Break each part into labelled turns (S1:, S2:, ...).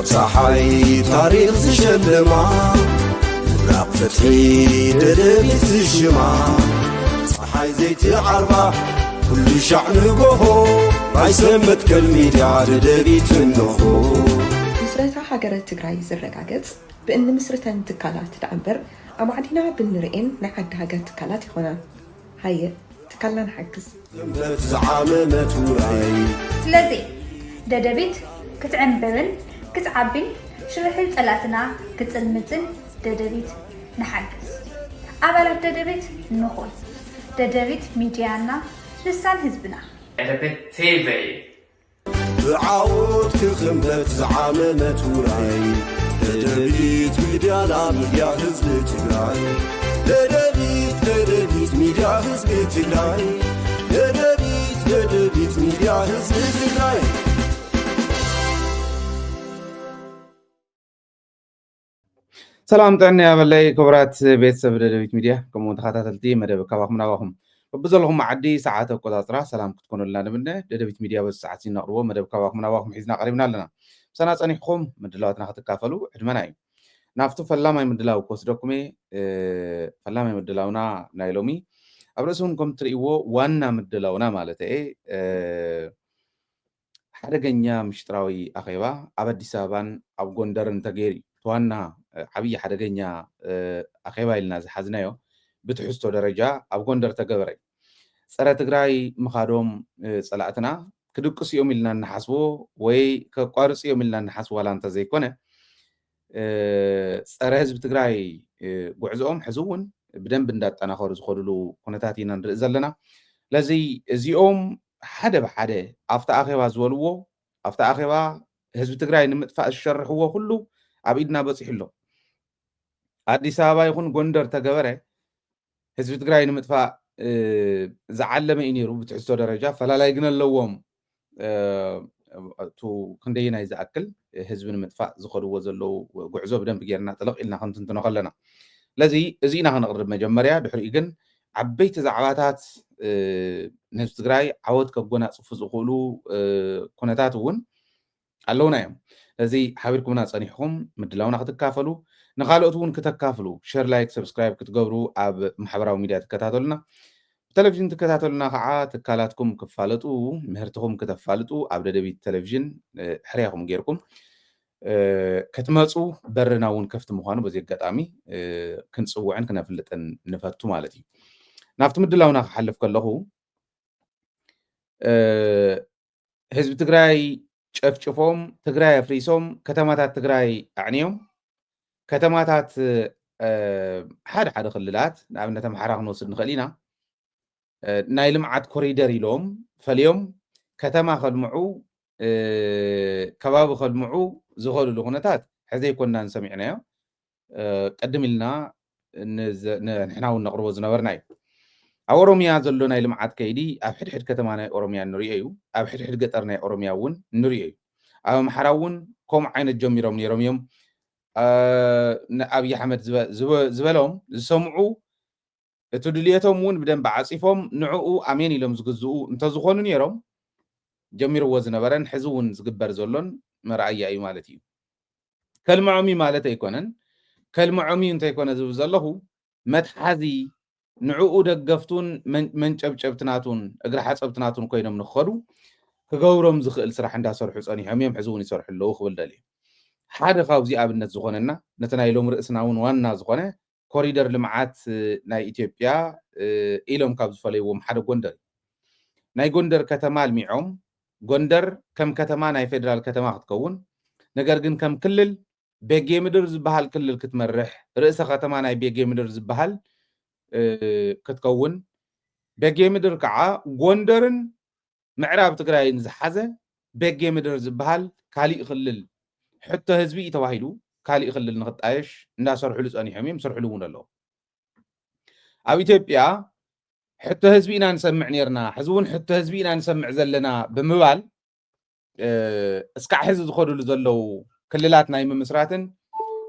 S1: صحاي تاريخ زشلما راق فتحي ددبيت الشما صحاي زيت عربة كل شعن قهو رايسمت كالميديا ددبيت النهو
S2: مسرتا حاجرة تقراي زرقاقت بأن مسرتا تكالات تعبر أما عدينا بالنرئين نحد هاجات تكالات هنا هاي تكالنا نحجز
S1: زعامة وراي
S3: سلازي ددبيت كتعنببن كتعبين شرحي طلاتنا كتصلمتن ددبيت نحجز أبلات ددبيت نخون ددبيت ميديانا لسان حزبنا
S4: ددبيت تيفي
S1: بعود كخمبت زعامة وراي ددبيت ميديانا ميديا حزب تقراي ددبيت ميديا حزب تقراي ددبيت ميديا حزب تقراي
S5: سلام تعني يا بلاي كبرات بيت سبب ددبيت ميديا كم تخاطرتي مدب كواكم نواهم ببزلهم عدي ساعات وقطاطرة سلام كتكونوا لنا نبنا ددبيت ميديا بس ساعتين نقربوا مدب كواكم نواهم حيزنا قريبنا لنا سنة أنيحكم مدلواتنا خطكافلو عدمناي نافتو فلما يمدلاو كوس دوكمي فلما يمدلاونا نايلومي أبرسونكم تريوو وانا مدلاونا مالتي حدقنيا مشتراوي أخيبا أبدي سابان أو غندرن تغيري توانا عبي حدقنيا أخيبا الناس حزنايو بتحستو درجة أو غندر تغبري سرى تغراي مخادوم صلاعتنا كدوكس يوم لنا نحسبو وي كقارس يوم لنا نحسبو ولا انت زي كونه سرى حزب تغراي غعزهم حزون بدن بندات أنا خورز خورلو كونتاتينا نرئ زلنا لزي زيوم حدا بحدا أفتا أخيوا زولوو أفتا أخيوا حزب تغراي نمطفاء الشر هو كله عبيدنا بصيح له أدي سابا يكون غندر تغبره حزب تغراي نمطفاء زعلم إنيرو بتحسو درجة فلا لا يقنا اللوم تو كندينا يزأكل حزب نمطفاء زخروا زلو قعزو بدن بجيرنا تلق إلنا خنتن نخلنا لذي زينا هنقرب مجمريا دحري إيجن عبيت زعواتات نحزب تغراي عود كبقونا صفو زخولو كونتاتون اللونا يوم لذي حابيركم ناس أنيحهم مدلونا خطكافلو نخالقتون كتكافلو شير لايك سبسكرايب كتقبرو عب محبراو ميديا تكتاتولنا تلفزيون تكتاتولنا خعا تكالاتكم كفالتو مهرتكم كتفالتو عب ددبيت تلفزيون حرياكم غيركم كتمصو برناون كفت مخانو بزي قطامي كنصوعن كنفلطن نفتو مالتي نافت مدلونا حلف كلهو حزب تግራይ ጨፍጭፎም ትግራይ አፍሪሶም ከተማታት ትግራይ ኣዕንዮም ከተማታት ሓደ ሓደ ክልላት ንኣብነት ኣምሓራ ክንወስድ ንኽእል ኢና ናይ ልምዓት ኮሪደር ኢሎም ፈልዮም ከተማ ከልምዑ ከባቢ ከልምዑ ዝኸልሉ ኩነታት ሕዚ ይኮንና ንሰሚዕናዮ ቀድም ኢልና ንሕና እውን ነቕርቦ ዝነበርና እዩ ኣብ ኦሮምያ ዘሎ ናይ ልምዓት ከይዲ ኣብ ሕድሕድ ከተማ ናይ ኦሮምያ ንሪኦ እዩ ኣብ ሕድሕድ ገጠር ናይ ኦሮምያ እውን ንሪኦ እዩ ኣብ ኣምሓራ እውን ከምኡ ዓይነት ጀሚሮም ነይሮም እዮም ንኣብዪ ኣሕመድ ዝበሎም ዝሰምዑ እቲ ድልየቶም እውን ብደንቢ ዓፂፎም ንዕኡ ኣሜን ኢሎም ዝግዝኡ እንተዝኾኑ ነይሮም ጀሚርዎ ዝነበረን ሕዚ እውን ዝግበር ዘሎን መርኣያ እዩ ማለት እዩ ከልምዖም ማለት ኣይኮነን ከልምዖም እንተይኮነ ዝብል ዘለኹ መትሓዚ ንዕኡ ደገፍቱን መንጨብጨብትናቱን እግሪ ሓፀብትናቱን ኮይኖም ንኽኸዱ ክገብሮም ዝኽእል ስራሕ እንዳሰርሑ ፀኒሖም እዮም ሕዚ እውን ይሰርሑ ኣለዉ ክብል ደልየ ሓደ ካብዚ ኣብነት ዝኾነና ነቲ ናይ ሎም ርእስና እውን ዋና ዝኾነ ኮሪደር ልምዓት ናይ ኢትዮጵያ ኢሎም ካብ ዝፈለይዎም ሓደ ጎንደር ናይ ጎንደር ከተማ ልሚዖም ጎንደር ከም ከተማ ናይ ፌደራል ከተማ ክትከውን ነገር ግን ከም ክልል ቤጌ ምድር ዝበሃል ክልል ክትመርሕ ርእሰ ከተማ ናይ ቤጌ ምድር ዝበሃል ክትከውን ቤጌ ምድር ከዓ ጎንደርን ምዕራብ ትግራይን ዝሓዘ ቤጌ ምድር ዝበሃል ካሊእ ክልል ሕቶ ህዝቢ ተባሂሉ ካሊእ ክልል ንኽጣየሽ እንዳሰርሑሉ ፀኒሖም እዮም ሰርሑሉ እውን ኣለዉ ኣብ ኢትዮጵያ ሕቶ ህዝቢ ኢና ንሰምዕ ነርና ሕዚ እውን ሕቶ ህዝቢ ኢና ንሰምዕ ዘለና ብምባል እስካዕ ሕዚ ዝኸድሉ ዘለው ክልላት ናይ ምምስራትን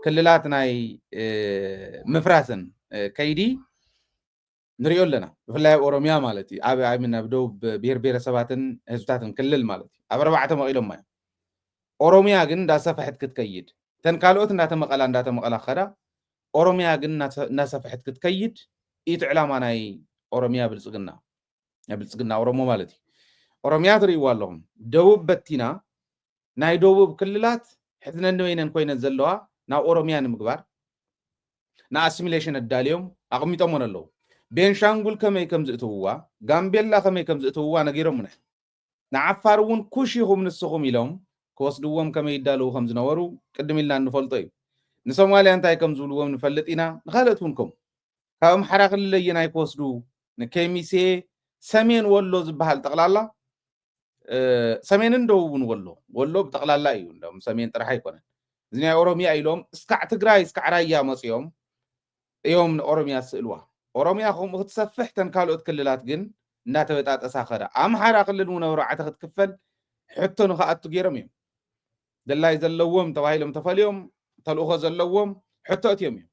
S5: ክልላት ናይ ምፍራስን ከይዲ ንሪኦ ኣለና ብፍላይ ኣብ ኦሮምያ ማለት እዩ ኣብ ደቡብ ብሄር ብሄረሰባትን ህዝብታትን ክልል ማለት እዩ ኣብ ኣርባዕተ መቂሎም እዮም ኦሮሚያ ግን እንዳሰፈሕት ክትከይድ ተንካልኦት እንዳተመቀላ ኸዳ ኦሮሚያ ግን እናሰፈሕት ክትከይድ ኢት ዕላማ ናይ ኦሮሚያ ብልጽግና ኦሮሞ ማለት እዩ ኦሮሚያ ትርእይዎ ኣለኹም ደቡብ በቲና ናይ ደቡብ ክልላት ሕዝነን ወይነን ኮይነን ዘለዋ ናብ ኦሮሚያ ንምግባር ንኣሲሚሌሽን ኣዳልዮም ኣቕሚጦምን ኣለዉ ቤንሻንጉል ከመይ ከም ዝእትውዋ ጋምቤላ ከመይ ከም ዝእትውዋ ነጊሮምና ንዓፋር እውን ኩሽ ኢኹም ንስኹም ኢሎም ክወስድዎም ከመይ ይዳለዉ ከም ዝነበሩ ቅድም ኢልና እንፈልጦ እዩ ንሶማልያ እንታይ ከም ዝብልዎም ንፈልጥ ኢና ንኻልኦት እውን ከምኡ ካብ ኣምሓራ ክልል ኣየናይ ክወስዱ ንኬሚሴ ሰሜን ወሎ ዝበሃል ጠቕላላ ሰሜንን ደቡብን ወሎ ብጠቕላላ እዩ እንደውም ሰሜን ጥራሕ ኣይኮነን እዚ ናይ ኦሮሚያ ኢሎም እስካዕ ትግራይ እስካዕ ራያ መፅኦም እዮም ንኦሮሚያ ስእልዋ ኦሮሚያ ከምኡ ክትሰፍሕ ተንካልኦት ክልላት ግን እናተበጣጠሳ ኸዳ ኣምሓራ ክልል እውን ኣብ ርባዕተ ክትክፈል ሕቶ ንኽኣቱ ገይሮም እዮም ደላይ ዘለዎም ተባሂሎም ተፈልዮም ተልእኾ ዘለዎም ሕቶ እትዮም እዮም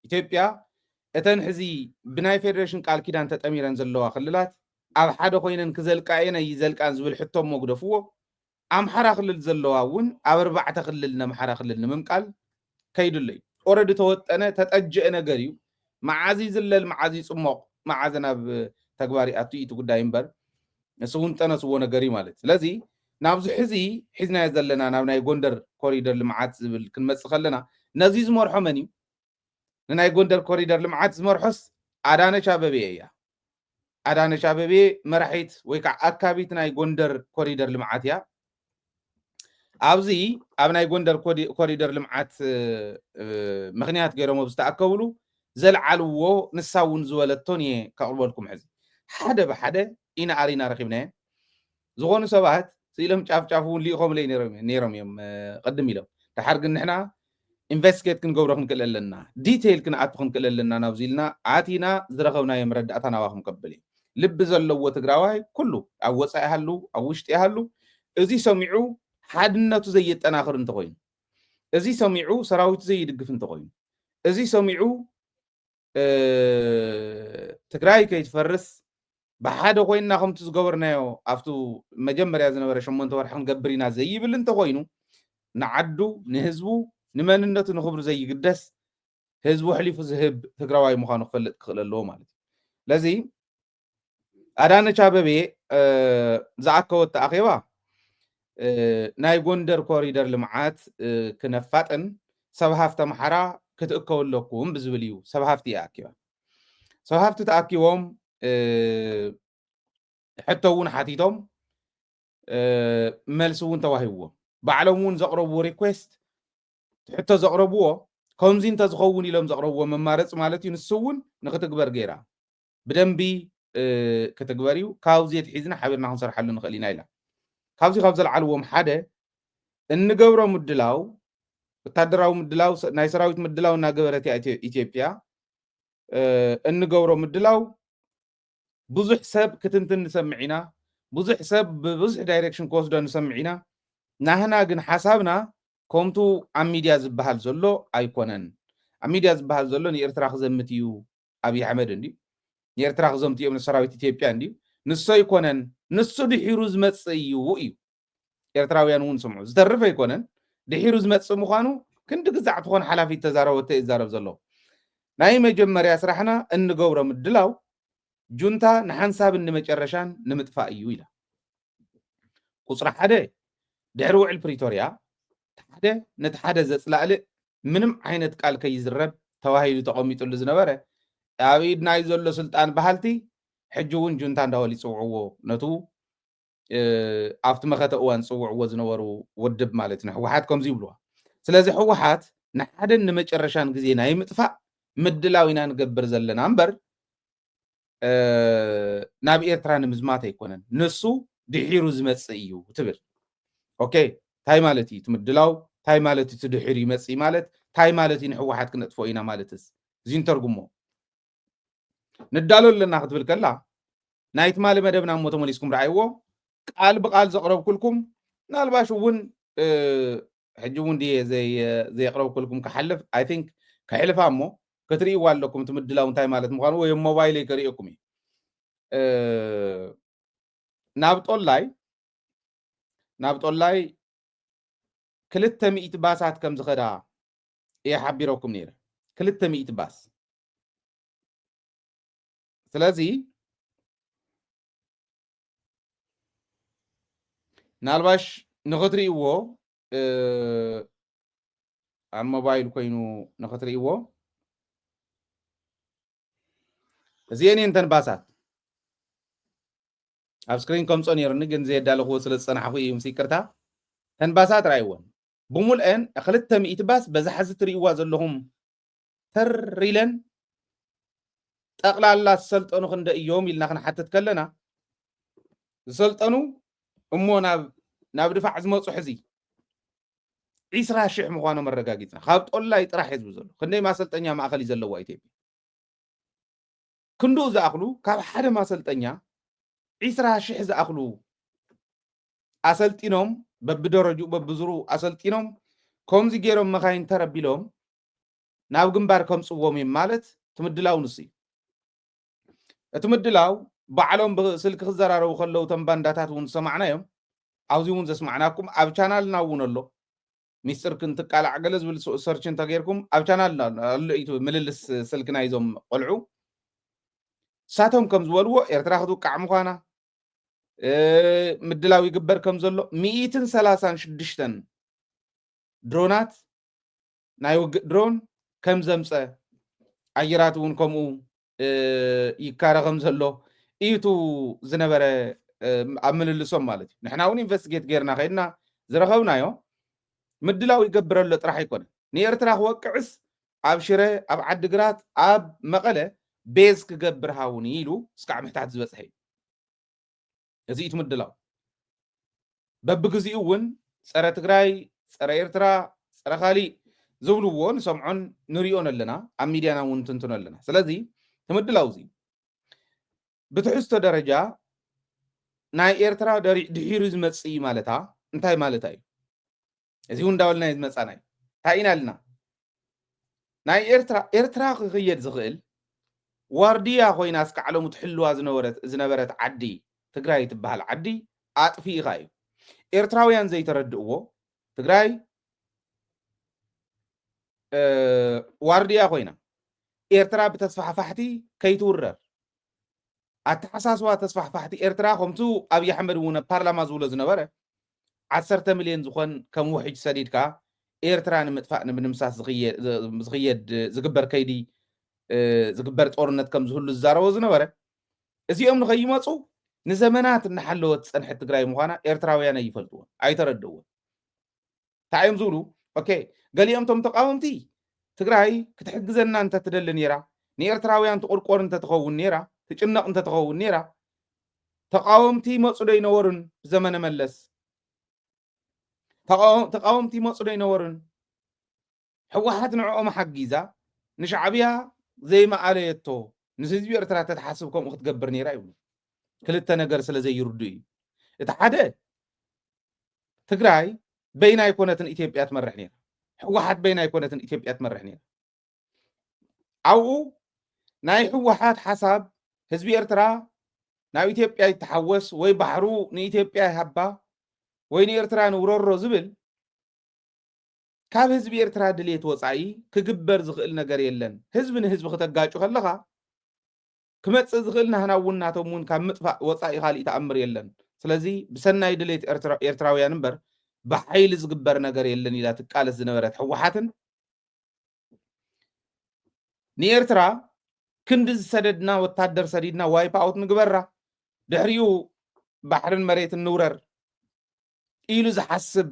S5: ኢትዮጵያ እተን ሕዚ ብናይ ፌደሬሽን ቃል ኪዳን ተጠሚረን ዘለዋ ክልላት ኣብ ሓደ ኮይነን ክዘልቃ እየን ኣይዘልቃን ዝብል ሕቶም መጉደፍዎ ኣምሓራ ክልል ዘለዋ እውን ኣብ 4 ክልል ንኣምሓራ ክልል ንምምቃል ከይድሎ እዩ ኦረዲ ተወጠነ ተጠጅአ ነገር እዩ መዓዚ ዝለል መዓዚ ጽሞቕ መዓዝ ናብ ተግባሪ ኣቱ ኢቱ ጉዳይ እምበር ንሱ እውን ጠነስዎ ነገር እዩ ማለት ስለዚ ናብዚ ሕዚ ሒዝናዮ ዘለና ናብ ናይ ጎንደር ኮሪደር ልምዓት ዝብል ክንመጽእ ከለና ነዚ ዝመርሖ መን እዩ ንናይ ጎንደር ኮሪደር ልምዓት ዝመርሖስ ኣዳነች ኣበቤ እያ ኣዳነች ኣበቤ መራሒት ወይ ከዓ ኣካቢት ናይ ጎንደር ኮሪደር ልምዓት እያ ኣብዚ ኣብ ናይ ጎንደር ኮሪደር ልምዓት ምክንያት ገይሮም ዝተኣከብሉ ዘለዓልዎ ንሳ እውን ዝበለቶን እየ ከቕርበልኩም ሕዚ ሓደ ብሓደ ኢና ኣሪና ረኺብናየ ዝኾኑ ሰባት ስኢሎም ጫፍጫፍ እውን ሊኢኾም ለይ ነይሮም እዮም ቅድም ኢሎም ድሓር ግን ንሕና ኢንቨስቲጌት ክንገብሮ ክንክእል ኣለና ዲቴይል ክንኣቱ ክንክእል ኣለና ናብዚ ኢልና ኣቲና ዝረኸብናዮ መረዳእታ ናባ ክንቀብል እዩ ልቢ ዘለዎ ትግራዋይ ኩሉ ኣብ ወፃኢ ሃሉ ኣብ ውሽጢ ሃሉ እዚ ሰሚዑ ሓድነቱ ዘየጠናኽር እንተኮይኑ እዚ ሰሚዑ ሰራዊቱ ዘይድግፍ እንተኮይኑ እዚ ሰሚዑ ትግራይ ከይትፈርስ ብሓደ ኮይንና ከምቲ ዝገበርናዮ ኣብቱ መጀመርያ ዝነበረ 8 ወርሒ ክንገብር ኢና ዘይብል እንተኮይኑ ንዓዱ ንህዝቡ ንመንነቱ ንኽብሩ ዘይግደስ ህዝቡ ሕሊፉ ዝህብ ትግራዋይ ምዃኑ ክፈልጥ ክኽእል ኣለዎ ማለት እዩ ለዚ ኣዳነች ኣበቤ ዝኣከወት ኣኼባ ናይ ጎንደር ኮሪደር ልምዓት ክነፋጥን ሰብ ሃፍቲ ኣምሓራ ክትእከወለኩም ብዝብል እዩ ሰብ ሃፍቲ እያ ኣኪባ ሰብ ሃፍቲ ተኣኪቦም ሕቶ እውን ሓቲቶም መልሲ እውን ተዋሂብዎም ባዕሎም እውን ዘቕረብዎ ሪኩዌስት ሕቶ ዘቕረብዎ ከምዚ እንተዝኸውን ኢሎም ዘቕረብዎ መማረፂ ማለት እዩ ንሱ እውን ንክትግበር ገይራ ብደንቢ ክትግበር እዩ ካብዚ የትሒዝና ሓቢርና ክንሰርሓሉ ንኽእል ኢና ኢላ ካብዚ ካብ ዘለዓልዎም ሓደ እንገብሮ ምድላው ወታደራዊ ምድላው ናይ ሰራዊት ምድላው እናገበረት ኢትዮጵያ እንገብሮ ምድላው ብዙሕ ሰብ ክትንትን ንሰምዕ ኢና ብዙሕ ሰብ ብብዙሕ ዳይሬክሽን ክወስዶ ንሰምዕ ኢና ናህና ግን ሓሳብና ከምቱ ኣብ ሚድያ ዝበሃል ዘሎ ኣይኮነን ኣብ ሚድያ ዝበሃል ዘሎ ንኤርትራ ክዘምት እዩ ኣብይ ኣሕመድ እንዲ ንኤርትራ ክዘምት እዮም ንሰራዊት ኢትዮጵያ እንዲ ንሱ ኣይኮነን ንሱ ድሒሩ ዝመፅእ እዩ እዩ ኤርትራውያን እውን ስምዑ ዝተርፈ ኣይኮነን ድሒሩ ዝመፅእ ምዃኑ ክንዲ ግዛዕ ትኾን ሓላፊት ተዛረበተ ይዛረብ ዘሎ ናይ መጀመርያ ስራሕና እንገብሮ ምድላው ጁንታ ንሓንሳብን ንመጨረሻን ንምጥፋእ እዩ ኢላ ቁፅሪ ሓደ ድሕሪ ውዕል ፕሪቶርያ ሓደ ነቲ ሓደ ዘፅላእልእ ምንም ዓይነት ቃል ከይዝረብ ተዋሂሉ ተቐሚጡሉ ዝነበረ ኣብ ኢድናይ ዘሎ ስልጣን ባህልቲ ሕጂ እውን ጁንታ እንዳበሉ ይፅውዕዎ ነቱ ኣብቲ መኸተ እዋን ዝፅውዕዎ ዝነበሩ ውድብ ማለት እዩ ሕወሓት ከምዚ ይብልዋ ስለዚ ሕወሓት ንሓደን ንመጨረሻን ግዜ ናይ ምጥፋእ ምድላው ኢና ንገብር ዘለና እምበር ናብ ኤርትራ ንምዝማት ኣይኮነን ንሱ ድሒሩ ዝመፅእ እዩ ትብል ኦኬ ታይ ማለት እዩ ትምድላው ታይ ማለት እዩ ድሒሩ ይመፅእ ማለት ታይ ማለት እዩ ንሕወሓት ክነጥፎ ኢና ማለትስ እዚ እንተርጉሞ ንዳሎ ኣለና ክትብል ከላ ናይቲ ማለ መደብና እሞ ተመሊስኩም ረኣይዎ ቃል ብቃል ዘቕረብኩልኩም ናልባሽ እውን ሕጂ እውን ድየ ዘየቕረብኩልኩም ክሓልፍ ኣይ ቲንክ ክሕልፋ እሞ ክትርእይዋ ኣለኩም ትምድላው እንታይ ማለት ምዃኑ ወይ ሞባይል ከርእየኩም እዩ ናብ ጦላይ ናብጦላይ 200 ባሳት ከም ዝኸዳ يحبيركم نيرة 300 باس ስለዚህ ናልባሽ ንኽትሪእዎ ኣብ ሞባይል ኮይኑ ንኽትሪእዎ እዚአን እንተን ባሳት ኣብ ስክሪን ከምፆ ነይሩኒ ግን ዘየዳለኽዎ ስለ ዝፀናሕኹ እዩ ምስ ይቅርታ ተን ባሳት ራእይዎን ብምልአን 200 ባስ በዛ ሕዚ ትሪእዋ ዘለኹም ተር ኢለን ጠቕላላ ዝሰልጠኑ ክንደ እዮም ኢልና ክንሓትት ከለና ዝሰልጠኑ እሞ ናብ ድፋዕ ዝመፁ ሕዚ 20,000 ምዃኖም ኣረጋጊፅና ካብ ጦላይ ጥራሕ ህዝቢ ዘሎ ክንደይ ማሰልጠኛ ማእኸል እዩ ዘለዋ ኢትዮጵያ ክንዱ ዝኣኽሉ ካብ ሓደ ማሰልጠኛ 20,000 ዝኣኽሉ ኣሰልጢኖም በብደረጅኡ በብዝሩ ኣሰልጢኖም ከምዚ ገይሮም መኻይን ተረቢሎም ናብ ግንባር ከምፅዎም እዮም ማለት ትምድላው ንስ እዩ እቲ ምድላው ባዕሎም ብስልኪ ክዘራረቡ ከለዉ ተን ባንዳታት እውን ሰማዕናዮም ኣብዚ እውን ዘስማዕናኩም ኣብ ቻናልና እውን ኣሎ ሚስጥር ክንትቃላዕ ገለ ዝብል ሰርች እንተገይርኩም ኣብ ቻናልና ኣሎ እዩ ምልልስ ስልክና ይዞም ቆልዑ ሳቶም ከም ዝበልዎ ኤርትራ ክትውቃዕ ምዃና ምድላው ይግበር ከም ዘሎ 136 ድሮናት ናይ ውግእ ድሮን ከም ዘምፀ ኣየራት እውን ከምኡ ይካረ ከም ዘሎ እዩቱ ዝነበረ ኣብ ምልልሶም ማለት እዩ ንሕና እውን ኢንቨስቲጌት ጌርና ከይድና ዝረኸብናዮ ምድላው ይገብረሎ ጥራሕ ኣይኮነ ንኤርትራ ክወቅዕስ ኣብ ሽረ ኣብ ዓዲግራት ኣብ መቐለ ቤዝ ክገብርሃ እውን ኢሉ እስካዕ ምሕታት ዝበፅሐ እዩ እዚ እዩ ምድላው በብግዚኡ እውን ፀረ ትግራይ ፀረ ኤርትራ ፀረ ካሊእ ዝብልዎ ንሰምዖን ንሪኦን ኣለና ኣብ ሚድያና እውን ትንትኖ ኣለና ስለዚ ትምድላው እዚ ብትሕዝቶ ደረጃ ናይ ኤርትራ ድሒሩ ዝመፅእ እዩ ማለታ እንታይ ማለታ እዩ እዚ እውን እንዳበልና ዝመፃና እዩ እንታይ ኢና ኣለና ናይ ኤርትራ ክኽየድ ዝኽእል ዋርድያ ኮይና እስካዕ ሎሙ ትሕልዋ ዝነበረት ዓዲ ትግራይ ትበሃል ዓዲ ኣጥፊኢኻ እዩ ኤርትራውያን ዘይተረድእዎ ትግራይ ዋርድያ ኮይና ኤርትራ ብተስፋሕፋሕቲ ከይትውረር ኣተሓሳስባ ተስፋሕፋሕቲ ኤርትራ ከምቱ ኣብዪ ኣሕመድ እውን ፓርላማ ዝብሎ ዝነበረ 10 ሚልዮን ዝኾን ከም ውሕጅ ሰዲድካ ኤርትራ ንምጥፋእ ንምንምሳስ ዝኽየድ ዝግበር ከይዲ ዝግበር ጦርነት ከም ዝህሉ ዝዛረቦ ዝነበረ እዚኦም ንኸይመፁ ንዘመናት እናሓለወት ፀንሐት ትግራይ ምዃና ኤርትራውያን ኣይፈልጥዎን ኣይተረድእዎን እንታይ እዮም ዝብሉ ኦኬ ገሊኦም ቶም ተቃወምቲ ትግራይ ክትሕግዘና እንተትደሊ ነይራ ንኤርትራውያን ትቁርቆር እንተትኸውን ነይራ ትጭነቕ እንተትኸውን ነይራ ተቃወምቲ መፁ ዶ ይነበሩን ብዘመነ መለስ ተቃወምቲ መፁ ዶ ይነበሩን ሕወሓት ንዕኦም ሓጊዛ ንሻዕብያ ዘይመኣለየቶ ንህዝቢ ኤርትራ ተተሓስብ ከምኡ ክትገብር ነይራ ይብሉ ክልተ ነገር ስለ ዘይርዱ እዩ እቲ ሓደ ትግራይ በይና ኣይኮነትን ኢትዮጵያ ትመርሕ ነይራ ሕወሓት በይና ኣይኮነትን ኢትዮጵያ ትመርሕ ነይራ ኣብኡ ናይ ሕወሓት ሓሳብ ህዝቢ ኤርትራ ናብ ኢትዮጵያ ይተሓወስ ወይ ባሕሩ ንኢትዮጵያ ይሃባ ወይ ንኤርትራ ንውረሮ ዝብል ካብ ህዝቢ ኤርትራ ድሌት ወፃኢ ክግበር ዝኽእል ነገር የለን ህዝቢ ንህዝቢ ክተጋጩ ከለኻ ክመፅእ ዝኽእል ናህና እውን ናቶም እውን ካብ ምጥፋእ ወፃኢ ካሊእ ተኣምር የለን ስለዚ ብሰናይ ድሌት ኤርትራውያን እምበር ብሓይሊ ዝግበር ነገር የለን ኢላ ትቃለስ ዝነበረት ሕወሓትን ንኤርትራ ክንዲ ዝሰደድና ወታደር ሰዲድና ዋይፕ ኣውት ንግበራ ድሕሪኡ ባሕርን መሬትን ንውረር ኢሉ ዝሓስብ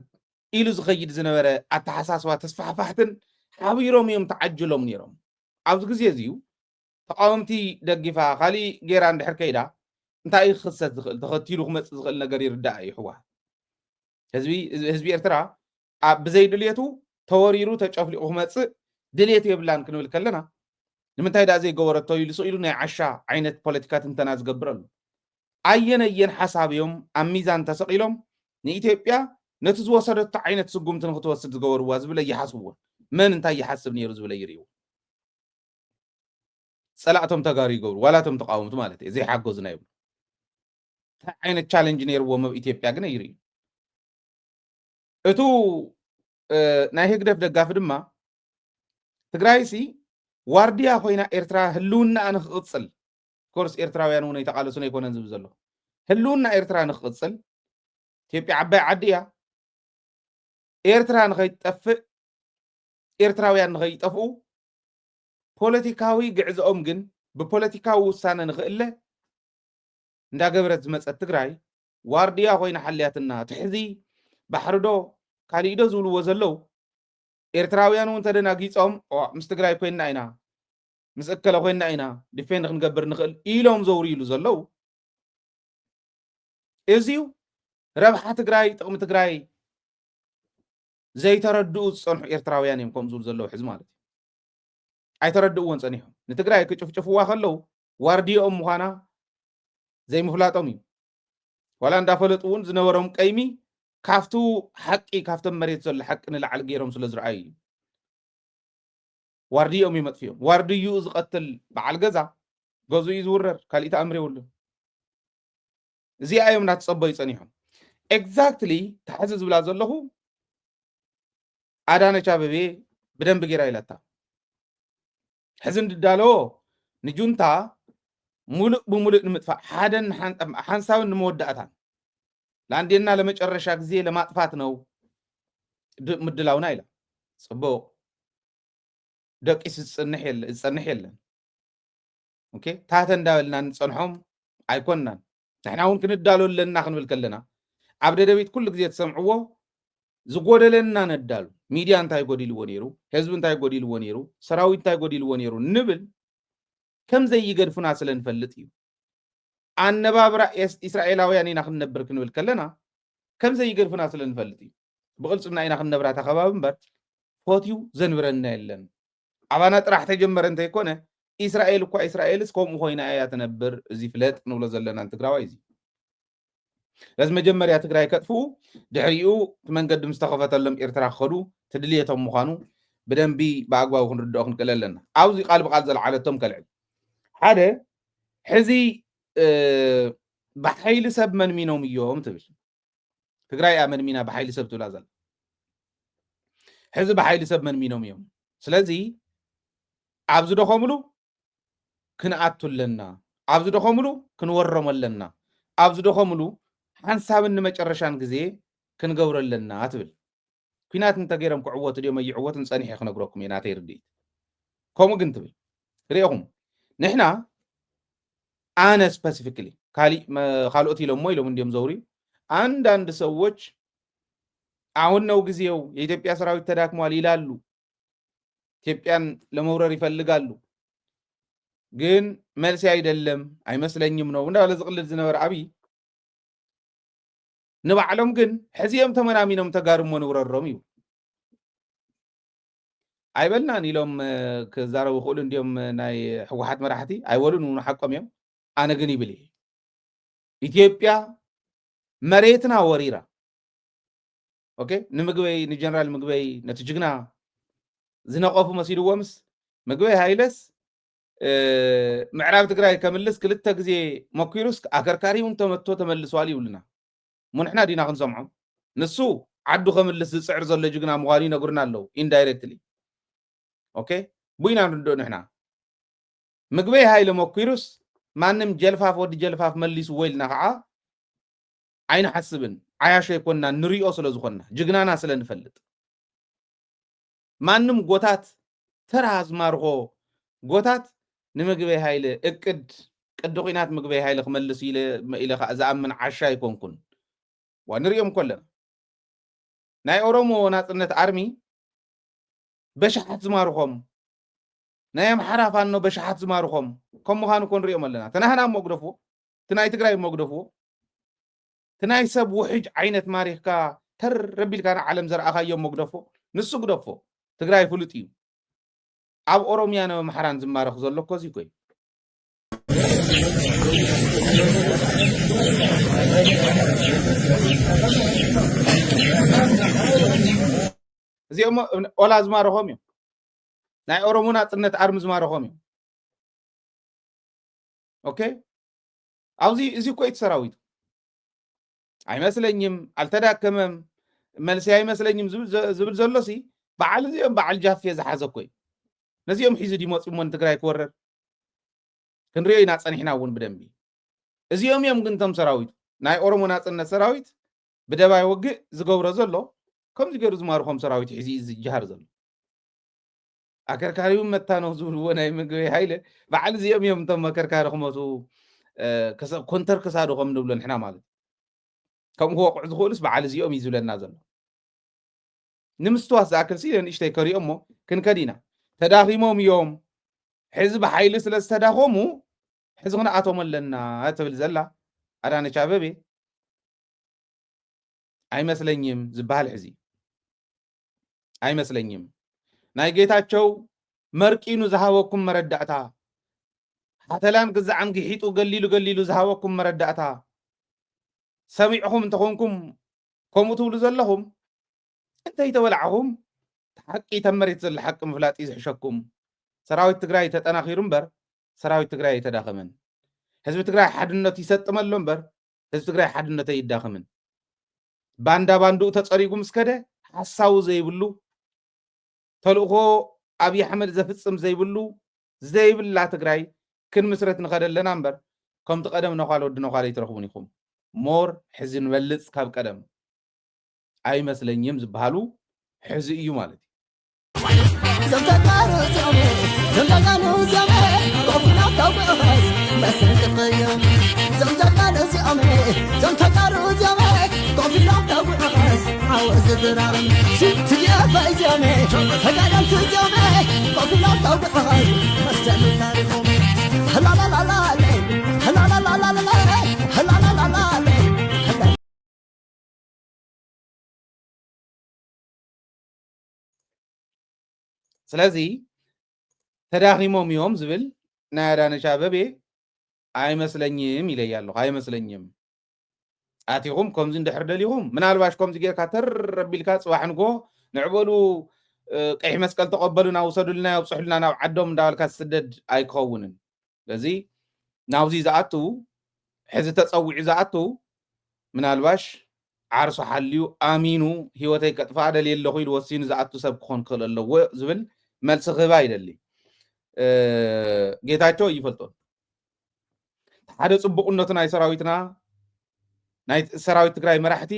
S5: ኢሉ ዝኸይድ ዝነበረ ኣተሓሳስባ ተስፋሕፋሕትን ሓቢሮም እዮም ተዓጅሎም ነይሮም ኣብዚ ግዜ እዚዩ ተቃወምቲ ደጊፋ ካሊእ ጌራ እንድሕር ከይዳ እንታይ ክኽሰት ዝኽእል ተኸቲሉ ክመፅእ ዝኽእል ነገር ይርዳእ እዩ ሕወሓት ህዝቢ ኤርትራ ብዘይ ድሌቱ ተወሪሩ ተጨፍሊቑ ክመፅእ ድሌት የብላን ክንብል ከለና ንምንታይ ዳ ዘይገበረቶ ኢሉ ኢሉ ናይ ዓሻ ዓይነት ፖለቲካ ትንተና ዝገብር ኣሎ ኣየነየን ሓሳብ እዮም ኣብ ሚዛን ተሰቂሎም ንኢትዮጵያ ነቲ ዝወሰደቶ ዓይነት ስጉምቲ ንክትወስድ ዝገበርዋ ዝብለ ይሓስብዎን መን እንታይ ይሓስብ ነይሩ ዝብለ ይርእዎ ፀላእቶም ተጋሩ ይገብሩ ዋላቶም ተቃወምቱ ማለት እዩ ዘይሓገዙና ይብሉ እንታይ ዓይነት ቻሌንጅ ነይርዎም ኣብ ኢትዮጵያ ግን ይርእዩ እቱ ናይ ህግደፍ ደጋፊ ድማ ትግራይሲ ዋርድያ ኮይና ኤርትራ ህልውና ንክቅፅል ኮርስ ኤርትራውያን እውን የተቃለሱን ኣይኮነን ዝብል ዘሎ ህልውና ኤርትራ ንክቅፅል ኢትዮጵያ ዓባይ ዓዲ እያ ኤርትራ ንከይጠፍእ ኤርትራውያን ንከይጠፍኡ ፖለቲካዊ ግዕዝኦም ግን ብፖለቲካዊ ውሳነ ንክእለ እንዳገበረት ዝመፀት ትግራይ ዋርድያ ኮይና ሓልያትና ትሕዚ ባሕርዶ ካሊእዶ ዝብልዎ ዘለው ኤርትራውያን እውን ተደናጊፆም ምስ ትግራይ ኮይና ኢና ምስ እከለ ኮይና ኢና ዲፌንድ ክንገብር ንክእል ኢሎም ዘውርይሉ ዘለው እዚዩ ረብሓ ትግራይ ጥቕሚ ትግራይ ዘይተረድኡ ዝፀንሑ ኤርትራውያን እዮም ከም ዝብል ዘለው ሕዚ ማለት እዩ ኣይተረድእዎን ፀኒሖም ንትግራይ ክጭፍጭፍዋ ከለው ዋርድኦም ምዃና ዘይምፍላጦም እዩ ዋላ እንዳፈለጡ እውን ዝነበሮም ቀይሚ ካፍቱ ሓቂ ካፍቶም መሬት ዘሎ ሓቂ ንላዕሊ ገይሮም ስለ ዝረኣዩ እዩ ዋርድኦም ይመጥፍዮም ዋርድዩ ዝቐትል በዓል ገዛ ገዝኡ ዝውረር ካሊእ ተኣምር የብሉን እዚኣ እዮም እናተፀበዩ ፀኒሖም ኤግዛክትሊ ታሕዚ ዝብላ ዘለኹ ኣዳነች ኣበቤ ብደንቢ ጌራ ኢላታ ሕዚ እንድዳለዎ ንጁንታ ሙሉእ ብሙሉእ ንምጥፋእ ሓደን ሓንሳብን ንመወዳእታን ለአንዴና ለመጨረሻ ጊዜ ለማጥፋት ነው ምድላውና ኢላ ጽቡቅ ደቂስ ዝጸንሕ የለን ኦኬ ታተ እንዳበልና ንጸንሖም ኣይኮንናን ንሕና እውን ክንዳለለና ክንብል ከለና ኣብ ደደቢት ኩሉ ግዜ ተሰምዕዎ ዝጎደለና ነዳሉ ሚድያ እንታይ ጎዲልዎ ነይሩ ህዝብ እንታይ ጎዲልዎ ነይሩ ሰራዊት እንታይ ጎዲልዎ ነይሩ ንብል ከም ዘይገድፉና ስለንፈልጥ እዩ ኣነባብራ እስራኤላውያን ኢና ክንነብር ክንብል ከለና ከም ዘይገድፉና ስለንፈልጥ እዩ ብቕልጽና ኢና ክንነብራ ተኸባብ እምበር ፎትዩ ዘንብረና የለን ኣባና ጥራሕ ተጀመረ እንተይኮነ እስራኤል እኳ እስራኤልስ ከምኡ ኮይና እያ ትነብር እዚ ፍለጥ ንብሎ ዘለና ትግራዋይ እዚ ለዚ መጀመርያ ትግራይ ከጥፍኡ ድሕሪኡ መንገዲ ምስተኸፈተሎም ኤርትራ ክኸዱ ትድልየቶም ምዃኑ ብደንቢ ብኣግባቡ ክንርድኦ ክንክእል ኣለና ኣብዚ ቃል ብቃል ዘለዓለቶም ከልዕል ሓደ ሕዚ ብሓይሊ ሰብ መንሚኖም እዮም ትብል ትግራይ እያ መንሚና ብሓይሊ ሰብ ትብላ ዘላ ሕዚ ብሓይሊ ሰብ መንሚኖም እዮም ስለዚ ኣብዚ ደኸምሉ ክንኣቱ ኣለና ኣብዚ ደኸምሉ ክንወሮም ኣለና ኣብዚ ደኸምሉ ሓንሳብን ንመጨረሻን ግዜ ክንገብሮ ኣለና ትብል ኩናት እንተገይሮም ክዕወቱ ድዮም ኣይዕወትን ፀኒሐ ክነግረኩም እየ ናተይ ርድኢት ከምኡ ግን ትብል ርኢኹም ንሕና ኣነ ስፔሲፊክሊ ካልኦት ኢሎሞ ኢሎም እንዲዮም ዘውሪ አንዳንድ ሰዎች አሁን ነው ጊዜው የኢትዮጵያ ሰራዊት ተዳክሟል ይላሉ ኢትዮጵያን ለመውረር ይፈልጋሉ ግን መልሲ አይደለም አይመስለኝም ነው እንዳለ ዝቅልል ዝነበረ አብይ ንባዕሎም ግን ሕዚኦም ተመናሚኖም ተጋርሞ ንውረሮም እዩ አይበልናን ኢሎም ክዛረቡ ክእሉ እንዲዮም ናይ ሕወሓት መራሕቲ አይወሉን ንሓቆም እዮም ኣነ ግን ይብል ኢትዮጵያ መሬትና ወሪራ ኦኬ ንምግበይ ንጀነራል ምግበይ ነቲ ጅግና ዝነቀፉ መሲልዎምስ ምግበይ ሃይለስ ምዕራብ ትግራይ ከምልስ ክልተ ግዜ መኩሩስ ኣከርካሪውን ተመቶ ተመልሷል ይብልና ሙንሕና ዲና ክንሰምዖ ንሱ ዓዱ ከምልስ ዝፅዕር ዘሎ ጅግና ምዃኑ ይነግሩና ኣለው ኢንዳይሬክትሊ ኦኬ ቡይና ንርድኦ ንሕና ምግበይ ሃይለ መኩሩስ ማንም ጀልፋፍ ወዲ ጀልፋፍ መሊሱ ወይልና ከዓ ኣይንሓስብን ዓያሾ ይኮንና ንሪኦ ስለ ዝኾንና ጅግናና ስለ ንፈልጥ ማንም ጎታት ተራ ዝማርኾ ጎታት ንምግበይ ሃይለ እቅድ ቅዲ ኹናት ምግበይ ሃይለ ክመልስ ኢለ ከዓ ዝኣምን ዓሻ ይኮንኩን ወንሪኦም ኮለና ናይ ኦሮሞ ናጽነት አርሚ በሻሓት ዝማርኾም ናይ አምሓራ ፋኖ በሻሓት ዝማርኾም ከም ምዃኑ ኮንሪኦም ኣለና ተናህና ሞግደፍዎ ትናይ ትግራይ ሞግደፍዎ ትናይ ሰብ ውሕጅ ዓይነት ማሪኽካ ተር ረቢልካ ንዓለም ዘርኣኻዮም ሞግደፎ ንሱ ግደፎ ትግራይ ፍሉጥ እዩ ኣብ ኦሮምያ ነው አምሓራን ዝማረኽ ዘሎ ኮዚ ኮይ እዚኦም ኦላ ዝማረኾም እዮም ናይ ኦሮሞ ናጽነት አርሚ ዝማረኾም እዮም ኦኬ ኣብዚ እዚ ኮይ ሰራዊት አይመስለኝም አልተዳከመም መልሲ ኣይመስለኝም ዝብል ዘሎሲ በዓል እዚኦም በዓል ጃፍየ ዝሓዘ ኮይ ነዚኦም ሒዙ ዲሞፅ እሞ ንትግራይ ክወረር ክንሪኦ ኢና ፀኒሕና እውን ብደንቢ እዚኦም እዮም ግን ቶም ሰራዊት ናይ ኦሮሞ ናፅነት ሰራዊት ብደባ ይወግእ ዝገብሮ ዘሎ ከምዚ ገይሩ ዝማርኾም ሰራዊት ሒዚ ዝጅሃር ዘሎ ኣከርካሪውን መታኖ ዝብልዎ ናይ ምግቢ ሃይለ በዓል እዚኦም እዮም ቶም ኣከርካሪ ክመቱ ኮንተር ክሳድኾም ንብሎ ንሕና ማለት ከምኡ ክወቅዑ ዝኽእሉስ በዓል እዚኦም እዩ ዝብለና ዘሎ ንምስትዋስ ዝኣክልሲ ንእሽተይ ከሪኦም ሞ ክንከዲና ተዳኺሞም እዮም ሕዚ ብሓይሊ ስለ ዝተዳኸሙ ሕዚ ክንኣቶም ኣለና ትብል ዘላ ኣዳነች ኣበቤ ኣይመስለኝም ዝበሃል ሕዚ ኣይመስለኝም ናይ ጌታቸው መርቂኑ ዝሃበኩም መረዳእታ ሓተላን ግዛዕን ግሒጡ ገሊሉ ዝሃበኩም መረዳእታ ሰሚዕኹም እንተኾንኩም ከምኡ ትብሉ ዘለኹም እንተይ ተበላዕኹም ሓቂ ተመሬት ዘሎ ሓቂ ምፍላጥ ዝሕሸኩም ሰራዊት ትግራይ ተጠናኺሩ እምበር ሰራዊት ትግራይ ኣይተዳኸመን ህዝቢ ትግራይ ሓድነቱ ይሰጥመሎ እምበር ህዝቢ ትግራይ ሓድነቱ ኣይዳኸምን ባንዳ ባንድኡ ተፀሪጉ ምስከደ ሓሳቡ ዘይብሉ ተልእኮ ኣብዪ ኣሕመድ ዘፍፅም ዘይብሉ ዘይብላ ትግራይ ክንምስረት ንኸደ ኣለና እምበር ከምቲ ቀደም ነኳል ወዲ ነኳል ኣይትረኽቡን ኢኹም ሞር ሕዚ ንበልፅ ካብ ቀደም ኣይመስለኝም ዝበሃሉ ሕዚ እዩ ማለት ስለዚ ተዳኺሞም እዮም ዝብል ናይ ኣዳነች ኣበቤ ኣይመስለኝም ኢለይ ኣለኹ ኣይመስለኝም ኣቲኹም ከምዚ እንድሕር ደሊኹም ምናልባሽ ከምዚ ጌርካ ተረቢልካ ፅባሕ ንጎ ንዕበሉ ቀይሕ መስቀል ተቐበሉና ውሰዱልና ኣብፅሑልና ናብ ዓዶም እንዳበልካ ዝስደድ ኣይክኸውንን ስለዚ ናብዚ ዝኣትው ሕዚ ተፀዊዑ ዝኣትው ምናልባሽ ዓርሶ ሓልዩ ኣሚኑ ሂወተይ ከጥፋእ ደልየ ኣለኹ ኢሉ ወሲኑ ዝኣቱ ሰብ ክኾን ክኽእል ኣለዎ ዝብል መልሲ ክህባ ይደሊ ጌታቸው ይፈልጦን ሓደ ፅቡቅነቱ ናይ ሰራዊትና ናይ ሰራዊት ትግራይ መራሕቲ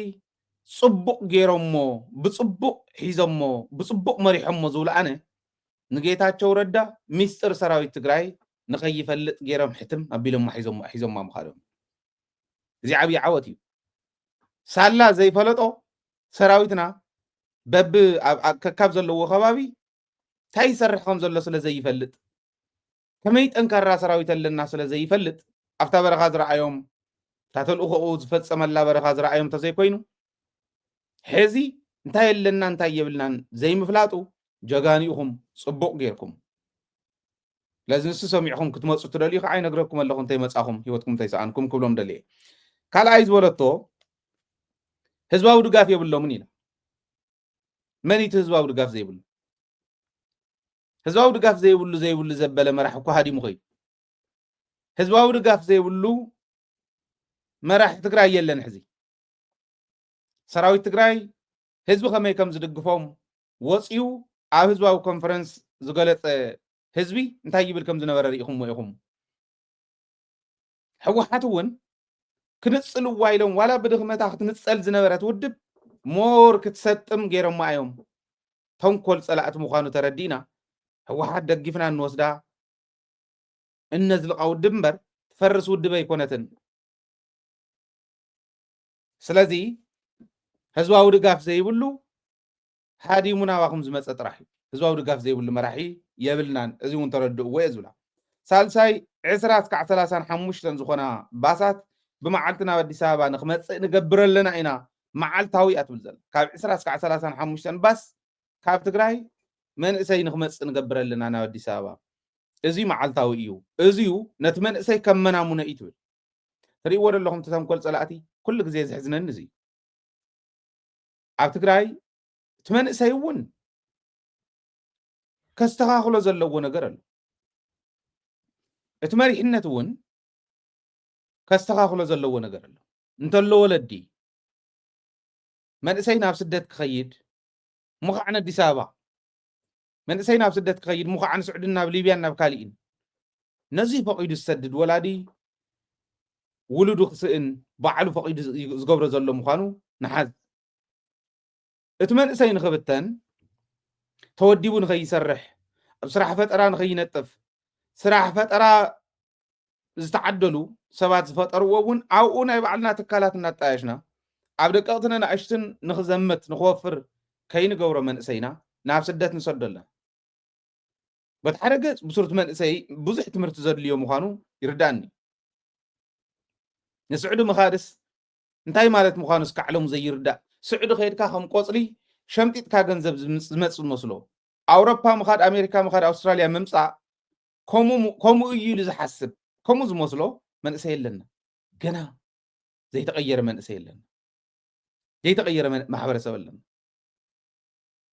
S5: ፅቡቅ ገይሮሞ ብፅቡቅ ሒዞሞ ብፅቡቅ መሪሖሞ ዝብሉ ኣነ ንጌታቸው ረዳ ሚስጥር ሰራዊት ትግራይ ንኸይፈልጥ ገይሮም ሕትም ኣቢሎሞ ሒዞማ ምኻዶም እዚ ዓብዪ ዓወት እዩ ሳላ ዘይፈለጦ ሰራዊትና በብ ከካብ ዘለዎ ከባቢ እንታይ ይሰርሕ ከም ዘሎ ስለ ዘይፈልጥ ከመይ ጠንካራ ሰራዊት ኣለና ስለ ዘይፈልጥ ኣብታ በረኻ ዝረኣዮም ታተልእኽኡ ዝፈፀመላ በረኻ ዝረኣዮም ተዘይኮይኑ ሕዚ እንታይ ኣለና እንታይ የብልናን ዘይምፍላጡ ጀጋኒኡኹም ፅቡቅ ጌርኩም ለዚ ንሱ ሰሚዕኹም ክትመፁ ትደልዩ ከዓ ይነግረኩም ኣለኹ እንታይ መፃኹም ሂወትኩም እንታይ ሰኣንኩም ክብሎም ደልየ ካልኣይ ዝበለቶ ህዝባዊ ድጋፍ የብሎምን ኢላ መን እቲ ህዝባዊ ድጋፍ ዘይብሉ ህዝባዊ ድጋፍ ዘይብሉ ዘበለ መራሒ እኳ ሃዲሙ ኸይዱ ህዝባዊ ድጋፍ ዘይብሉ መራሒ ትግራይ የለን ሕዚ ሰራዊት ትግራይ ህዝቢ ከመይ ከም ዝድግፎም ወፂኡ ኣብ ህዝባዊ ኮንፈረንስ ዝገለፀ ህዝቢ እንታይ ይብል ከም ዝነበረ ርኢኹም ኢኹም ሕወሓት እውን ክንፅልዋ ኢሎም ዋላ ብድኽመታ ክትንፀል ዝነበረት ውድብ ሞር ክትሰጥም ገይሮማ እዮም ተንኮል ፀላእቲ ምዃኑ ተረዲና ሕወሓት ደጊፍና እንወስዳ እነዝልቃ ውድብ እምበር ትፈርስ ውድብ ኣይኮነትን ስለዚ ህዝባዊ ድጋፍ ዘይብሉ ሃዲሙ ናባኹም ዝመፀ ጥራሕ እዩ ህዝባዊ ድጋፍ ዘይብሉ መራሒ የብልናን እዚ እውን ተረድእዎ እየ ዝብላ ሳልሳይ 20-35 ዝኾና ባሳት ብመዓልቲ ናብ ኣዲስ ኣበባ ንክመፅእ ንገብር ኣለና ኢና መዓልታዊ እያ ትብል ዘላ ካብ 20-35 ባስ ካብ ትግራይ መንእሰይ ንክመፅእ ንገብር ኣለና ናብ ኣዲስ ኣበባ እዚ መዓልታዊ እዩ እዚዩ ነቲ መንእሰይ ከም መናሙነ እዩ ትብል ትሪእዎ ዘለኹም ተተንኮል ፀላእቲ ኩሉ ግዜ ዝሕዝነኒ እዚ ኣብ ትግራይ እቲ መንእሰይ እውን ከስተኻኽሎ ዘለዎ ነገር ኣሎ እቲ መሪሕነት እውን ከስተኻኽሎ ዘለዎ ነገር ኣሎ እንተሎ ወለዲ መንእሰይ ናብ ስደት ክኸይድ ሙኻዕነ ኣዲስ ኣበባ መንእሰይ ናብ ስደት ክኸይድ ሙኻዕነ ስዑድን ናብ ሊብያን ናብ ካሊእን ነዚ ፈቂዱ ዝሰድድ ወላዲ ውሉዱ ክስእን ባዕሉ ፈቂዱ ዝገብሮ ዘሎ ምዃኑ ንሓዝ እቲ መንእሰይ ንኽብተን ተወዲቡ ንኸይሰርሕ ኣብ ስራሕ ፈጠራ ንኸይነጥፍ ስራሕ ፈጠራ ዝተዓደሉ ሰባት ዝፈጠርዎ እውን ኣብኡ ናይ ባዕልና ትካላት እናጣየሽና ኣብ ደቀቕትን ንኣሽትን ንኽዘምት ንኽወፍር ከይንገብሮ መንእሰይና ናብ ስደት ንሰደልና በቲ ሓደ ገፅ ብሱርት መንእሰይ ብዙሕ ትምህርቲ ዘድልዮ ምዃኑ ይርዳእኒ ንስዑዲ ምኻድስ እንታይ ማለት ምዃኑ እስካዕሎም ዘይርዳእ ስዑዲ ከይድካ ከም ቆፅሊ ሸምጢጥካ ገንዘብ ዝመፅእ መስሎ ኣውሮፓ ምኻድ ኣሜሪካ ምኻድ ኣውስትራልያ ምምፃእ ከምኡ እዩ ኢሉ ዝሓስብ ከምኡ ዝመስሎ መንእሰይ የለና ገና ዘይተቐየረ መንእሰይ የለና ዘይተቐየረ ማሕበረሰብ ኣለና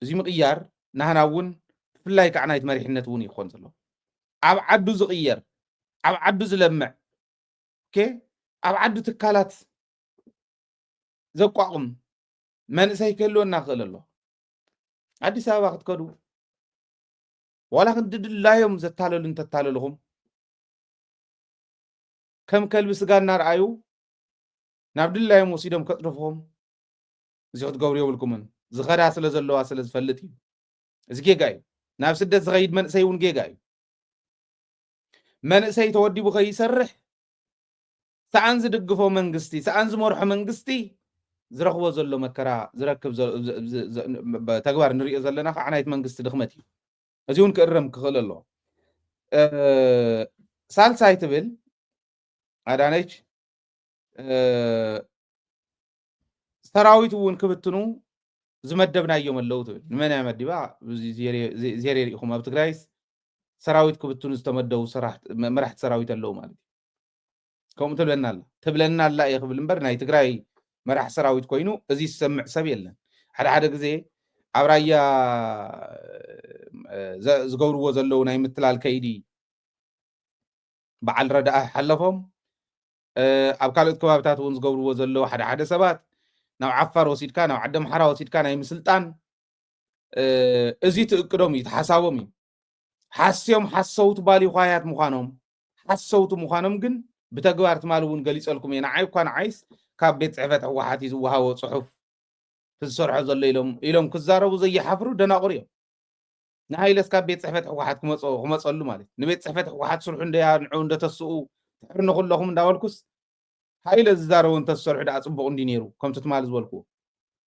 S5: እዚ ምቕያር ናህና እውን ብፍላይ ከዓ ናይቲ መሪሕነት እውን ይኾን ዘሎ ኣብ ዓዱ ዝቕየር ኣብ ዓዱ ዝለምዕ ኣብ ዓዱ ትካላት ዘቋቁም መንእሰይ ክህልወና ክኽእል ኣሎ ኣዲስ ኣበባ ክትከዱ ዋላ ክንድድላዮም ዘታለሉ እንተታለልኹም ከም ከልቢ ስጋ እናርኣዩ ናብ ድላዮም ወሲዶም ከጥርፍዎም እዚ ክትገብሩ የብልኩምን ዝኸዳ ስለ ዘለዋ ስለ ዝፈልጥ እዩ እዚ ጌጋ እዩ ናብ ስደት ዝኸይድ መንእሰይ እውን ጌጋ እዩ መንእሰይ ተወዲቡ ከይሰርሕ ሰኣን ዝድግፎ መንግስቲ ሰኣን ዝመርሖ መንግስቲ ዝረኽቦ ዘሎ መከራ ዝረክብ ተግባር ንሪኦ ዘለና ከዓ ናይቲ መንግስቲ ድኽመት እዩ እዚ እውን ክእረም ክኽእል ኣሎ ሳልሳይ ትብል ኣዳነች ሰራዊት እውን ክብትኑ ዝመደብናዮም ኣለዉ ትብል ንመን እያ መዲባ ዜር የሪኢኹም ኣብ ትግራይስ ሰራዊት ክብትኑ ዝተመደቡ መራሕቲ ሰራዊት ኣለዉ ማለት እዩ ከምኡ ትብለና ኣላ እየ ክብል እምበር ናይ ትግራይ መራሒ ሰራዊት ኮይኑ እዚ ዝሰምዕ ሰብ የለን ሓደ ግዜ ኣብ ራያ ዝገብርዎ ዘለዉ ናይ ምትላል ከይዲ በዓል ረዳኣ ሓለፎም ኣብ ካልኦት ከባቢታት እውን ዝገብርዎ ዘለዉ ሓደ ሰባት ናብ ዓፋር ወሲድካ ናብ ዓዲ ኣምሓራ ወሲድካ ናይ ምስልጣን እዚ ትእቅዶም እዩ ተሓሳቦም እዩ ሓስዮም ሓሰውቲ ባሊኳያት ምዃኖም ሓሰውቲ ምዃኖም ግን ብተግባር ትማል እውን ገሊፀልኩም እየ ንዓይ እኳ ንዓይስ ካብ ቤት ፅሕፈት ሕወሓት እዩ ዝወሃቦ ፅሑፍ ዝሰርሖ ዘሎ ኢሎም ክዛረቡ ዘይሓፍሩ ደናቑር እዮም ንሃይለስ ካብ ቤት ፅሕፈት ሕወሓት ክመፀሉ ማለት ንቤት ፅሕፈት ሕወሓት ስርሑ እንደያ ንዑ እንደተስኡ ትሕርኑ ኩለኹም እንዳበልኩስ ሃይለ ዝዛረቡ እንተዝሰርሑ ዳ ፅቡቕ እንዲ ነይሩ ከምቲ ትማል ዝበልክዎ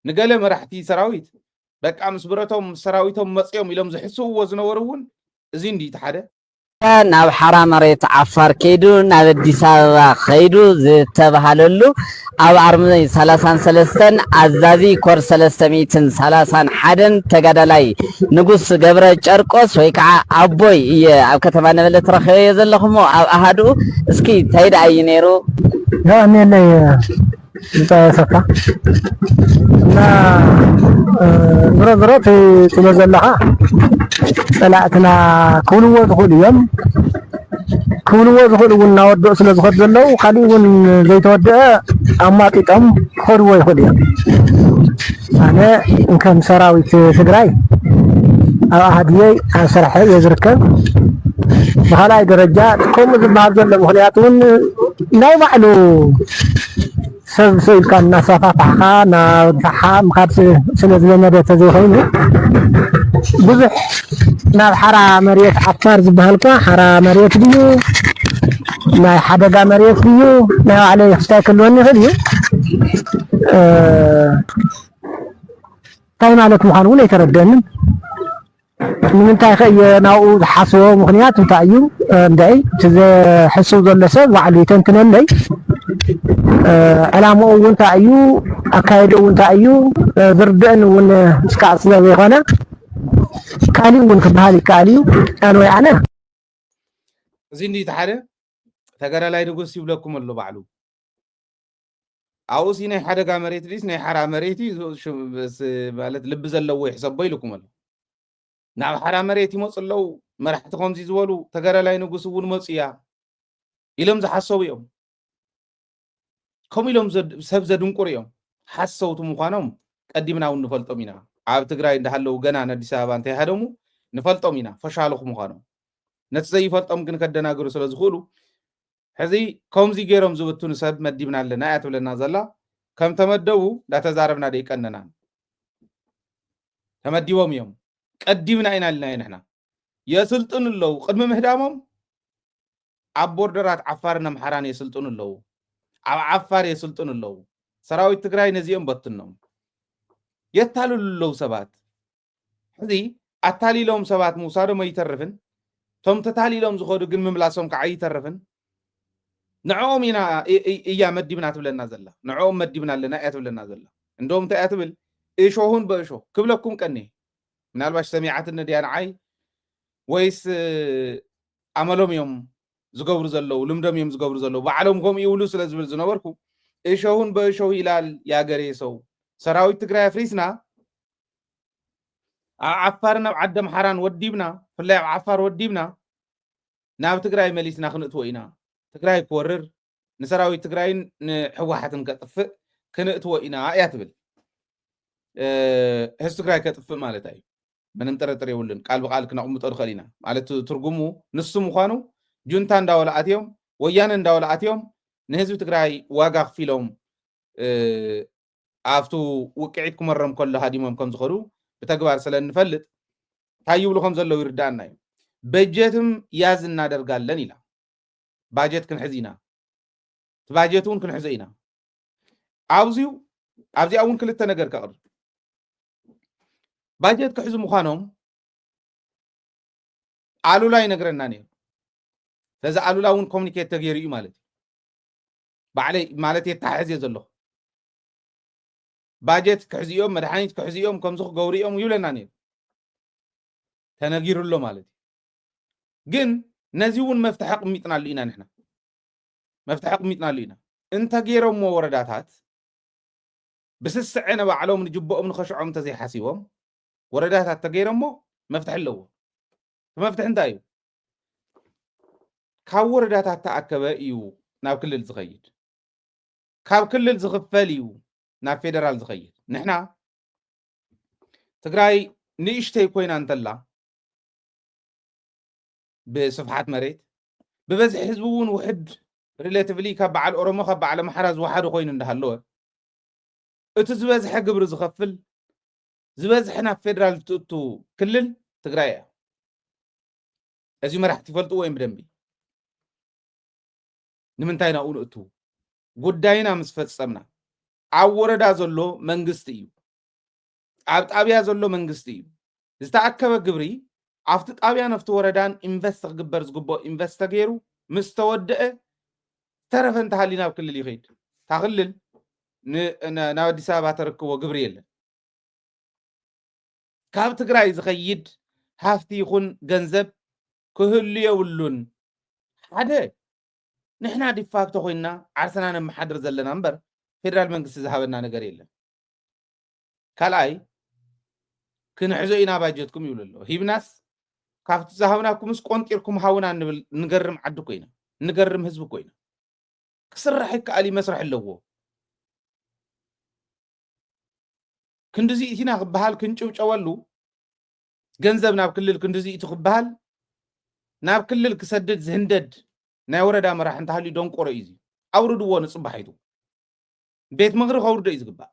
S5: ንገለ መራሕቲ ሰራዊት በቃ ምስ ብረቶም ሰራዊቶም መፅዮም ኢሎም ዝሕስብዎ ዝነበሩ እውን እዚ እንዲ እቲ ሓደ
S6: ናብ ሓራ መሬት ዓፋር ከይዱ ናብ ኣዲስ ኣበባ ከይዱ ዝተባሃለሉ ኣብ ኣርሚ 33 ኣዛዚ ኮር 331 ተጋዳላይ ንጉስ ገብረ ጨርቆስ ወይ ከዓ ኣቦይ እየ ኣብ ከተማ ነበለ ተረኸበ ዘለኹም ኣብ ኣሃዱ እስኪ ታይዳ እዩ ነይሩ
S7: ያኔለይ እንታሰፋ እና ዝረዝረት ስለዘለኻ ጠላእትና ክብልዎ ዝኽእሉ እዮም ክብልዎ ዝኽእሉ እውን እናወድኡ ስለ ዝኸዱ ዘለው ካሊእ እውን ዘይተወድአ ኣማጢጦም ክኸድዎ ይኽእሉ እዮም ኣነ ከም ሰራዊት ትግራይ ኣብ ኣሃድየይ ኣብ ስርሐ እየ ዝርከብ ብኻልኣይ ደረጃ ከምኡ ዝበሃል ዘሎ ምክንያት እውን ናይ ባዕሉ ሰብ ሰኢልካ እናሰፋፋሕካ ናብድሓ ምኻድ ስለ ዝለመደ ተዘይኮይኑ ብዙሕ ናብ ሓራ መሬት ዓፋር ዝበሃል እኳ ሓራ መሬት ድዩ ናይ ሓደጋ መሬት ድዩ ናይ ባዕለይ ክስታይ ክህልወኒ ይኽእል እዩ እንታይ ማለት ምዃኑ እውን ኣይተረድአንን ንምንታይ ከ እየ ናብኡ ዝሓስቦ ምክንያት እንታይ እዩ እንዳይ እቲ ዘሕስብ ዘሎ ሰብ ባዕሉ ይተንትነለይ ዕላምኡ እውን እንታይ እዩ ኣካይድኡ እንታይ እዩ ዝርድአን እውን እስካዕ ስለ ዘይኮነ ካሊእ እውን ክበሃል ይከኣል እዩ ኣነ ወይ ኣነ
S5: እዚ እንዲ እቲ ሓደ ተጋዳላይ ንጉስ ይብለኩም ኣሎ ባዕሉ ኣብኡ ናይ ሓደጋ መሬት ድስ ናይ ሓራ መሬት ማለት ልቢ ዘለዎ ይሕሰቦ ኢልኩም ኣሎ ናብ ሓራ መሬት ይመፁ ኣለው መራሕቲ ከምዚ ዝበሉ ተጋዳላይ ንጉስ እውን መፁ እያ ኢሎም ዝሓሰቡ እዮም ከምኡ ኢሎም ሰብ ዘድንቁር እዮም ሓሰውቲ ምዃኖም ቀዲምና እውን ንፈልጦም ኢና ኣብ ትግራይ እንዳሃለው ገና ንኣዲስ ኣበባ እንተይሃደሙ ንፈልጦም ኢና ፈሻልኹም ምዃኖም ነቲ ዘይፈልጦም ግን ከደናግሩ ስለ ዝኽእሉ ሕዚ ከምዚ ገይሮም ዝብትኑ ሰብ መዲብና ኣለና እያ ትብለና ዘላ ከም ተመደቡ እንዳተዛረብና ደይቀነና ተመዲቦም እዮም ቀዲምና ኢና ኢልና ንሕና የስልጥኑ ኣለዉ ቅድሚ ምህዳሞም ኣብ ቦርደራት ዓፋርን ኣምሓራን የስልጥኑ ኣለዉ ኣብ ዓፋር የስልጥኑ ኣለዉ ሰራዊት ትግራይ ነዚኦም በትኖም የታልሉ ኣለዉ ሰባት ሕዚ ኣታሊሎም ሰባት ምውሳዶም ኣይተርፍን ቶም ተታሊሎም ዝኸዱ ግን ምምላሶም ከዓ ኣይተርፍን ንዕኦም ኢና እያ መዲብና ትብለና ዘላ ንዕኦም መዲብና ኣለና እያ ትብለና ዘላ እንደውም እንታይ እያ ትብል እሾሁን በእሾህ ክብለኩም ቀኒ ምናልባሽ ሰሚዓት ነድያ ንዓይ ወይስ ኣመሎም እዮም ዝገብሩ ዘለዉ ልምዶም እዮም ዝገብሩ ዘለዉ ባዕሎም ከምኡ ይብሉ ስለ ዝብል ዝነበርኩ እሾሁን በእሾህ ይላል ያገሬ ሰው ሰራዊት ትግራይ ኣፍሪስና ኣብ ዓፋርን ኣብ ዓዲ ኣምሓራን ወዲብና ፍላይ ኣብ ዓፋር ወዲብና ናብ ትግራይ መሊስና ክንእትዎ ኢና ትግራይ ክወርር ንሰራዊት ትግራይን ንሕወሓትን ከጥፍእ ክንእትዎ ኢና እያ ትብል ህዝቢ ትግራይ ከጥፍእ ማለት እዩ ምንም ጥርጥር የብሉን ቃል ብቃል ክነቕምጦ ንኽእል ኢና ማለት ትርጉሙ ንሱ ምዃኑ ጁንታ እንዳወላኣትዮም ወያነ እንዳወላኣትዮም ንህዝቢ ትግራይ ዋጋ ክፊሎም ኣብቱ ውቅዒት ክመረም ከሎ ሃዲሞም ከም ዝኸዱ ብተግባር ስለ ንፈልጥ እንታይ ይብሉ ከም ዘለዉ ይርዳእና እዩ በጀትም ያዝ እናደርጋለን ኢላ ባጀት ክንሕዝ ኢና ባጀት እውን ክንሕዞ ኢና ኣብዚኣ እውን ክልተ ነገር ከቕርብ ባጀት ክሕዙ ምዃኖም ኣሉላ ይነግረና ነይሩ ስለዚ ኣሉላ እውን ኮሚኒኬት ተገይሩ እዩ ማለት እዩ ባዕለይ ማለት የተሓሕዝ እየ ዘለኹ ባጀት ክሕዝኦም መድሓኒት ክሕዝኦም ከምዚ ክገብሩ እዮም ይብለና ነይሩ ተነጊሩሎ ማለት እዩ ግን ነዚ እውን መፍትሒ ቅሚጥናሉ ኢና ንሕና መፍትሒ ቅሚጥናሉ ኢና እንተገይሮሞ ወረዳታት ብስስዐ ነባዕሎም ንጅብኦም ንኸሽዖም እንተዘይሓሲቦም ወረዳታት ተገይሮሞ መፍትሒ ኣለዎ መፍትሒ እንታይ እዩ ካብ ወረዳታት ተኣከበ እዩ ናብ ክልል ዝኸይድ ካብ ክልል ዝኽፈል እዩ ናብ ፌደራል ዝኸይድ ንሕና ትግራይ ንእሽተይ ኮይና እንተላ ብስፍሓት መሬት ብበዝሒ ህዝቢ እውን ውሕድ ሪሌቲቭሊ ካብ በዓል ኦሮሞ ካብ በዓል ኣምሓራ ዝወሓደ ኮይኑ እንዳሃለወ እቲ ዝበዝሐ ግብሪ ዝኸፍል ዝበዝሐ ናብ ፌደራል ትእቱ ክልል ትግራይ እያ እዚ መራሕቲ ይፈልጥዎ እዮም ብደንቢ ንምንታይ ናብኡ ንእቱ ጉዳይና ምስ ፈፀምና ኣብ ወረዳ ዘሎ መንግስቲ እዩ ኣብ ጣብያ ዘሎ መንግስቲ እዩ ዝተኣከበ ግብሪ ኣብቲ ጣብያ ነፍቲ ወረዳን ኢንቨስት ክግበር ዝግብኦ ኢንቨስት ተገይሩ ምስ ተወድአ ተረፈ እንተሃሊ ናብ ክልል ይኸይድ እታ ክልል ናብ ኣዲስ ኣበባ ተረክቦ ግብሪ የለን ካብ ትግራይ ዝኸይድ ሃፍቲ ይኹን ገንዘብ ክህሉ የብሉን ሓደ ንሕና ዲፋክቶ ኮይና ዓርሰና ነመሓድር ዘለና እምበር ፌደራል መንግስቲ ዝሃበና ነገር የለን ካልኣይ ክንሕዞ ኢና ባጀትኩም ይብሉ ኣሎ ሂብናስ ካብቲ ዝሃብናኩምስ ቆንጢርኩም ሃውና ንብል ንገርም ዓዲ ኮይና ንገርም ህዝቢ ኮይና ክስራሕ ይከኣል መስራሕ ኣለዎ ክንድዚ ኢትና ክበሃል ክንጭብጨወሉ ገንዘብ ናብ ክልል ክንድዚ ኢቱ ክበሃል ናብ ክልል ክሰድድ ዝህንደድ ናይ ወረዳ መራሕ እንተሃልዩ ደንቆሮ እዩ ኣውርድዎ ንፅባሒቱ ቤት ምክሪ ከውርዶ እዩ ዝግባእ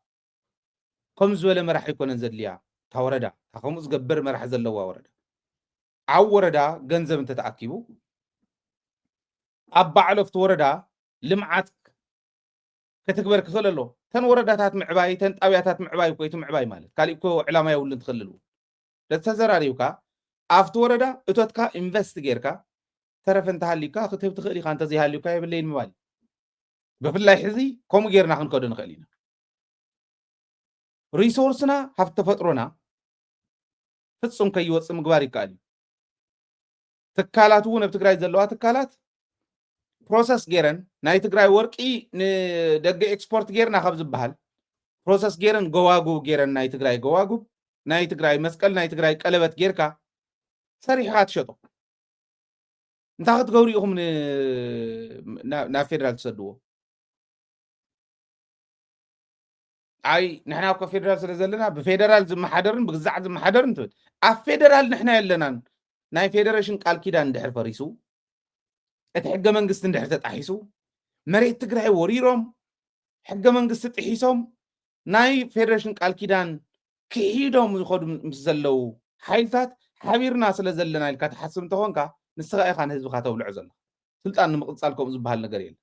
S5: ከም ዝበለ መራሕ ይኮነን ዘድልያ እታ ወረዳ ከምኡ ዝገብር መራሕ ዘለዋ ወረዳ ኣብ ወረዳ ገንዘብ እንተተኣኪቡ ኣብ ባዕለፍቲ ወረዳ ልምዓት ክትግበር ክኽእል ኣሎ ተን ወረዳታት ምዕባይ ተን ጣብያታት ምዕባይ ኮይቱ ምዕባይ ማለት ካልእ እኮ ዕላማ የብሉን ትኽልልዎ ተዘራሪብካ ኣብቲ ወረዳ እቶትካ ኢንቨስት ጌርካ ተረፈ እንተሃሊካ ክትህብ ትኽእል ኢኻ እንተዘይሃልዩካ የብለይን ምባል ብፍላይ ሕዚ ከምኡ ጌርና ክንከዶ ንኽእል ኢና ሪሶርስና ሃብቲ ተፈጥሮና ፍጹም ከይወፅእ ምግባር ይከኣል እዩ ትካላት እውን ኣብ ትግራይ ዘለዋ ትካላት ፕሮሰስ ጌረን ናይ ትግራይ ወርቂ ንደገ ኤክስፖርት ጌርና ካብ ዝበሃል ፕሮሰስ ጌረን ጎዋጉብ ጌረን ናይ ትግራይ ጎዋጉብ ናይ ትግራይ መስቀል ናይ ትግራይ ቀለበት ጌርካ ሰሪሕካ ትሸጦ እንታይ ክትገብሩ ኢኹም ናብ ፌደራል ትሰድዎ اي نحن كو فيدرال سلازلنا بفيدرال زمحدرن بغزع زمحدرن تبل افيدرال نحن يلنا ناي فيدريشن قال كيدا اندحر فريسو اتحق منغست اندحر تطحيسو مريت تግራይ ወሪሮም ሕገ መንግስቲ ጥሒሶም ናይ ፌደሬሽን ቃል ኪዳን ክሂዶም ዝኸዱ ምስ ዘለው ሓይልታት ሓቢርና ስለ ዘለና ኢልካ ተሓስብ እንተኾንካ ንስኻ ኢኻ ንህዝብካ ተብልዑ ዘሎ ስልጣን ንምቕፃል ከምኡ ዝበሃል ነገር የለን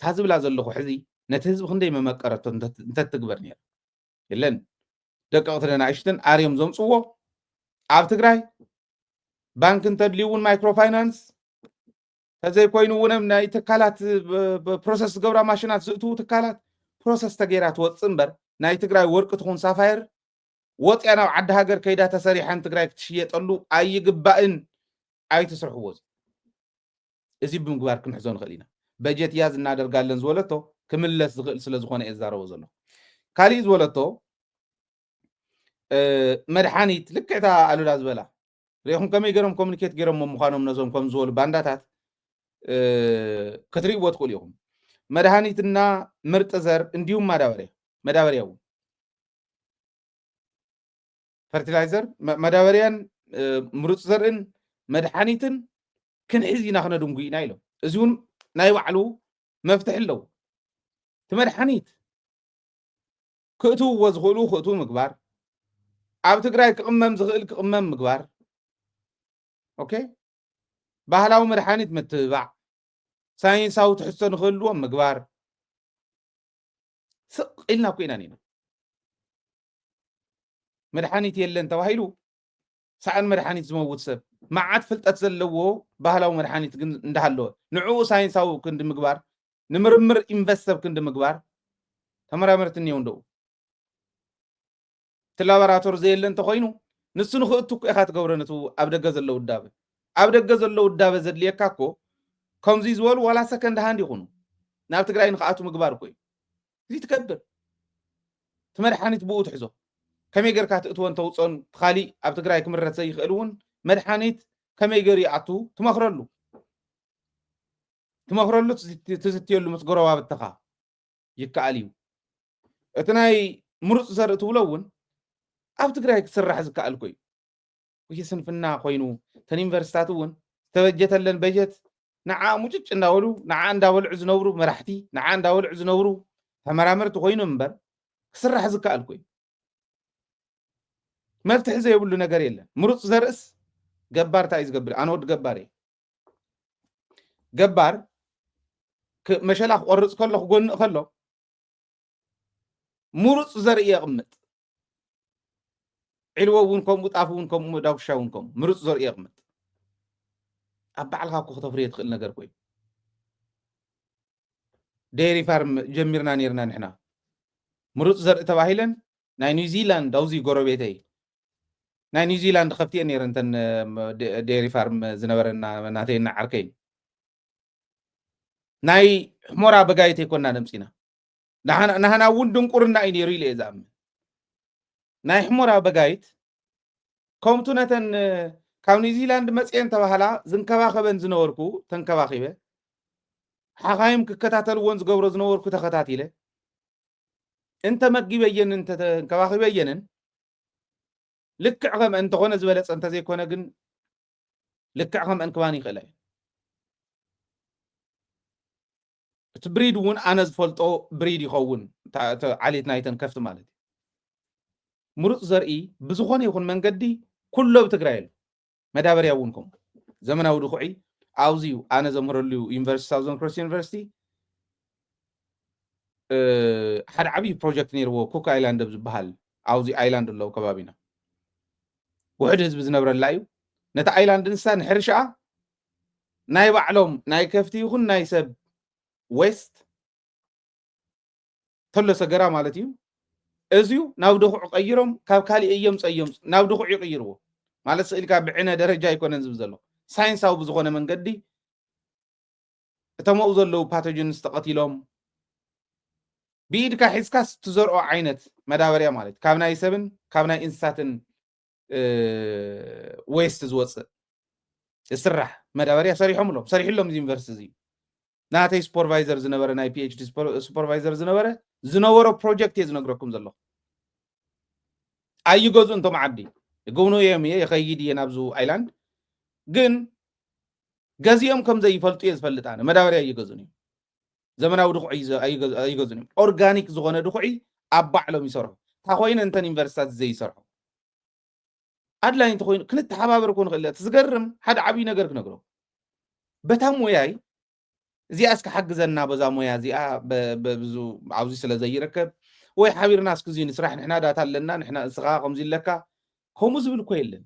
S5: ታዝብላ ዘለኹ ሕዚ ነቲ ህዝቢ ክንደይ መመቀረቶ እንተትግበር ነይሩ የለን ደቀቕቲ ደናእሽትን ኣርዮም ዘምፅዎ ኣብ ትግራይ ባንክ እንተድልዩውን ማይክሮፋይናንስ هذا كوين ونم ناي تكالات بروسس جورا ماشينات زقتو تكالات بروسس تغيرات وتصنبر ناي تግራይ ወርቅ ትኹን ሳፋየር ወጥ ያናው ዓዲ ሃገር ከይዳ ተሰሪሐን ትግራይ ክትሽየጠሉ ኣይግባእን ኣይትስርሕዎ እዚ ብምግባር ክንሕዞ ንኽእል ኢና በጀት ያዝ እናደርጋለን ዝወለቶ ክምለስ ዝኽእል ስለ ዝኾነ እዛረቦ ዘሎ ካሊ ዝወለቶ መድሓኒት ልክዕታ ኣሉላ ዝበላ ሪኹም ከመይ ገይሮም ኮሙኒኬት ገይሮም ምዃኖም ነዞም ከም ዝበሉ ባንዳታት كتري وات كل يوم مدهانيتنا مرتزر انديوم مدابريا فرتلايزر مدابريان مرتزرن مدهانيتن كن حزينا خنا دونغي نايلو ازون ناي وعلو مفتح له تمدحانيت كتو وزغلو خطو مقبار اب تግራይ كقمم زغل كقمم مقبار اوكي ባህላዊ መድሓኒት ምትባዕ ሳይንሳዊ ትሕዝቶ ንኽህልዎም ምግባር ስቕ ኢልና ኮይና ኒና መድሓኒት የለን ተባሂሉ ሳዕን መድሓኒት ዝመውት ሰብ መዓት ፍልጠት ዘለዎ ባህላዊ መድሓኒት ግን እንዳሃለወ ንዕኡ ሳይንሳዊ ክንዲ ምግባር ንምርምር ኢንቨስተር ክንዲ ምግባር ተመራመርቲ እኒአው እንደው እቲ ላቦራቶሪ ዘየለን ተኮይኑ ንሱ ንኽእቱ ኢኻ ትገብሮ ነቱ ኣብ ደገ ዘለው ዳበ ኣብ ደገ ዘለው ዳበ ዘድልየካ እኮ ከምዚ ዝበሉ ዋላ ሰከንድ ሃንድ ይኹኑ ናብ ትግራይ ንኽኣቱ ምግባር ኮይ እዚ ትከብር ትመድሓኒት ብኡ ትሕዞ ከመይ ጌርካ ትእትወን ተውፅኦን ካሊእ ኣብ ትግራይ ክምረት ዘይኽእል እውን መድሓኒት ከመይ ገይሩ ይኣቱ ትመኽረሉ ትዝትየሉ ምስ ጎረባብትኻ ይከኣል እዩ እቲ ናይ ምሩፅ ዘርኢ ትብሎ እውን ኣብ ትግራይ ክስራሕ ዝከኣል ኮይ ويسنفنا خوينو تن يونيفرسيتات ون تبجتلن بجت نعا مجج እንዳወሉ نعا እንዳወልዑ ዝነብሩ መራሕቲ نعا እንዳወልዑ ዝነብሩ ተመራመርቲ ኮይኑ እምበር ክስራሕ ዝከኣል ኮይ መፍትሕ ዘይብሉ ነገር የለን ምሩፅ ዘርእስ ገባር ታይ ዝገብር ኣነ ወድ ገባር ገባር መሸላኽ ቆርፅ ከለኹ ጎን ከሎ ምሩፅ ዘርኢ ይቕምጥ علوون كم وطافون كم وداوشاون كم مرص زر يقمت ابعلها كو تفريت خل نجر كوي ديري فارم جميرنا نيرنا نحنا مرص زر تباهيلن ناي نيوزيلاند دوزي غوربيتي ناي نيوزيلاند خفتي نيرنتن ديري فارم زنبرنا ناتينا عركين ناي حمورا بغايتي كنا نمسينا نحنا وندن قرنا اي نيري ليزام ናይ ሕሞራ በጋይት ከምቱነተን ካብ ኒውዚላንድ መፅአን ተባሃላ ዝንከባኸበን ዝነበርኩ ተንከባኺበ ሓኻይም ክከታተልዎን ዝገብሮ ዝነበርኩ ተኸታቲለ እንተ መጊበየን እንተ ተንከባኺበየንን ልክዕ ከም እንተኾነ ዝበለፀ እንተ ዘይኮነ ግን ልክዕ ከም እንክባን ይኽእል እየ እቲ ብሪድ እውን ኣነ ዝፈልጦ ብሪድ ይኸውን ዓሌት ናይተን ከፍቲ ማለት ምሩፅ ዘርኢ ብዝኾነ ይኹን መንገዲ ኩሎ ብትግራይ መዳበርያ እውን ከም ዘመናዊ ድኹዒ ኣውዚዩ ኣነ ዘምህረሉ ዩኒቨርሲቲ ሳውዘርን ክሮስ ዩኒቨርሲቲ ሓደ ዓብዪ ፕሮጀክት ነይርዎ ኩክ ኣይላንድ ዝበሃል ኣውዚ ኣይላንድ ኣለዎ ከባቢና ውሕድ ህዝቢ ዝነብረላ እዩ ነቲ ኣይላንድ ንሳ ንሕርሻኣ ናይ ባዕሎም ናይ ከፍቲ ይኹን ናይ ሰብ ዌስት ተሎ ሰገራ ማለት እዩ እዚዩ ናብ ድኹዕ ቀይሮም ካብ ካሊእ እዮም ፀዮም ናብ ድኹዕ ይቕይርዎ ማለት ስእልካ ብዕነ ደረጃ ኣይኮነን ዝብል ዘሎ ሳይንሳዊ ብዝኾነ መንገዲ እቶም ኣብኡ ዘለዉ ፓቶጀንስ ተቐቲሎም ብኢድካ ሒዝካስ ትዘርኦ ዓይነት መዳበርያ ማለት ካብ ናይ ሰብን ካብ ናይ እንስሳትን ዌስት ዝወፅእ ዝስራሕ መዳበርያ ሰሪሖምሎም ዩኒቨርሲቲ እዚ ناتي سوبرفايزر زنبره ناي PhD سوبرفايزر زنبره بروجكت يزنقركم زلو اي جزء انتم عدي يقولوا يومي يخيدي ينابزو ايلاند ግን ገዚኦም ከም ዘይፈልጡ የዝፈልጥ ኣነ መዳበርያ እየገዙን እዮም ዘመናዊ ድኹዒ ኣይገዙን እዮም ኦርጋኒክ ዝኾነ ድኹዒ ኣብ ባዕሎም ይሰርሑ እታ ኮይነ እንተን ዩኒቨርሲታት ዘይሰርሑ ኣድላይ እንተኮይኑ ክንተሓባበር ኮን ክእል ትዝገርም ሓደ ዓብይ ነገር ክነግሮ በታ ሞያይ እዚኣ እስከ ሓግዘና በዛ ሞያ እዚኣ በብዙ ኣብዚ ስለ ዘይረከብ ወይ ሓቢርና እስከ እዚ ንስራሕ ንሕና ዳታ ኣለና ንሕና እስኻ ከምዚ ለካ ከምኡ ዝብል እኮ የለን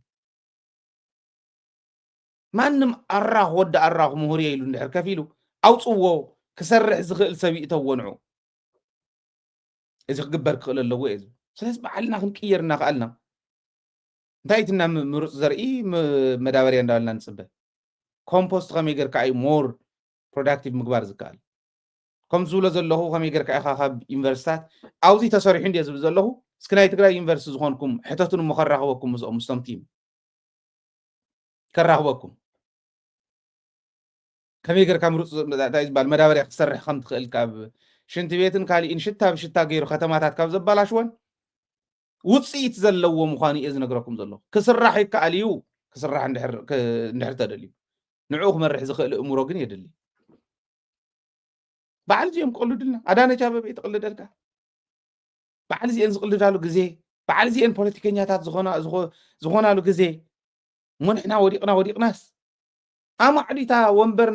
S5: ማንም ኣራኽ ወዲ ኣራኽ ምሁር ኢሉ እንድሕር ከፊሉ ኣውፅዎ ክሰርሕ ዝኽእል ሰብ ይእተወንዑ እዚ ክግበር ክኽእል ኣለዎ እዩ ስለዚ በዓልና ክንቅየር እናኽኣልና እንታይ እትና ምሩፅ ዘርኢ መዳበርያ እንዳበልና ንፅበ ኮምፖስት ከመይ ጌርካ እዩ ሞር ፕሮዳክቲቭ ምግባር ዝከኣል ከም ዝብሎ ዘለኹ ከመይ ጌርካ ኢኻ ካብ ዩኒቨርሲታት ኣብዚ ተሰሪሑ እንድየ ዝብል ዘለኹ እስኪ ናይ ትግራይ ዩኒቨርሲቲ ዝኾንኩም ሕተቱን እሞ ከራኽበኩም ምስኦም ምስቶም ቲም ከራኽበኩም ከመይ ጌርካ ምሩፅ እንታይ ዝበሃል መዳበርያ ክሰርሕ ከም ትኽእል ካብ ሽንቲ ቤትን ካሊእን ሽታ ብሽታ ገይሩ ከተማታት ካብ ዘበላሽወን ውፅኢት ዘለዎ ምዃኑ እየ ዝነግረኩም ዘለኹ ክስራሕ ይከኣል እዩ ክስራሕ እንድሕር ተደልዩ ንዕኡ ክመርሕ ዝኽእል እምሮ ግን የድሊ በዓል እዚኦም ክቕልዱልና ኣዳነች ኣበበ ትቕልደልካ በዓል እዚአን ዝቕልዳሉ ግዜ በዓል እዚአን ፖለቲከኛታት ዝኾናሉ ግዜ እሞ ንሕና ወዲቕናስ ኣማዕዲታ ወንበር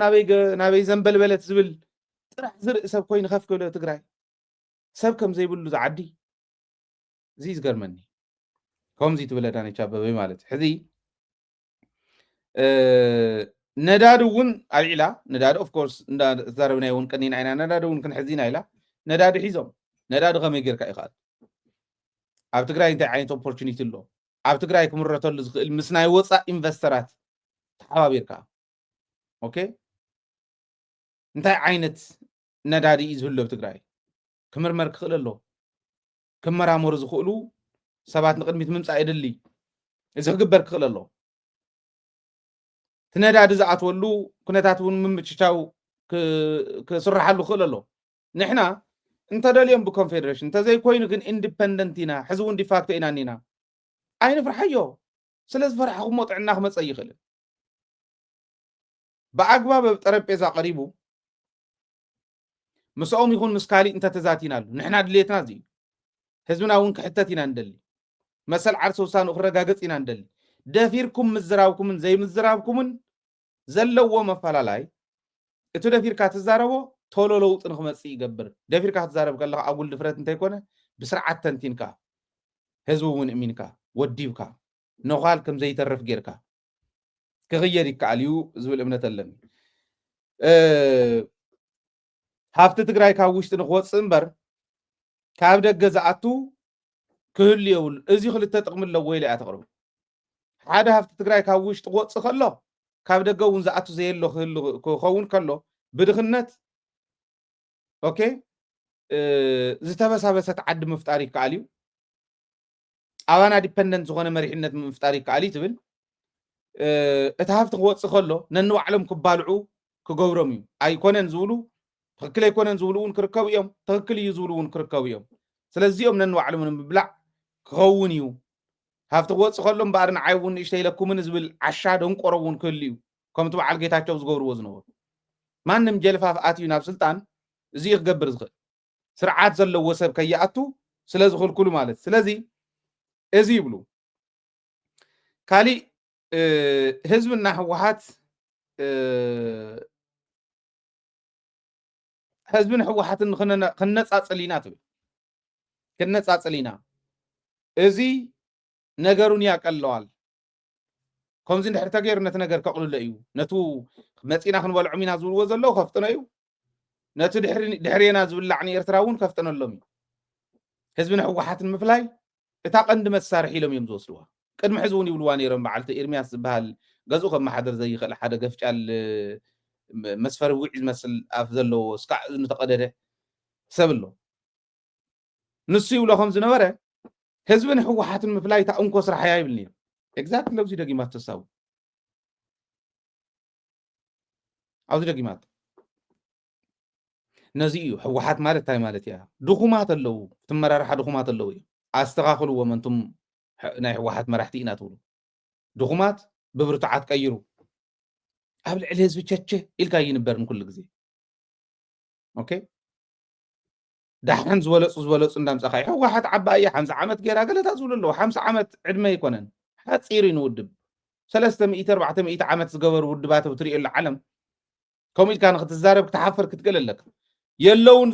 S5: ናበይ ዘንበልበለት ዝብል ጥራሕ ዝርኢ ሰብ ኮይኑ ከፍ ክብሎ ትግራይ ሰብ ከም ዘይብሉ ዝዓዲ እዚ ዝገርመኒ ከምዚ ትብል ኣዳነች ኣበበ ማለት ሕዚ ነዳዲ እውን ኣልዒላ ነዳዲ ኦፍኮርስ እንዳዛረብናዮ እውን ቀኒና ኢና ነዳዲ እውን ክንሕዚና ኢላ ነዳዲ ሒዞም ነዳዲ ከመይ ጌርካ ይኽእል ኣብ ትግራይ እንታይ ዓይነት ኦፖርቹኒቲ ኣሎ ኣብ ትግራይ ክምረተሉ ዝኽእል ምስ ናይ ወፃእ ኢንቨስተራት ተሓባቢርካ ኦኬ እንታይ ዓይነት ነዳዲ እዩ ዝህሉ ኣብ ትግራይ ክምርመር ክኽእል ኣሎ ክመራመሩ ዝኽእሉ ሰባት ንቅድሚት ምምፃእ የድሊ እዚ ክግበር ክኽእል ኣሎ እቲ ነዳዲ ዝኣትወሉ ኩነታት እውን ምምችቻው ክስራሓሉ ክኽእል ኣሎ ንሕና እንተደልዮም ብኮንፌደሬሽን እንተዘይኮይኑ ግን ኢንዲፐንደንት ኢና ሕዚ እውን ዲፋክቶ ኢና ኒና ኣይንፍርሓዮ ስለዝፈርሐኹሞ ጥዕና ክመፀ ይኽእል ብኣግባብ ኣብ ጠረጴዛ ቀሪቡ ምስኦም ይኹን ምስ ካሊእ እንተተዛቲናሉ ንሕና ድሌትና እዚ ህዝብና እውን ክሕተት ኢና ንደሊ መሰል ዓርሲ ውሳንኡ ክረጋገፅ ኢና ንደሊ ደፊርኩም ምዝራብኩምን ዘይምዝራብኩምን ዘለዎ መፈላላይ እቲ ደፊርካ ትዛረቦ ቶሎ ለውጥ ንክመፅእ ይገብር ደፊርካ ክትዛረብ ከለካ ኣጉል ድፍረት እንተይኮነ ብስርዓት ተንቲንካ ህዝቢ እውን እሚንካ ወዲብካ ነዃል ከም ዘይተርፍ ጌርካ ክኽየድ ይከኣል እዩ ዝብል እምነት ኣለኒ ሃብቲ ትግራይ ካብ ውሽጢ ንክወፅእ እምበር ካብ ደገ ዝኣቱ ክህሉ የብሉ እዚ ክልተ ጥቕሚ ኣለዎ ኢለ እያ ተቕርቡ ሓደ ሃብቲ ትግራይ ካብ ውሽጢ ክወፅእ ከሎ ካብ ደገ እውን ዝኣቱ ዘየሎ ክኸውን ከሎ ብድኽነት ኦኬ ዝተበሳበሰት ዓዲ ምፍጣር ይከኣል እዩ ኣባና ዲፐንደንት ዝኾነ መሪሕነት ምፍጣር ይከኣል እዩ ትብል እቲ ሃብቲ ክወፅእ ከሎ ነንባዕሎም ክባልዑ ክገብሮም እዩ ኣይኮነን ዝብሉ ትክክል ኣይኮነን ዝብሉ እውን ክርከቡ እዮም ትክክል እዩ ዝብሉ እውን ክርከቡ እዮም ስለዚኦም ነንባዕሎም ንምብላዕ ክኸውን እዩ ሃብቲ ክወፅእ ከሎ እምበኣር ንዓይ እውን ንእሽተይ ኢለኩምን ዝብል ዓሻ ደንቆሮ እውን ክህሉ እዩ ከምቲ በዓል ጌታቸው ዝገብርዎ ዝነበሩ ማንም ጀልፋፍ ኣትዩ ናብ ስልጣን እዚ ክገብር ዝኽእል ስርዓት ዘለዎ ሰብ ከይኣቱ ስለ ዝኽልክሉ ማለት ስለዚ እዚ ይብሉ ካሊእ ህዝብና ህወሓት ህዝብን ህወሓትን ክነፃፅል ኢና ትብል ክነፃፅል ኢና እዚ ነገሩን ያቀለዋል ከምዚ እንድሕር ተገይሩ ነቲ ነገር ከቕልሎ እዩ ነቱ መፂና ክንበልዖም ኢና ዝብልዎ ዘለዉ ከፍጥኖ እዩ ነቲ ድሕርየና ዝብላዕ ንኤርትራ እውን ከፍጥነሎም እዩ ህዝብን ህወሓትን ምፍላይ እታ ቀንዲ መሳርሒ ኢሎም እዮም ዝወስድዋ ቅድሚ ሕዚ እውን ይብልዋ ነይሮም በዓልቲ ኤርምያስ ዝበሃል ገዝኡ ከም ማሓደር ዘይኽእል ሓደ ገፍጫል መስፈሪ ውዒ ዝመስል ኣፍ ዘለዎ እስካዕ ንተቐደደ ሰብ ኣሎ ንሱ ይብሎ ከም ዝነበረ ህዝብን ህወሓትን ምፍላይ እታ እንኮ ስራሕያ ይብል ነይሩ ኤግዛክት ለብዚ ደጊማት ተሳቡ ኣብዚ ደጊማት نزيو حوحات مالت تاي مالت يا دخومات اللو تمرار حد دخومات اللو استغاخلوا ومنتم ناي حوحات مرحتينا تقولوا دخومات ببرتعات كيرو قبل الحزب تشتشه إلكا ينبر من كل جزء اوكي دحن زولص اندام صخاي حوحات عبايه 50 عمت غيرا قالت ازول له 50 عمت عدمه يكونن حصير ينودب 300 400 عمت زغبر ودبات بتري العالم كوميل كان ክትዛረብ ክትሓፈር ክትገለለክ የለውን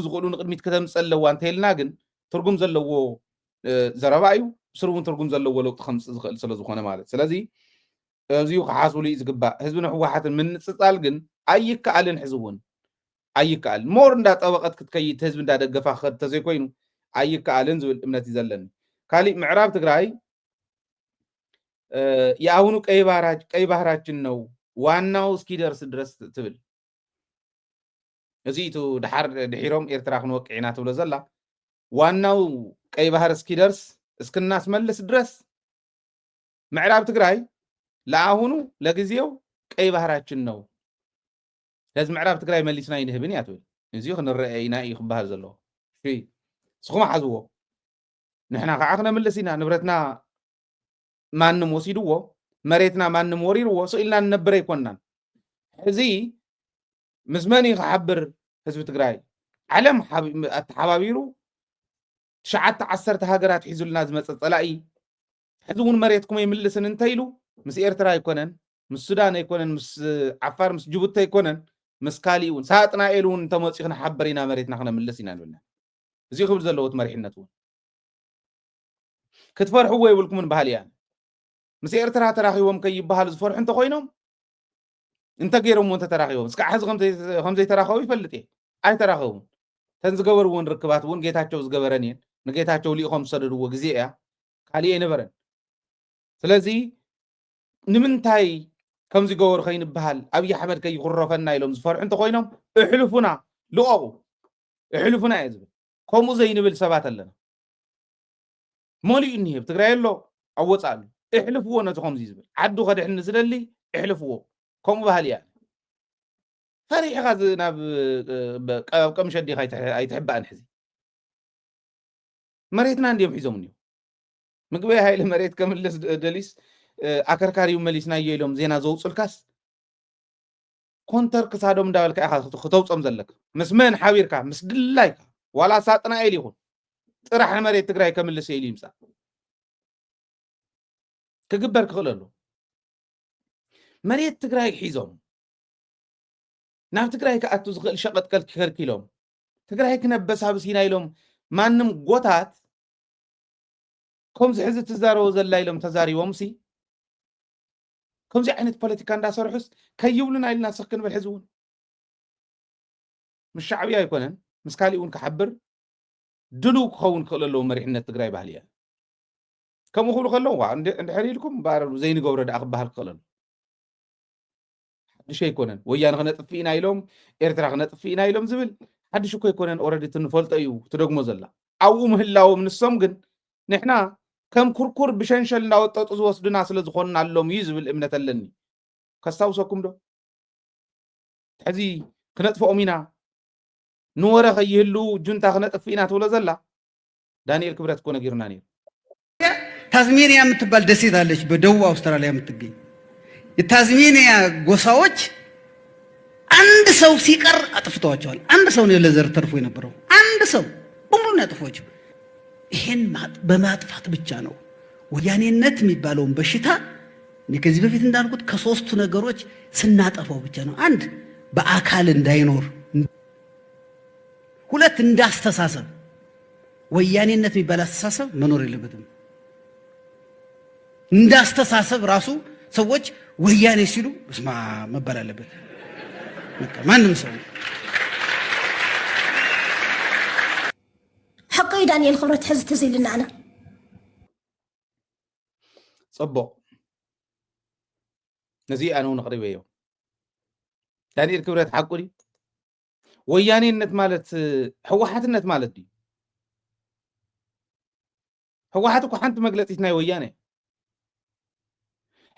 S5: ዝኽእሉ ንቅድሚት ከተምፅ ኣለዋ እንተይልና ግን ትርጉም ዘለዎ ዘረባ እዩ ስሩውን ትርጉም ዘለዎ ለውጢ ከምፅእ ዝኽእል ስለ ዝኾነ ማለት ስለዚ እዚኡ ክሓስብሉ እዩ ዝግባእ ህዝብን ሕወሓትን ምንፅፃል ግን ኣይከኣልን ሕዚ እውን ኣይከኣልን ሞር እንዳጠበቐት ክትከይድ ህዝቢ እንዳደገፋ ክኸድ ተዘይኮይኑ ኣይከኣልን ዝብል እምነት እዩ ዘለኒ ካሊእ ምዕራብ ትግራይ የአሁኑ ቀይ ባህራችን ነው ዋናው እስኪደርስ ድረስ ትብል እዚቱ ድሒሮም ኤርትራ ክንወቅዕና ትብሎ ዘላ ዋናው ቀይ ባህር እስኪደርስ እስክናስመልስ ድረስ ምዕራብ ትግራይ ለአሁኑ ለጊዜው ቀይ ባህራችን ነው ለዚ ምዕራብ ትግራይ መሊስና ይንህብን እያ ትብል እዚኡ ክንረአይና እዩ ክበሃል ዘለዎ ስኹም ሓዝዎ ንሕና ከዓ ክነምልስ ኢና ንብረትና ማንም ወሲድዎ መሬትና ማንም ወሪርዎ ስኢልና ንነብረ ይኮንናን ሕዚ ምስ መን ይኽሓብር ህዝቢ ትግራይ ዓለም ኣተሓባቢሩ 9-10 ሃገራት ሒዙልና ዝመፀ ፀላኢ ሕዚ እውን መሬትኩም ይምልስን እንተይሉ ምስ ኤርትራ ኣይኮነን ምስ ሱዳን ኣይኮነን ምስ ዓፋር ምስ ጅቡቲ ኣይኮነን ምስ ካሊእ እውን ሳጥናኤል እውን እንተመፂኡ ክነሓበር ኢና መሬትና ክነምልስ ኢና ንብልና እዚኡ ክብል ዘለዎት መሪሕነት እውን ክትፈርሕዎ ይብልኩምን ባህል እያ ምስ ኤርትራ ተራኺቦም ከይበሃሉ ዝፈርሑ እንተኮይኖም انت غيرهم وانت تراخيهم اسكع حز خمسه تراخو يفلط አይተራኸቡም ተንዝገበርዎን ርክባት ወን ጌታቸው ዝገበረኒን ንጌታቸው ሊቆም ሰደድዎ ግዜ ያ ካሊ የነበረን ስለዚ ንምንታይ ከምዚ ገወር ኸይን በሃል አብይ አሕመድ ከይ ይخرፈና ኢሎም ዝፈርሑ እንተ ኮይኖም እሕልፉና ልቀቁ እሕልፉና ይዝብ ከምኡ ዘይንብል ሰባት ኣለና ሞሊ እንሂብ ትግራይ ኣሎ ኣወጻሉ እሕልፍዎ ነቲ ከምዚ ዝብል ዓዱ ከድሕኒ ዝደሊ እሕልፍዎ ከምኡ ባህል ያ فريح غاز ناب كم شدي هاي تحب عن حزي مريتنا عندي يحيزوني مقبي هاي المريت كم اللي دليس أكركاريو مليسنا يلوم زينا زوج الكاس كونتر كسادهم داول كأخذ خطوط أمزلك مسمن حوير كا مسدلايك ولا ساتنا إليهم راح المريت تقرأ كم اللي سيلي مسا كجبر كغلله مريت تقرأ يحيزون نعم تقرأي كأتو زغل شقت كالكيلوم تقرأي كنبسها بسينا يلوم مانم قوتات كمز حزة تزارو زلا يلوم تزاري ومسي كمز عنت بوليتيكان دا صرحس كيولنا إلنا سخن بالحزون مش شعبية يكونن مسكاليون كحبر دلوك خون خلالو مريحنا تقرأي بحاليا كم خلو خلو عند حريلكم بارو زين قورد أخبها القلل شيء يكونن ويان غنطف فينا يلوم إرترا غنطف فينا يلوم زبل حد شو يكونن أوريدي تنفلت أيو تدقمو زلا أو مهلاو من السمجن نحنا كم كركر بشنشل ناو تطوز دنا سلا زخون علوم يزبل إمنة اللني كستاوسكم دو حزي كنطف أمينا نورا غيهلو جنتا غنطف فينا تولا زلا دانيال كبرت كون غيرناني
S8: تازمينيا متبال دسيت عليك بدو أستراليا متجي የታዝሜኒያ ጎሳዎች አንድ ሰው ሲቀር አጥፍተዋቸዋል አንድ ሰው ነው ለዘር ተርፎ የነበረው አንድ ሰው በሙሉ ያጥፏቸው ይሄን በማጥፋት ብቻ ነው ወያኔነት የሚባለውን በሽታ ከዚህ በፊት እንዳልኩት ከሶስቱ ነገሮች ስናጠፋው ብቻ ነው አንድ በአካል እንዳይኖር ሁለት እንዳስተሳሰብ ወያኔነት የሚባል አስተሳሰብ መኖር የለበትም እንዳስተሳሰብ ራሱ ሰዎች ወያኔ ሲሉ በስማ መባል አለበት ማንም ሰው
S9: حقي دانيال خبرت حز تزيلنا انا
S5: صبو نزي انا ونقريبه يوم دانيال كبرت حقوري وياني النت مالت حوحات النت مالت دي حوحاتك وحنت مقلتيتنا وياني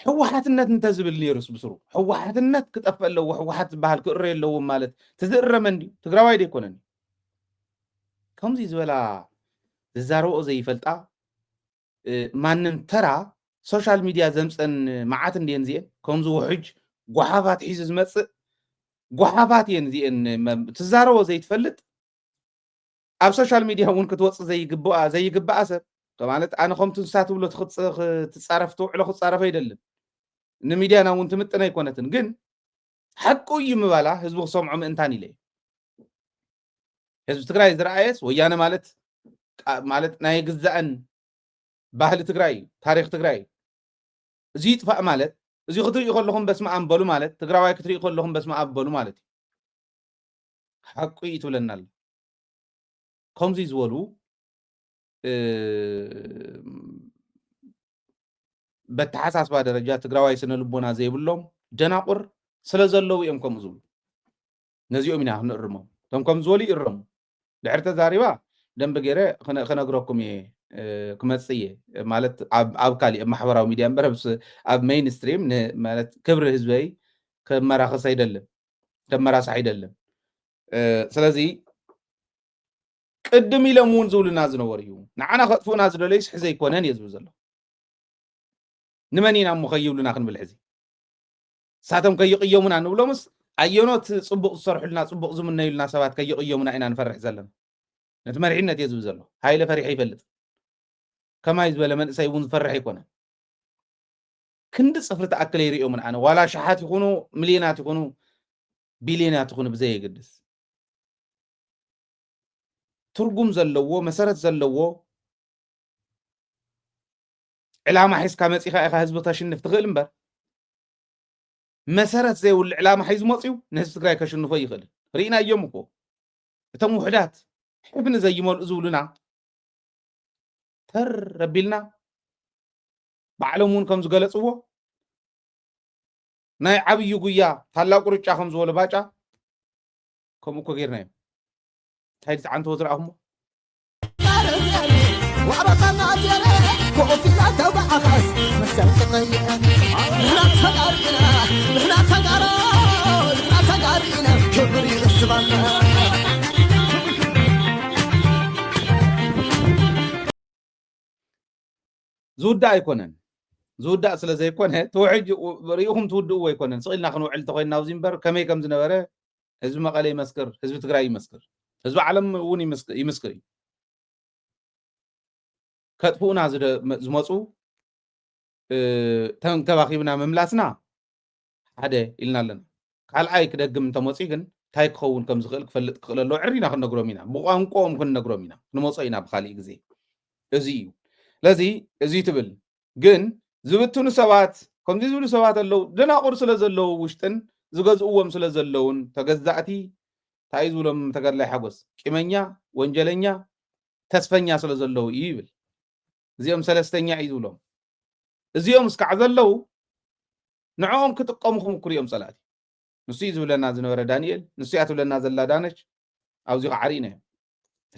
S5: ሕወሓትነት እንተዝብል ነይሩስ ብስሩ ሕወሓትነት ክጠፍእ ኣለዎ ሕወሓት ዝበሃል ክእረይ ኣለዎ ማለት ትዝእረመን ድዩ ትግራዋይ ደይኮነን ከምዚ ዝበላ ዝዛረብኦ ዘይፈልጣ ማንም ተራ ሶሻል ሚዲያ ዘምፀን መዓት እንድየን እዚአን ከምዚ ውሕጅ ጓሓፋት ሒዙ ዝመፅእ ጓሓፋት እየን እዚአን ትዛረቦ ዘይትፈልጥ ኣብ ሶሻል ሚዲያ እውን ክትወፅእ ዘይግባኣ ሰብ ማለት ኣነ ከምቲ ንሳት ብሎ ትፃረፍ ትውዕሎ ክትፃረፈ ኣይደልን ንሚድያና እውን ትምጥን ኣይኮነትን ግን ሓቁ እዩ ምባላ ህዝቢ ክሰምዖ ምእንታን ኢለ ህዝቢ ትግራይ ዝረኣየስ ወያነ ማለት ናይ ግዛእን ባህሊ ትግራይ ታሪክ ትግራይ እዚ ይጥፋእ ማለት እዚ ክትሪኡ ከለኹም በስመ አብ በሉ ማለት ትግራዋይ ክትሪኡ ከለኹም በስመ አብ በሉ ማለት ሓቁ እዩ ትብለና ኣሎ ከምዚ ዝበሉ በተሓሳስባ ደረጃ ትግራዋይ ስነ ልቦና ዘይብሎም ደናቁር ስለ ዘለው እዮም ከምኡ ዝብሉ ነዚኦም ኢና ክንእርሞም እቶም ከም ዝበሉ ይእረሙ ድሕሪ ተዛሪባ ደንቢ ገይረ ክነግረኩም እየ ክመፅእ እየ ማለት ኣብ ካሊእ ማሕበራዊ ሚድያ እምበር ኣብ ሜይንስትሪም ማለት ክብሪ ህዝበይ ከመራኸስ ኣይደልን ከመራስሕ ኣይደልን ስለዚ ቅድም ኢሎም እውን ዝብሉና ዝነበሩ እዩ ንዓና ከጥፉና ዝደለዩስ ሕዚ ኣይኮነን እየ ዝብል ዘሎ ንመን ኢና እሞ ከይብሉና ክንብል ሕዚ ሳቶም ከይቅየሙና ንብሎምስ ኣየኖት ፅቡቅ ዝሰርሑልና ፅቡቅ ዝምነዩልና ሰባት ከይቅየሙና ኢና ንፈርሕ ዘለና ነቲ መሪሕነት እየ ዝብል ዘሎ ሃይለ ፈሪሕ ይፈልጥ ከማይ ዝበለ መንእሰይ እውን ዝፈርሕ ኣይኮነን ክንዲ ፅፍሪ ተኣክለ ይርኦምን ኣነ ዋላ ሸሓት ይኹኑ ሚልዮናት ይኹኑ ቢልዮናት ይኹኑ ብዘይ የግድስ ትርጉም ዘለዎ መሰረት ዘለዎ ዕላማ ሒዝካ መፂኻ ኢኻ ህዝቢ ተሽንፍ ትኽእል እምበር መሰረት ዘይብሉ ዕላማ ሒዙ መፅዩ ንህዝቢ ትግራይ ከሽንፎ ይኽእል ርኢና እዮም እኮ እቶም ውሕዳት ሕፍኒ ዘይመልኡ ዝብሉና ተር ረቢልና ባዕሎም እውን ከም ዝገለፅዎ ናይ ዓብዪ ጉያ ታላቅ ቁርጫ ከም ዝበሎ ባጫ ከምኡ እኮ ጌርና እዮም እንታይ ድፃዓንተዎ ዝረኣኹሞ ዝውዳእ ኣይኮነን ዝውዳእ ስለ ዘይኮነ ተውሕጅ ርኢኹም ትውድእዎ ኣይኮነን ስኢልና ክንውዕል ተኮይንና ኣብዚ እምበር ከመይ ከም ዝነበረ ህዝቢ መቐለ ይመስክር ህዝቢ ትግራይ ይመስክር ህዝቢ ዓለም እውን ይመስክር እዩ ከጥፉኡና ዝመፁ ተንከባኺብና ምምላስና ሓደ ኢልና ኣለና ካልኣይ ክደግም እንተመፂ ግን እንታይ ክኸውን ከም ዝኽእል ክፈልጥ ክኽእል ኣለዎ ዕሪና ክንነግሮም ኢና ብቋንቋኦም ክንነግሮም ኢና ንመፆ ኢና ብካሊእ ግዜ እዚ እዩ ስለዚ እዚ ትብል ግን ዝብትኑ ሰባት ከምዚ ዝብሉ ሰባት ኣለው ደናቁር ስለ ዘለው ውሽጥን ዝገዝእዎም ስለ ዘለውን ተገዛእቲ እንታይ ዝብሎም ተገድላይ ሓጎስ ቂመኛ ወንጀለኛ ተስፈኛ ስለ ዘለው እዩ ይብል እዚኦም ሰለስተኛ እዩ ዝብሎም እዚኦም እስካዕ ዘለው ንዕኦም ክጥቀሙኹም ክሪኦም ፀላእቲ ንሱ እዩ ዝብለና ዝነበረ ዳንኤል ንሱ እያ ትብለና ዘላ ዳነች ኣብዚ ከዓ ርኢና እዮም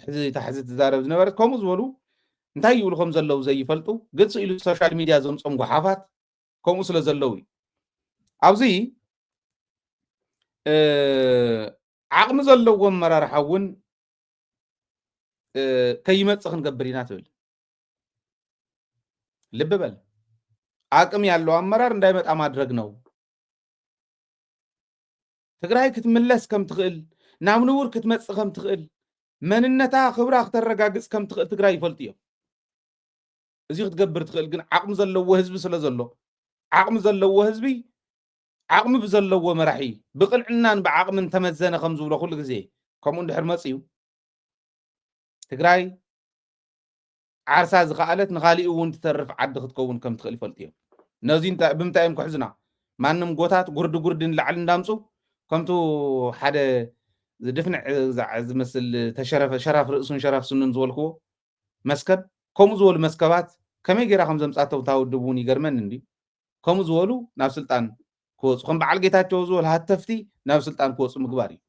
S5: ሕዚ ታሕዚ ትዛረብ ዝነበረት ከምኡ ዝበሉ እንታይ ይብሉ ከም ዘለው ዘይፈልጡ ግልፂ ኢሉ ሶሻል ሚድያ ዘምፆም ጓሓፋት ከምኡ ስለ ዘለው እዩ ኣብዚ ዓቕሚ ዘለዎ ኣመራርሓ እውን ከይመፅእ ክንገብር ኢና ትብል ልብ በል አቅም ያለው አመራር እንዳይመጣ ማድረግ ነው ትግራይ ክትምለስ ከም ትኽእል ናብ ንቡር ክትመጽእ ከም ትኽእል መንነታ ክብራ ክትረጋግጽ ከም ትኽእል ትግራይ ይፈልጥ እዮም እዚ ክትገብር ትኽእል ግን ዓቅሚ ዘለዎ ህዝቢ ስለ ዘሎ ዓቅሚ ዘለዎ ህዝቢ ዓቅሚ ብዘለዎ መራሒ ብቅንዕናን ብዓቅምን ተመዘነ ከም ዝብሎ ኩሉ ግዜ ከምኡ እንድሕር መጽዩ ትግራይ ዓርሳ ዝኸኣለት ንኻሊእ እውን ትተርፍ ዓዲ ክትከውን ከም ትኽእል ይፈልጥ እዮም ነዚ ብምንታይ እዮም ክሕዝና ማንም ጎታት ጉርዲ ንላዕሊ እንዳምፁ ከምቱ ሓደ ዝድፍንዕ ዝመስል ተሸረፈ ሸራፍ ርእሱን ሸራፍ ስኑን ዝበልክዎ መስከብ ከምኡ ዝበሉ መስከባት ከመይ ጌራ ከም ዘምፃተው ታውድብ እውን ይገርመን እንዲ ከምኡ ዝበሉ ናብ ስልጣን ክወፁ ከም በዓል ጌታቸው ዝበሉ ሃተፍቲ ናብ ስልጣን ክወፁ ምግባር እዩ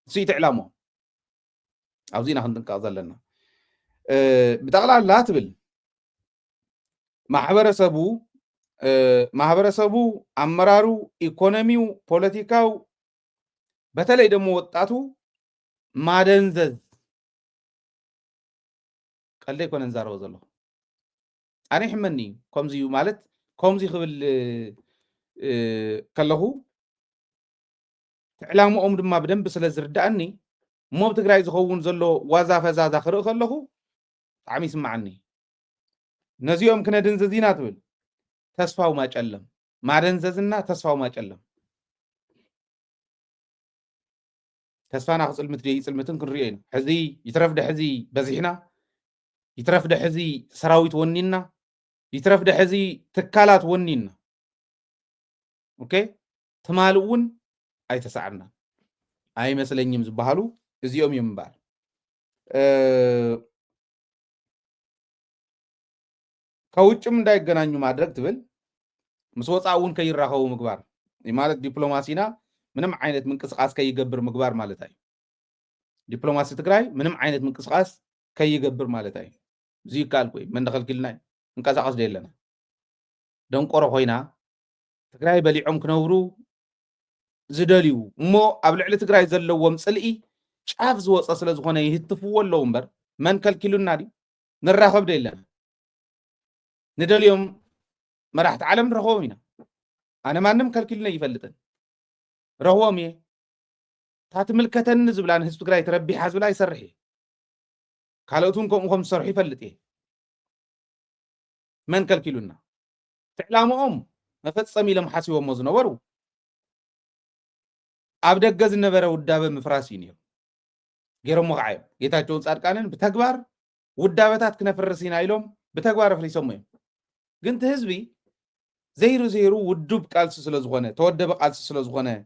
S5: እሱ ይትዕላሞ ኣብዚ ኢና ክንጥንቀቕ ዘለና ብጠቕላላ ትብል ማሕበረሰቡ ማህበረሰቡ አመራሩ ኢኮኖሚው ፖለቲካው በተለይ ደግሞ ወጣቱ ማደንዘዝ ቀልደ ይኮነን ዛረቦ ዘሎ ኣነ ይሕመኒ ከምዚ ማለት ከምዚ ክብል ከለኹ ዕላምኦም ድማ ብደንብ ስለ ዝርዳእኒ ሞብ ትግራይ ዝኸውን ዘሎ ዋዛ ፈዛዛ ክርኢ ከለኹ ብጣዕሚ ይስማዓኒ ነዚኦም ክነድንዝዝ ኢና ትብል ተስፋው ማጨለም ማደንዘዝና ተስፋው ማጨለም ተስፋና ክፅልምት ደይ ፅልምትን ክንሪኦ ኢና ሕዚ ይትረፍደ ሕዚ በዚሕና ይትረፍደ ሕዚ ሰራዊት ወኒና ይትረፍደ ሕዚ ትካላት ወኒና ኦኬ ትማል እውን ኣይተሳዓርና ኣይመስለኝም ዝበሃሉ እዚኦም እዮም እምበር ከውጭም እንዳይገናኙ ማድረግ ትብል ምስ ወፃእ እውን ከይራኸቡ ምግባር ማለት ዲፕሎማሲና ምንም ዓይነት ምንቅስቃስ ከይገብር ምግባር ማለት እዩ ዲፕሎማሲ ትግራይ ምንም ዓይነት ምንቅስቃስ ከይገብር ማለት እዩ እዚ ይካል ኮይ መንደኸልክልና እንቀሳቀስ ደለና ደንቆሮ ኮይና ትግራይ በሊዖም ክነብሩ ዝደልዩ እሞ ኣብ ልዕሊ ትግራይ ዘለዎም ጽልኢ ጫፍ ዝወፀ ስለ ዝኾነ ይህትፍዎ ኣለዉ እምበር መን ከልኪሉና ዲ ንራኸብ ደለና ندليوم مرحت عالم رهومينا أنا ما نم كلكلنا يفلتن رهومي تات ملكتن نزبلان هسب تقرأي تربي حازولا يسرحي قالوتون كم سرحي فلتي من كلكلنا تعلموا ما فتصمي لهم حاسي ومزنورو أبدأ جز النبرة والدابة مفراسينيو غيرهم مغايب يتاجون صار كانن بتكبر والدابة كنا في الرسين عيلهم بتكبر في سمهم قلت هزبي زيرو ودوب قالس سلازغونه تودب قالس سلازغونه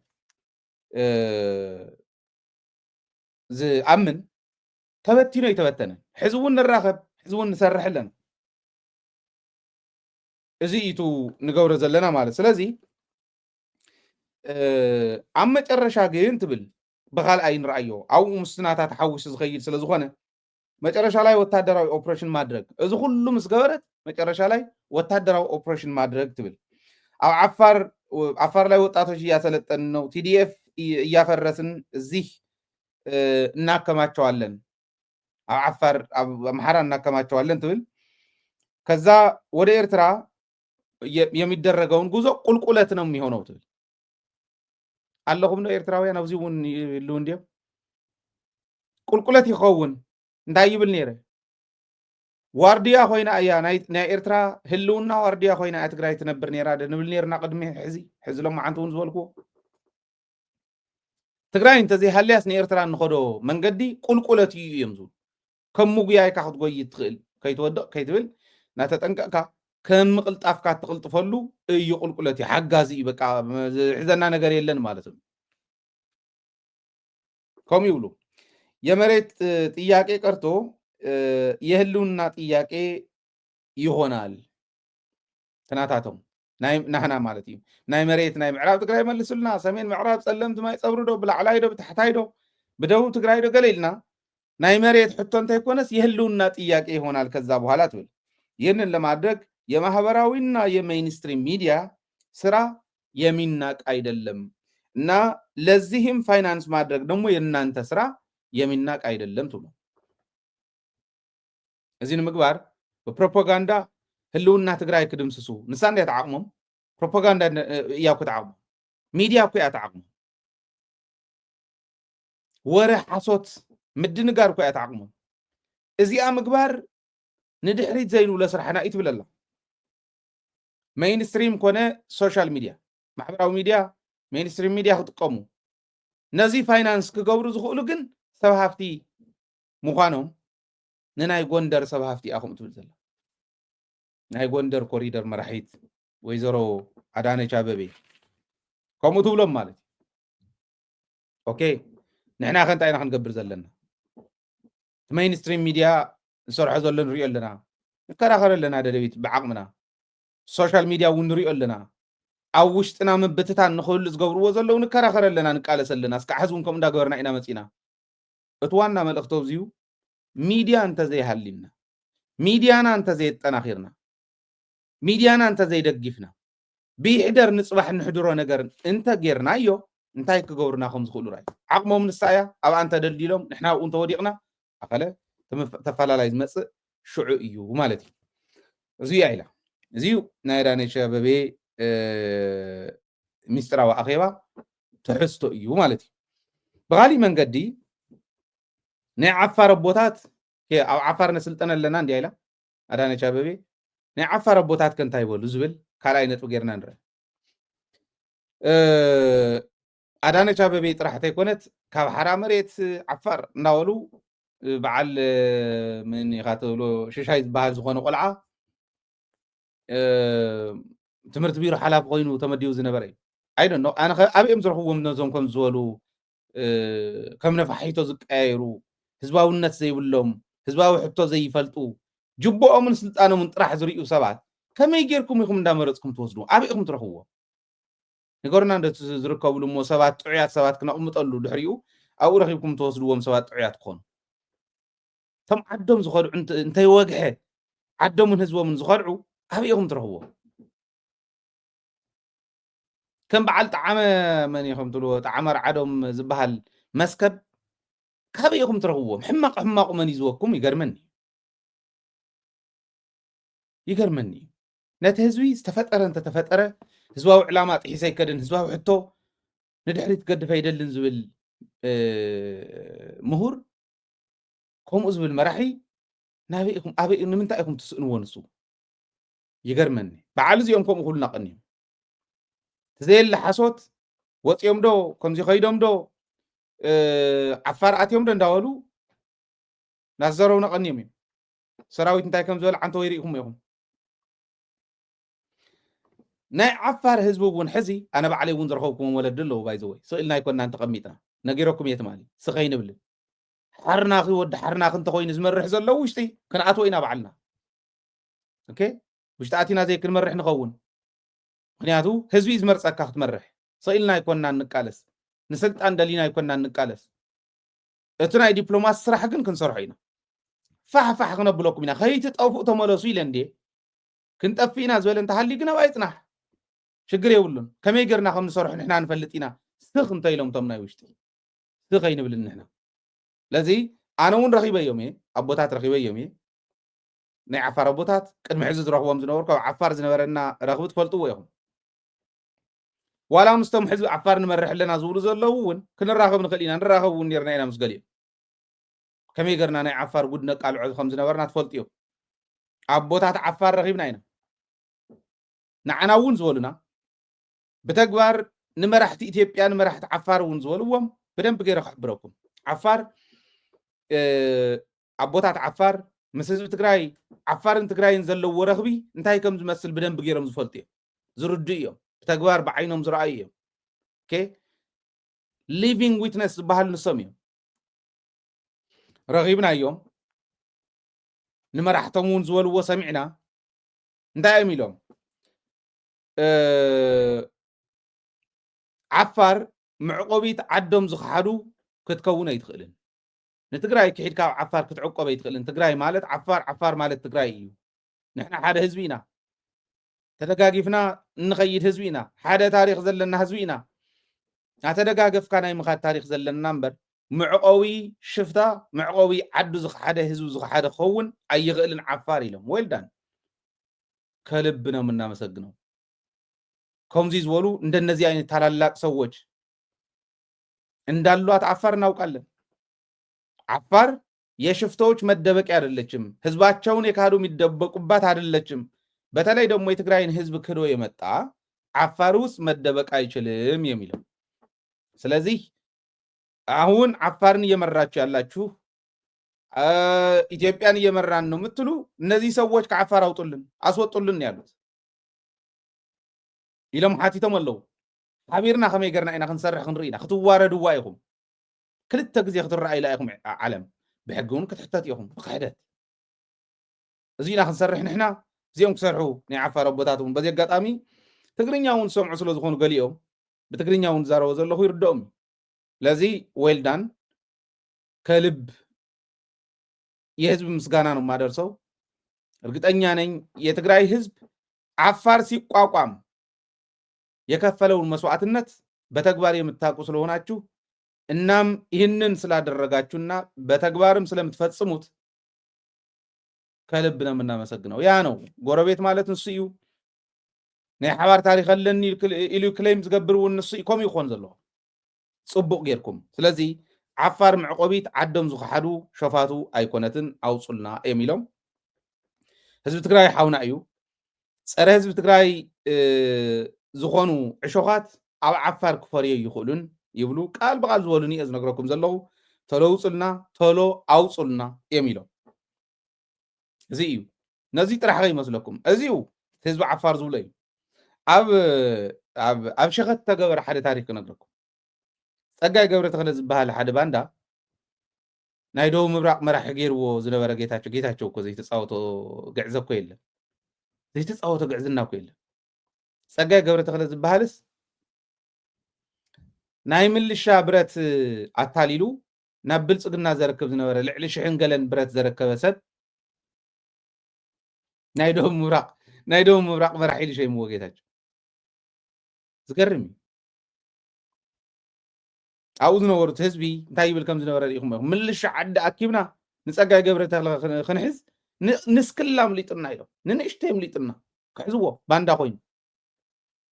S5: ز امن تبتينو يتبتنه حزبون نراخب حزبون نسرح لنا ازيتو نغور زلنا ማለት ስለዚህ عم መጨረሻ ግን ትብል በኻል አይን ራእዮ አው ሙስናታ ተሐውስ ዝኸይድ ስለዝኾነ መጨረሻ ላይ ወታደራዊ ኦፕሬሽን ማድረግ እዚ ሁሉ ምስገበረት መጨረሻ ላይ ወታደራዊ ኦፕሬሽን ማድረግ ትብል አው አፋር ላይ ወጣቶች እያሰለጠን ነው ቲዲኤፍ እያፈረስን እዚህ እናከማቸዋለን አው አፋር አምሐራ እናከማቸዋለን ትብል ከዛ ወደ ኤርትራ የሚደረገውን ጉዞ ቁልቁለት ነው የሚሆነው ትብል አለሁም ነው ኤርትራውያን አብዚውን ልውንዲያ ቁልቁለት ይኸውን እንዳይብል ነረ ዋርዲያ ኮይና አያ ናይ ኤርትራ ህልውና ዋርዲያ ኮይና ትግራይ ትነብር ነራ ደንብል ነርና ቅድሚ ሕዚ ሎም አንቱን ዝበልኩ ትግራይ እንተዚ ሃልያስ ንኤርትራ ንኸዶ መንገዲ ቁልቁለት እዩ የምዙ ከም ሙግያይ ካኽት ጎይ ትኽእል ከይተወደቕ ከይትብል ናተጠንቀቕካ ከም ምቅልጣፍካ ትቅልጥፈሉ እዩ ቁልቁለት ይሓጋዚ በቃ ሕዘና ነገር የለን ማለት ነው ከም ይብሉ የመሬት ጥያቄ ቀርቶ የህልውና ጥያቄ ይሆናል ተናታቶም ናህና ማለት እዩ ናይ መሬት ናይ ምዕራብ ትግራይ መልሱልና ሰሜን ምዕራብ ጸለምት ማይ ጸብሩዶ ብላዕላይ ዶ ብታሕታይ ዶ በደቡብ ትግራይ ዶ ገለልና ናይ መሬት ሕቶ እንተይኮነስ የህልውና ጥያቄ ይሆናል ከዛ በኋላ ትብል ይህንን ለማድረግ የማህበራዊና የሜይንስትሪም ሚዲያ ስራ የሚናቅ አይደለም እና ለዚህም ፋይናንስ ማድረግ ደግሞ የእናንተ ስራ የሚናቅ አይደለም ትሉ እዚህን ምግባር በፕሮፓጋንዳ ህልውና ትግራይ ክድምስሱ ንሳን ያተዓቅሞም ፕሮፓጋንዳ ያው ከተዓቅሙ ሚዲያ እኮ ያተዓቅሙ ወረ ሓሶት ምድንጋር እኮ ያተዓቅሙ እዚኣ ምግባር ንድሕሪት ዘይኑ ለስራሕና ይትብለላ ሜይንስትሪም ኮነ ሶሻል ሚዲያ ማሕበራዊ ሚዲያ ሜይንስትሪም ሚዲያ ክጥቀሙ ነዚ ፋይናንስ ክገብሩ ዝኽእሉ ግን ሰብ ሃፍቲ ምዃኖም ንናይ ጎንደር ሰብ ሃፍቲ ኣኹም ትብል ዘላ ናይ ጎንደር ኮሪደር መራሒት ወይዘሮ አዳነች አበቤ ከምኡ ትብሎም ማለት ኦኬ ንሕና ከንታይና ክንገብር ዘለና ሜይንስትሪም ሚዲያ ንሰርሖ ዘሎ ንሪኦ ኣለና ንከራኸረ ኣለና ደደቢት ብዓቕምና ሶሻል ሚዲያ እውን ንሪኦ ኣለና ኣብ ውሽጥና ምብትታን ንኽህሉ ዝገብርዎ ዘለዉ ንከራኸረ ኣለና ንቃለስ ኣለና እስካዕ ሕዚ እውን ከምኡ እንዳገበርና ኢና መፂና እቲ ዋና መልእኽቶ እዚዩ ሚዲያ እንተዘይሃሊና ሚዲያና እንተዘይጠናኺርና ሚዲያና እንተዘይደጊፍና بيحدر نصبح نحدرو نجر انت غيرنا يو انتي كغورنا خمس خلو راي عقمهم نسايا او انت دلديلهم نحنا وانت وديقنا اخله تفلالايز مص شعو ايو مالتي زي عيلا زيو نايراني شبابي مسترا واخيبا تحستو ايو مالتي بغالي من قدي نعفر بوتات كي او عفر نسلطنا لنا اندي عيلا اداني شبابي نعفر بوتات كنتاي بولو زبل كالاي نطو غيرنا نرى أدانة شابة طرحت يكونت كاب حرامريت عفر ناولو بعل من يقاتلو شاي بهال زخون قلعة تمرت بيرو حلاف قوينو تمديو زنبري I don't know أنا أبي أمزرحو من نظام كم زولو كم نفحيتو زقايرو حزباو الناس زي ولهم حزباو حطو زي فلطو جبو من سلطانو من طرح زريقو سبعات كما يجيركم يخم دامرتكم توزنو أبي أخم ترحوه نقولنا عند زركوا لهم سبات عيات سبات كنا أمطلوا دحريو أو رخيبكم توصلوا سبات عيات خون ثم عدهم زخروا أنت يواجهه عدهم من هزوا من زخرعوا أبيهم ترهوا كم بعلت عام من يخم تلو تعمر عدهم زبهال مسكب كابيهم ترهوا حماق من يزوكم يقرمني نتهزوي استفتر أنت تفتر هزواو علامات حيساي كدن هزواو حتو ندحريت قد فايدلن زبل مهور كم أزبل مراحي نابيكم أبي من تأكم تسألوا ونسو يقرمني بعالز يومكم أقول نقني تزيل لحسوت وات يوم دو كم زي خيدهم دو عفار يوم دو نداولو نزروا نقني مين سراويت نتاكم زول عن تويريكم يوم ناي عفار هزبو بون حزي أنا بعلي ون زرخوكم ولد له بايزوي سئلنا يكون أنت قميتنا نجيركم يتمالي سخين بلد حرنا أخي ود حرنا أخي أنت خوين زمرح زلوا وشتي كان عطوينا بعلنا أوكي وش تعطينا زي كل مرح نخون خنياتو هزبي زمرس أكاخت مرح سئلنا يكون نقالس نسلت عن دلينا يكون نقالس اتنا دبلوماس صراحة كن صرحينا فح كنا بلوكم هنا خيت تطوفوا تملسوا لندي كنت أفينا زول أنت هاللي كنا بايتنا شجري يقولون كم يجرنا خم نصرح نحنا نفلتينا استخن تيلهم تمنا وشتي استخين بلن نحنا لذي أنا ون رخيبة يومي أبوتات رخيبة يومي نعفر أبوتات قد محزز رخوهم زنورك وعفار زنورنا رخبت فلتوا يوم ولا مستم حزب عفار نمرح لنا زور زلون كنا راخب نخلينا نراخب ونيرنا إلى مسقلي كم يجرنا نعفر بدنا قالوا عز خمس زنورنا تفلت يوم أبوتات عفار رخيبنا هنا نعنا ون زولنا بتكبر نمرحت إثيوبيا نمرحت عفار ونزولوهم بدن بغير خبركم عفار عبوتات عفار مسز تግራይ عفارن تግራይን ዘለዎ ረኽቢ እንታይ ከም ዝመስል بدن بغيرهم ዝፈልጡ እዮም ዝርዱ እዮም بتكبر بعينهم ዝረኣዩ እዮም ኦኬ living witness ዝበሃል ንሶም እዮም ረኺብና እዮም ንመራሕቶም ውን ዝበልዎ ሰሚዕና እንታይ እዮም ኢሎም عفار معقوبيت عدم زخحدو كتكون يتخلن نتقراي كحيد كاو عفار كتعقب يتخلن تقراي مالت عفار مالت تقراي نحنا حدا هزبينا تدقاقفنا نخيد هزبينا حدا تاريخ زلنا هزبينا تدقاقف كان يمخاد تاريخ زلنا نمبر معقوي شفتا معقوي عدو زخحدا هزو زخحدا خون اي غلن عفار لهم ويلدان كلبنا منا مسقنو كومزي زولو እንደነዚህ አይነት ታላላቅ ሰዎች እንዳሏት አፋር እናውቃለን አፋር የሽፍቶች መደበቂያ አይደለችም ህዝባቸውን የካዱ የሚደበቁባት አይደለችም በተለይ ደግሞ የትግራይን ህዝብ ክዶ የመጣ አፋር ውስጥ መደበቅ አይችልም የሚለው ስለዚህ አሁን አፋርን እየመራችሁ ያላችሁ ኢትዮጵያን እየመራን ነው የምትሉ እነዚህ ሰዎች ከአፋር አውጡልን አስወጡልን ያሉት إلهم حاتيتهم الله حبيرنا خمي قرنا إنا خنسرح خنرينا ختواردوا وايهم كل التجزي خطر رأي لأيهم علم بحقون كتحتاتيهم بقعدات زينا خنسرح نحنا زيهم كسرحوا نعفى ربطاتهم بزي قطامي تقرين ياون سمع سلو زخون قليهم بتقرين ياون زارو زلو يردهم لذي ويلدان كلب يهزب مسقانا ما درسو رقت أنيانين يتقرأي هزب عفار سي قاقام የከፈለውን መስዋዕትነት በተግባር የምታውቁ ስለሆናችሁ እናም ይህንን ስላደረጋችሁና በተግባርም ስለምትፈጽሙት ከልብ ነው የምናመሰግነው። ያ ነው ጎረቤት ማለት ንሱ እዩ። ናይ ሓባር ታሪክ ኣለኒ ኢሉ ክሌም ዝገብርው ንሱ ኢኮም ይኾን ዘሎ ጽቡቕ ጌርኩም። ስለዚ ዓፋር ምዕቆቢት ዓዶም ዝኸሓዱ ሸፋቱ ኣይኮነትን ኣውፁልና እዮም ኢሎም ህዝቢ ትግራይ ሓውና እዩ። ፀረ ህዝቢ ትግራይ ዝኾኑ ዕሾኻት ኣብ ዓፋር ክፈርዩ ይኽእሉን ይብሉ ቃል ብቃል ዝበሉን እየ ዝነግረኩም ዘለኹ። ቶሎ ውፅልና ቶሎ ኣውፁልና እዮም ኢሎም እዚ እዩ። ነዚ ጥራሕ ከይመስለኩም እዚኡ ህዝቢ ዓፋር ዝብሎ እዩ። ኣብ ሸኸት ተገበረ ሓደ ታሪክ ክነግረኩም። ፀጋይ ገብረ ተክለ ዝበሃል ሓደ ባንዳ ናይ ደቡብ ምብራቅ መራሒ ገይርዎ ዝነበረ ጌታቸው እኮ ዘይተፃወቶ ግዕዘ እኮ የለን፣ ዘይተፃወቶ ግዕዝና እኮ የለን። ፀጋይ ገብረ ተክለ ዝበሃልስ ናይ ምልሻ ብረት ኣታሊሉ ናብ ብልፅግና ዘረክብ ዝነበረ ልዕሊ 1,000 ገለን ብረት ዘረከበ ሰብ ናይ ደቡብ ምብራቅ መራሒ ኢሉ ሸይምዎ ጌታቸው። ዝገርም እዩ። ኣብኡ ዝነበሩት ህዝቢ እንታይ ይብል ከም ዝነበረ ኢኹም ኢኹም ምልሻ ዓዲ ኣኪብና ንፀጋይ ገብረ ተክለ ክንሕዝ ንስክላ ምሊጥና ኢሎም ንንእሽተይ ምሊጥና ክሕዝዎ ባንዳ ኮይኑ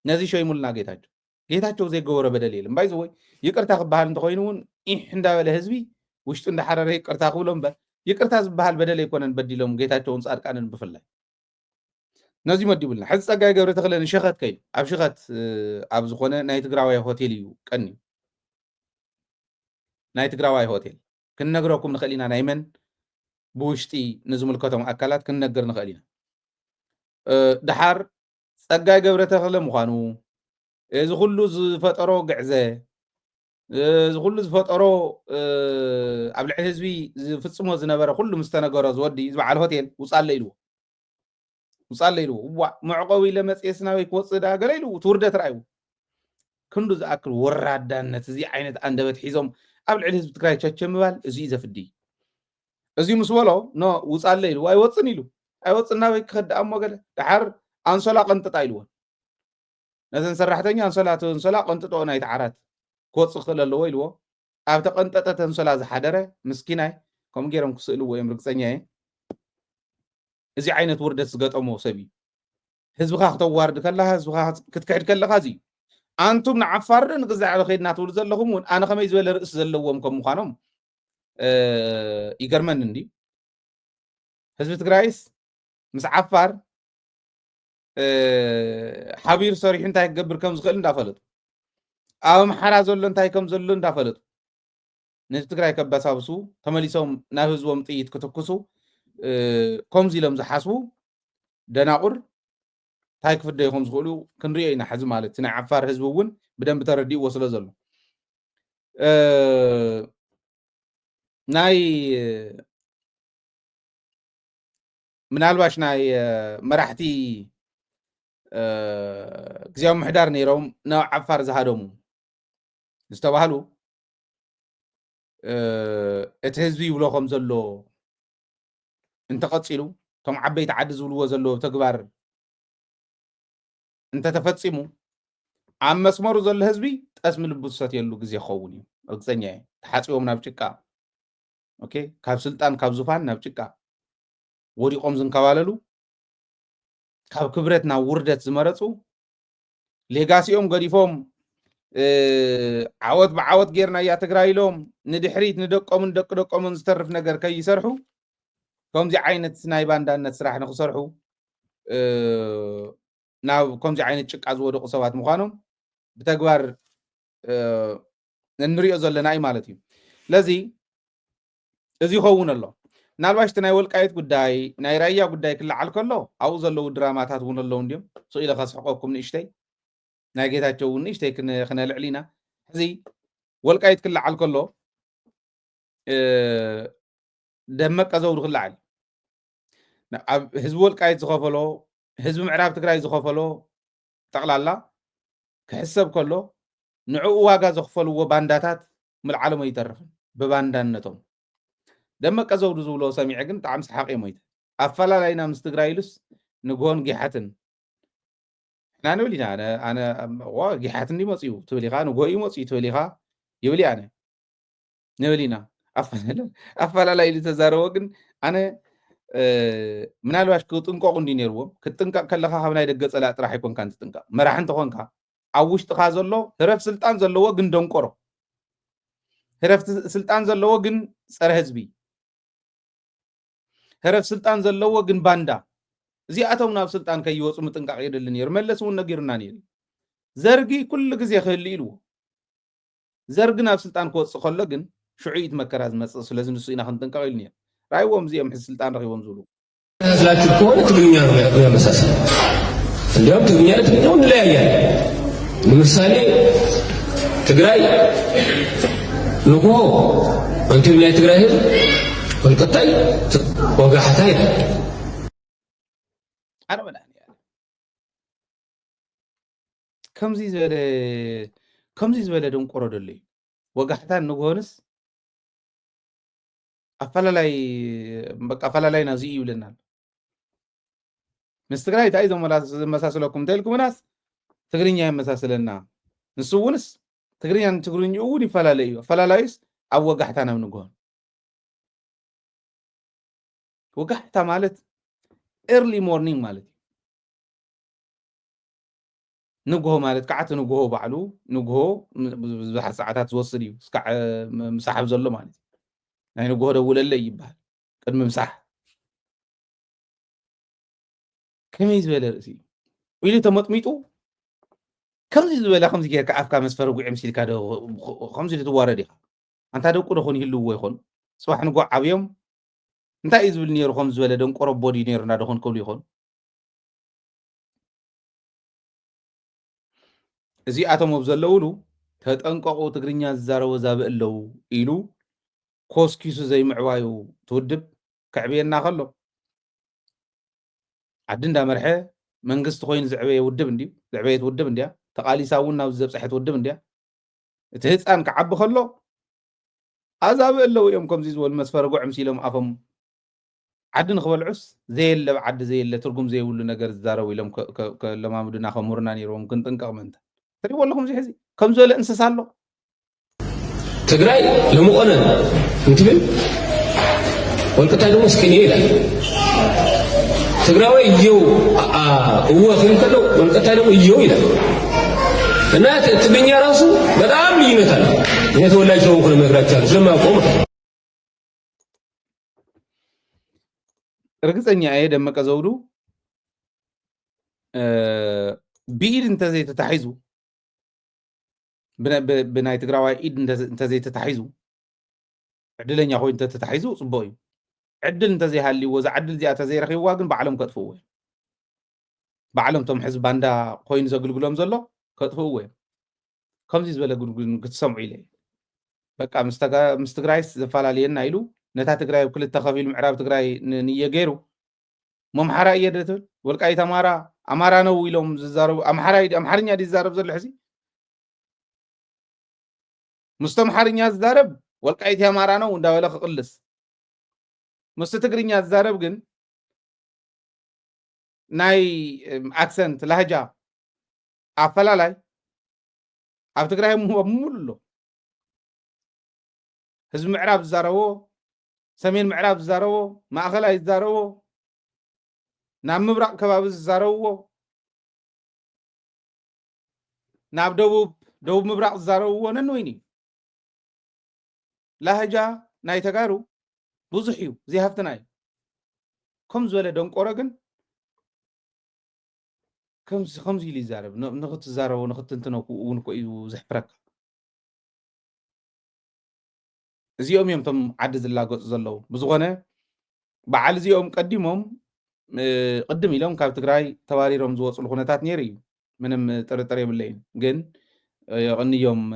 S5: ነዚ ሸይሙልና ጌታቸው ዘይገበሮ በደል የለን። ባይዘ ወይ ይቅርታ ክበሃል እንተኮይኑ እውን ኢሕ እንዳበለ ህዝቢ ውሽጡ እንዳሓረረ ይቅርታ ክብሎ እምበር ይቅርታ ዝበሃል በደል ኣይኮነን በዲሎም ጌታቸውን ፃድቃንን ብፍላይ ነዚ መዲቡልና። ሕዚ ፀጋይ ገብረ ተክለ ንሸኸት ከይዱ ኣብ ሸኸት ኣብ ዝኾነ ናይ ትግራዋይ ሆቴል እዩ ቀኒ ናይ ትግራዋይ ሆቴል ክንነግረኩም ንኽእል ኢና። ናይ መን ብውሽጢ ንዝምልከቶም ኣካላት ክንነግር ንኽእል ኢና። ድሓር ፀጋይ ገብረ ተክለ ምዃኑ እዚ ኩሉ ዝፈጠሮ ግዕዘ እዚ ኩሉ ዝፈጠሮ ኣብ ልዕሊ ህዝቢ ዝፍፅሞ ዝነበረ ኩሉ ምስ ተነገሮ ዝወዲ ዝበዓል ሆቴል ውፃለ ኢልዎ ዋ መዕቆቢ ለመፅየስና ወይ ክወፅእ ዳ ገለ ኢልዎ ትውርደት ራእዩ ክንዱ ዝኣክል ወራዳነት እዚ ዓይነት ኣንደበት ሒዞም ኣብ ልዕሊ ህዝቢ ትግራይ ቸቸ ምባል እዚኡ ዘፍዲ እዚ ምስ በሎ ኖ ውፃለ ኢሉ ኣይወፅን ኢሉ ኣይወፅና ወይ ክኸድ እሞ ገለ ድሓር ኣንሶላ ቀንጥጣ ኢልዎ ነዘን ሰራሕተኛ ኣንሶላ ቀንጥጦ ናይቲ ዓራት ክወፅእ ክኽእል ኣለዎ ኢልዎ ኣብ ተቐንጠጠት ኣንሶላ ዝሓደረ ምስኪናይ ከምኡ ገይሮም ክስእልዎ እዮም ርግፀኛ እየ። እዚ ዓይነት ውርደት ዝገጠሞ ሰብ እዩ። ህዝብካ ክተዋርድ ከለካ ህዝብካ ክትክሕድ ከለካ እዚ እዩ። ኣንቱም ንዓፋር ንግዛዕ ከይድና ትብሉ ዘለኹም እውን ኣነ ከመይ ዝበለ ርእሲ ዘለዎም ከም ምዃኖም ይገርመኒ እንዲ ህዝቢ ትግራይስ ምስ ዓፋር ሓቢር ሰሪሑ እንታይ ክገብር ከም ዝኽእል እንዳፈለጡ ኣብ ኣምሓራ ዘሎ እንታይ ከም ዘሎ እንዳፈለጡ ነህዝቢ ትግራይ ከበሳብሱ ተመሊሶም ናብ ህዝቦም ጥይት ክትኩሱ ከምዚ ኢሎም ዝሓስቡ ደናቁር እንታይ ክፍደዩ ከም ዝኽእሉ ክንሪኦ ኢና ሕዚ ማለት ናይ ዓፋር ህዝቢ እውን ብደንቢ ተረዲእዎ ስለ ዘሎ ናይ ምናልባሽ ናይ መራሕቲ ግዜያዊ ምሕዳር ነይሮም ናብ ዓፋር ዝሃደሙ ዝተባሃሉ እቲ ህዝቢ ይብሎ ከም ዘሎ እንተቐፂሉ እቶም ዓበይቲ ዓዲ ዝብልዎ ዘለዎ ብተግባር እንተተፈፂሙ ኣብ መስመሩ ዘሎ ህዝቢ ጠስሚ ልቡ ዝሰትየሉ ግዜ ክኸውን እዩ ርግፀኛ እየ። ተሓፂቦም ናብ ጭቃ ካብ ስልጣን ካብ ዙፋን ናብ ጭቃ ወዲቆም ዝንከባለሉ ካብ ክብረት ናብ ውርደት ዝመረፁ ሌጋሲኦም ገዲፎም ዓወት ብዓወት ጌርና እያ ትግራይ ኢሎም ንድሕሪት ንደቆምን ደቂ ደቆምን ዝተርፍ ነገር ከይሰርሑ ከምዚ ዓይነት ናይ ባንዳነት ስራሕ ንክሰርሑ ናብ ከምዚ ዓይነት ጭቃ ዝወደቁ ሰባት ምዃኖም ብተግባር እንሪኦ ዘለና እዩ ማለት እዩ። ስለዚ እዚ ይኸውን ኣሎ። ምናልባሽ ናይ ወልቃይት ጉዳይ ናይ ራያ ጉዳይ ክለዓል ከሎ ኣብኡ ዘለው ድራማታት እውን ኣለው እንዲኦም ስኢለ ከስሕቆኩም ንእሽተይ ናይ ጌታቸው እውን ንእሽተይ ክነልዕል ኢና። ሕዚ ወልቃይት ክለዓል ከሎ ደመቀ ዘውዱ ክለዓል ኣብ ህዝቢ ወልቃይት ዝኸፈሎ ህዝቢ ምዕራብ ትግራይ ዝኸፈሎ ጠቕላላ ክሕሰብ ከሎ ንዕኡ ዋጋ ዘኽፈልዎ ባንዳታት ምልዓሎም ኣይተርፍን ብባንዳነቶም። ደመቀ ዘውዱ ዝብሎ ሰሚዐ ግን ብጣዕሚ ሰሓቀ ሞይተ ኣፈላላይና ምስ ትግራይ ኢሉስ ንጎን ጌሓትን أنا نبلي أنا واجحتني مصيو تبلي خان وقوي مصيو تبلي خا يبلي أنا نبلينا أفعل لا اللي تزاروا أنا ምናልባሽ ክጥንቀቁ እንዲ ነይርዎም ክትጥንቀቅ ከለካ ካብ ናይ ደገ ፀላእ ጥራሕ ኣይኮንካ እንትጥንቀቅ መራሒ እንተኮንካ ኣብ ውሽጥካ ዘሎ ህረፍ ስልጣን ዘለዎ ግን ደንቆሮ ህረፍ ስልጣን ዘለዎ ግን ፀረ ህዝቢ ህረፍ ስልጣን ዘለዎ ግን ባንዳ እዚኣቶም ናብ ስልጣን ከይወፁ ምጥንቃቅ የድሊ ነይሩ መለስ እውን ነጊሩና ነይሩ ዘርጊ ኩሉ ግዜ ክህሊ ኢልዎ ዘርጊ ናብ ስልጣን ክወፅእ ከሎ ግን ሽዑይት መከራ ዝመፅእ ስለዚ ንሱ ኢና ክንጥንቀቅ ኢሉ ነይሩ رايوم زي محل السلطان رغيوم زولو
S10: هزلاችሁ ከሆነ ትግርኛ ነው ያመሳሰል እንዲያውም ትግርኛ እንለያያለን ለምሳሌ ትግራይ ንጎ አንተ ላይ ትግራይ ህዝብ ወልቀጣይ ወጋሕታ ይላል
S5: انا بداني ከምዚ ዝበለ ደንቆሮ ደለይ ወጋሕታ ንጎንስ أفعللاي بق أفعللاي نازي يولنا مستقرأي تايزو مساسلكم تلكم ناس تقرينيا مساسلنا نسوونس تقرينيا تقرين يودي فلالايس أو وقحتنا من نقول وقحتا مالت early morning مالت نقوه مالت كعت نقوه بعلو نقوه بحر ساعات توصلي سكع مسحب زلو مالت يعني نقول ولا لا يبال قد ممسح كم يزبل رأسي ويلي تمطميطو كم يزبل خمس كير كعفكا مسفر وقع مسيل كادو خمس اللي تواردي انت هذا كله خون يلو ويخون صباح نقع عبيهم انت يزبل نير خمس ولا دون قرب بودي نير نادو خون كل يخون زي اتم وبزلولو تتنققو تغرينيا زارو زابلو يلو كوسكيسو زي معوايو تودب كعبينا خلو عدنا مرحه منقصت خوين زعبيه ودب ندي زعبيه ودب ندي تقالي ساونا وزبصحت ودب ندي تهصان كعب خلو عذاب لو يومكم زي زول مسفر قعم سيلم افم عدن خبلعس زي اللي بعد زي اللي ترقم زي ولو نجر زارو يلم لما مدنا خمرنا نيروم كنت انقق منت تري والله لكم زي حزي كم زول انسس له
S10: تግራይ ለመቆነ እንትብል ወልቀታ ደግሞ እስከኔ ይላል ትግራይ ይው ወፍን ከለው ወልቀታ ደግሞ ይው ይላል እና ትግርኛ ራሱ በጣም ልዩነት አለ የተወላጅ ሰው እንኳን መግራቻለሁ ስለማቆም
S5: እርግጠኛ ደመቀ ዘውዱ ቢኢድ እንተዘይ ተታሒዙ بناي تقراوي إيد أنت زي تتحيزو عدلني أخوي أنت تتحيزو صبوي عدل أنت زي هاللي وزع عدل زي أنت زي رخي واقن بعلم كتفوه بعلم تم حزب باندا خوين زقل قلهم زلوا كتفوه كم زي زبالة قل كتسمعي لي بقى مستقرايس زفالا لينا يلو نتا تقراي وكل التخافيل معراب تقراي نية غيرو ممحرا يدتل والقاي أمارا نو يلوم زارو أمحرنيا دي زارب زل حسي مستمحرنيا زارب والقايت يا مارانا وندا ولا خقلس مستتقرنيا زارب جن ناي اكسنت لهجه افلالاي افتكرها مولو حزب معراب زارو سمين معراب زارو ماخلاي زارو نام مبرق كباب زارو ناب دوب مبرق زارو ننويني لهجة ناي تقارو بوزحيو زي هفتناي كم زولة دون قرقن كم زي لي زارب نخط زارو نخط انتنو ونكو ايو زحفرك زيوم يوم تم عدد اللاقوت زلو بزغونة بعال زيوم قدم لهم كاب تقراي تواريرهم زوص الخونتات نيري منهم ترطري بالليل جن يغني يوم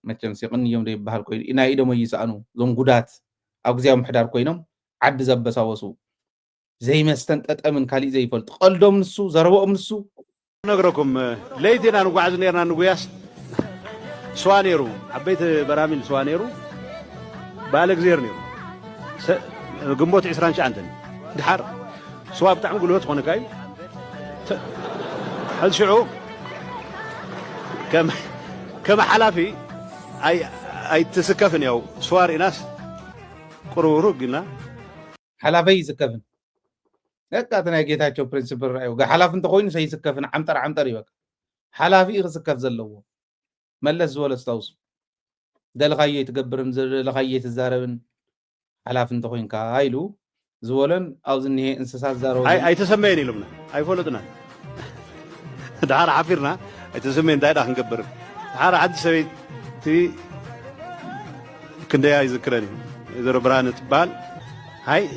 S5: متم سيقن يوم دي بحال كوين إنا إيدو ميسانو زون قدات أو زيهم محدار كوينهم عد زبسا وسو زي ما استنتقت أمن كالي زي فلت قلدو من السو زربو من السو
S11: نقرأكم ليدينا نقعد نيرنا نقياس سوانيرو عبيت براميل سوانيرو بالك زيرنيرو قنبوت 20 عندنا دحار سواب تعم قلوت هنا كاي حد شعو كما حلافي اي تسكفن ياو سواري ناس قرورو قلنا
S5: حلافي يسكفن لكاتنا جيتاچو برنسبل رايو حلاف انت خوين سيسكفن عمطر يبقى حلافي يسكف زلو ملس ولا استوس دلغايه تقبرن دلغايه تزاربن حلاف انت خوين كايلو زولن اوزني انسسات زارو
S11: اي تسميني لمنا اي فولتنا دحار عفيرنا اي تسمين دايدا نقبر دحار عد سويت تي كنديا يذكرني اذا برانت بال هاي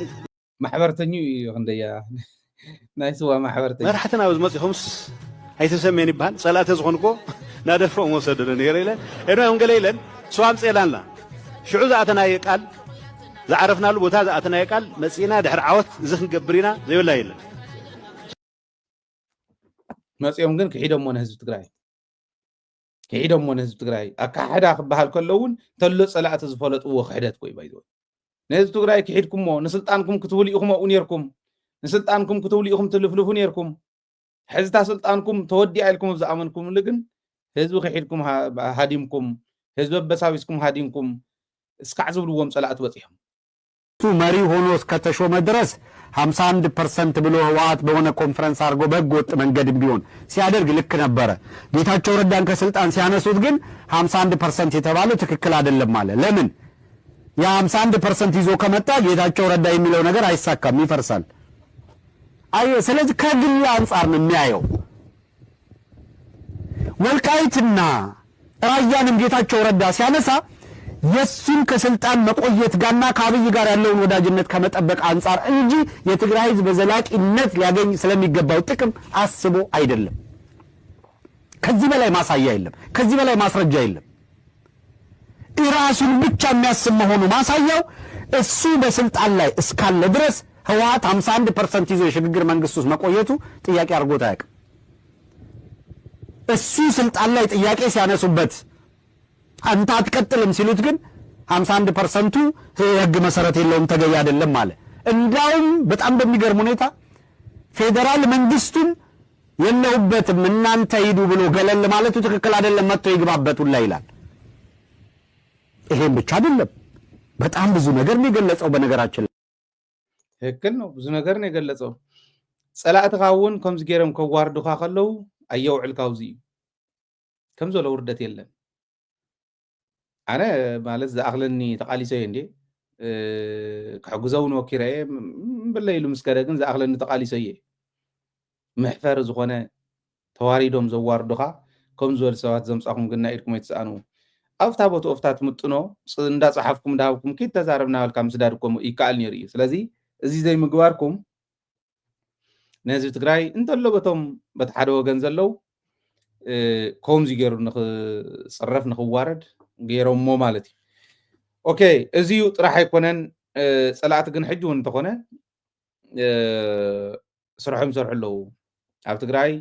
S5: محبرتني كنديا نايسوا محبرتني
S11: مرحتنا وزمصي خمس هاي تسميني بال صلاه زغنكو نادفو مسددن يريله انا انقليلن سوام صيلاننا شعو ذاتنا يقال زعرفنا له بوتا ذاتنا يقال مسينا دحر عوت زخن قبرينا زي ولا يله
S5: مسيهم ግን كحيدهم من ህዝብ ትግራይ كحيدهم من ህዝብ ትግራይ አካሕዳ ክበሃል ከለውን ተሎ ጸላእት ዝፈለጥዎ ክሕደት ኮይ ባይዞ ነህዝብ ትግራይ ክሒድኩምሞ ንስልጣንኩም ክትውል ኢኹም ኡ ነርኩም ንስልጣንኩም ክትውል ኢኹም ትልፍልፉ ነርኩም ሕዝታ ስልጣንኩም ተወዲኣ ኢልኩም ዝኣመንኩም ግን ህዝቢ ክሒድኩም ሃዲምኩም ህዝቢ በሳቢስኩም ሃዲምኩም እስካዕ ዝብልዎም ጸላእት በጽሖም
S12: መሪ ሆኖ እስከተሾመ ድረስ 51% ብሎ ህወሓት በሆነ ኮንፈረንስ አድርጎ በህገ ወጥ መንገድ ቢሆን ሲያደርግ ልክ ነበረ። ጌታቸው ረዳን ከስልጣን ሲያነሱት ግን 51% የተባለው ትክክል አይደለም ማለት ለምን? ያ 51% ይዞ ከመጣ ጌታቸው ረዳ የሚለው ነገር አይሳካም፣ ይፈርሳል። ስለዚህ ከግል አንጻር ነው የሚያየው። ወልቃይትና ራያንም ጌታቸው ረዳ ሲያነሳ የሱን ከስልጣን መቆየት ጋርና ከአብይ ጋር ያለውን ወዳጅነት ከመጠበቅ አንጻር እንጂ የትግራይ ህዝብ በዘላቂነት ሊያገኝ ስለሚገባው ጥቅም አስቦ አይደለም። ከዚህ በላይ ማሳያ የለም፣ ከዚህ በላይ ማስረጃ የለም። ራሱን ብቻ የሚያስብ መሆኑ ማሳያው እሱ በስልጣን ላይ እስካለ ድረስ ህወሓት 51% ይዞ የሽግግር መንግስት ውስጥ መቆየቱ ጥያቄ አድርጎት አያውቅም። እሱ ስልጣን ላይ ጥያቄ ሲያነሱበት አንተ አትቀጥልም ሲሉት ግን 51% የህግ መሰረት የለውም ተገቢ አይደለም ማለት። እንዳውም በጣም በሚገርም ሁኔታ ፌደራል መንግስቱን የለውበትም እናንተ ሂዱ ብሎ ገለል ማለቱ ትክክል አይደለም፣ መጥቶ ይግባበቱላ ይላል። ይሄን ብቻ አይደለም፣ በጣም ብዙ ነገር ነው የገለጸው። በነገራችን
S5: ትክክል ነው፣ ብዙ ነገር ነው የገለጸው። ጸላእትካውን ከምዝ ገረም ከዋርዱካ ከለው አየውዕልካውዚ ከምዞ ለውርደት የለም። አነ ማለት ዘአኽለኒ ተቃሊሰይ እንዴ ከሕጉዘውን ወኪረየ ብለይሉ ምስከረ ግን ዘአኽለኒ ተቃሊሰይ ምሕፈር ዝኾነ ተዋሪዶም ዘዋርዱኻ ከም ዝበሉ ሰባት ዘምጻኹም ግና ኢድኩም ኣይትሰኣኑ ኣብታ ቦቱ ኦፍታት ምጥኖ እንዳፀሓፍኩም እንዳሃብኩም ኪት ተዛረብና በልካ ምስዳድኩም ይከኣል ነይሩ እዩ። ስለዚ እዚ ዘይምግባርኩም ነህዝቢ ትግራይ እንተሎ በቶም በቲ ሓደ ወገን ዘለው ከምዚ ገይሩ ንኽፅረፍ ንኽዋረድ ገይሮሞ ማለት እዩ። ኦኬ እዚዩ ጥራሕ ኣይኮነን። ጸላእቲ ግን ሕጂ እውን እንተኾነ ስርሖም ይሰርሑ ኣለዉ። ኣብ ትግራይ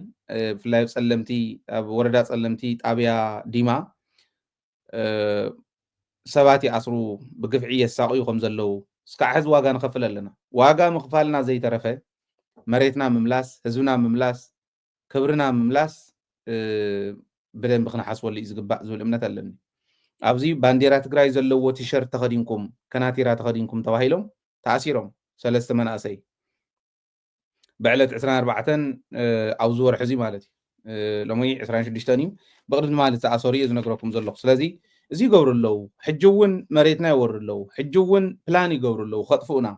S5: ብፍላይ ጸለምቲ ኣብ ወረዳ ጸለምቲ ጣብያ ዲማ ሰባት ይኣስሩ ብግፍዒ የሳቅዩ ከም ዘለው እስካዕ ሕዚ ዋጋ ንኸፍል ኣለና። ዋጋ ምኽፋልና ዘይተረፈ መሬትና ምምላስ፣ ህዝብና ምምላስ፣ ክብርና ምምላስ ብደንቢ ክንሓስበሉ እዩ ዝግባእ ዝብል እምነት ኣለኒ። ኣብዚ ባንዴራ ትግራይ ዘለዎ ቲሸርት ተኸዲንኩም ከናቲራ ተኸዲንኩም ተባሂሎም ተኣሲሮም 3 መናእሰይ ብዕለት 24 ኣብዚ ወርሒ እዚ ማለት እዩ። ሎሚ 26 እዩ ብቅድሚ ማለት ተኣሰሩ እዩ ዝነግረኩም ዘለኹ። ስለዚ እዚ ይገብሩ ኣለዉ። ሕጂ እውን መሬትና ይወርዱ ኣለዉ። ሕጂ እውን ፕላን ይገብሩ ኣለዉ ከጥፍኡና።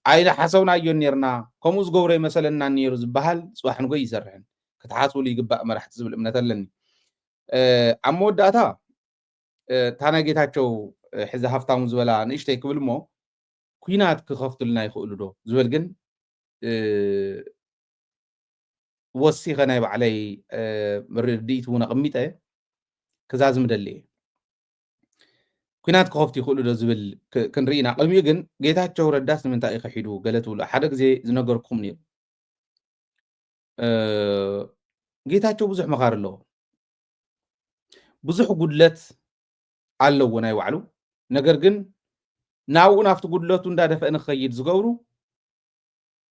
S5: ኣይዳ ሓሰብናዮ ነርና ከምኡ ዝገብሮ ይመሰለና ነይሩ ዝበሃል ፅባሕ ንጎይ ይሰርሕን ክትሓስብሉ ይግባእ መራሕቲ ዝብል እምነት ኣለኒ። ኣብ መወዳእታ ታና ጌታቸው ሕዚ ሃፍታሙ ዝበላ ንእሽተይ ክብል እሞ ኩናት ክኸፍትሉና ይኽእሉ ዶ ዝብል ግን ወሲኸ ናይ ባዕለይ ርድኢት እውን ኣቐሚጠ ክዛዝም ደልየ ኩናት ክኸፍቱ ይኽእሉ ዶ ዝብል ክንርኢና ቅድሚኡ ግን ጌታቸው ረዳስ ንምንታይ ከሒዱ ገለ ትብሉ ሓደ ግዜ ዝነገርኩም ነይሩ። ጌታቸው ብዙሕ መኻር ኣለዎ፣ ብዙሕ ጉድለት ኣለዎ ናይ ባዕሉ። ነገር ግን ናብኡ ናብቲ ጉድለቱ እንዳደፈአ ንክኸይድ ዝገብሩ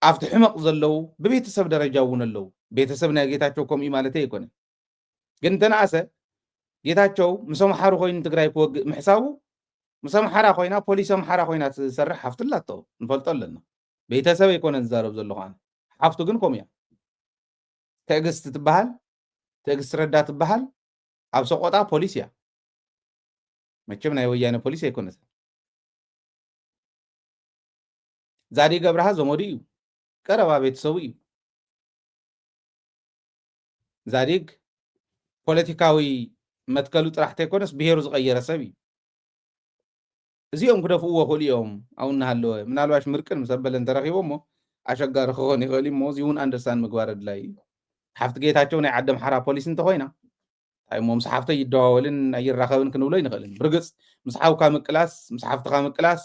S5: ኣብቲ ሕመቕ ዘለው ብቤተሰብ ደረጃ እውን ኣለው፣ ቤተሰብ ናይ ጌታቸው ከምኡ ማለት ኣይኮነ ግን ተናእሰ ጌታቸው ምስ ኣምሓሩ ኮይኑ ትግራይ ክወግእ ምሕሳቡ ምስ ኣምሓራ ኮይና ፖሊስ ኣምሓራ ኮይና ትሰርሕ ሓፍትላቶ ንፈልጦ ኣለና ቤተሰብ ኣይኮነን ዝዛረብ ዘለኹ ኣነ ሓፍቱ ግን ከምኡ እያ ትዕግስቲ ትበሃል ትዕግስቲ ረዳ ትበሃል ኣብ ሰቆጣ ፖሊስ እያ መቸም ናይ ወያነ ፖሊስ ኣይኮነት ዛዲግ አብርሃ ዘመዱ እዩ ቀረባ ቤተሰቡ እዩ ዛዲግ ፖለቲካዊ መትከሉ ጥራሕተ ይኮነስ ብሄሩ ዝቀየረ ሰብ እዩ እዚኦም ክደፍእዎ ክእሉ እዮም ኣብኡ እናሃለወ ምናልባሽ ምርቅን ምስ ኣበለ እንተረኺቦ እሞ ኣሸጋሪ ክኾን ይኽእል እሞ እዚ እውን ኣንደርስታንድ ምግባር ኣድላይ እዩ ሓፍቲ ጌታቸው ናይ ዓዲ ኣምሓራ ፖሊስ እንተኮይና እሞ ምስ ሓፍተይ ይደዋወልን ኣይራኸብን ክንብሎ ይንኽእልን ብርግፅ ምስ ሓውካ ምቅላስ ምስ ሓፍትካ ምቅላስ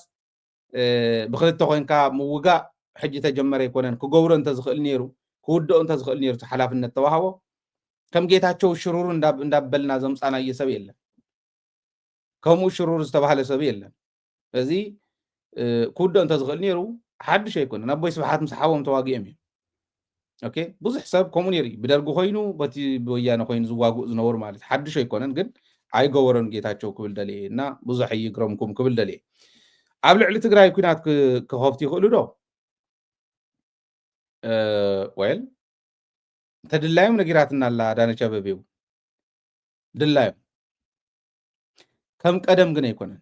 S5: ብክልተ ኮይንካ ምውጋእ ሕጂ ተጀመረ ይኮነን ክገብሮ እንተዝኽእል ነይሩ ክውድኦ እንተዝኽእል ነይሩ ሓላፍነት ተዋህቦ ከም ጌታቸው ሽሩሩ እንዳበልና ዘምፃናዮ ሰብ የለን ከምኡ ሽሩሩ ዝተባሃለ ሰብ የለን እዚ ክውድኦ እንተዝኽእል ነይሩ ሓድሽ ኣይኮነን ኣቦይ ስብሓት ምስ ሓቦም ተዋጊኦም እዮም ኦኬ ብዙሕ ሰብ ከምኡ ነይሩ ብደርጊ ኮይኑ በቲ ብወያነ ኮይኑ ዝዋግኡ ዝነበሩ ማለት ሓድሽ ኣይኮነን ግን ኣይገበሮን ጌታቸው ክብል ደልየ እና ብዙሕ ይግረምኩም ክብል ደልየ ኣብ ልዕሊ ትግራይ ኩናት ክኸፍቱ ይኽእሉ ዶ ወይል ተድላዮም ነጊራትና ኣላ አዳነች አቤቤ ድላዮም ከም ቀደም ግን ኣይኮነን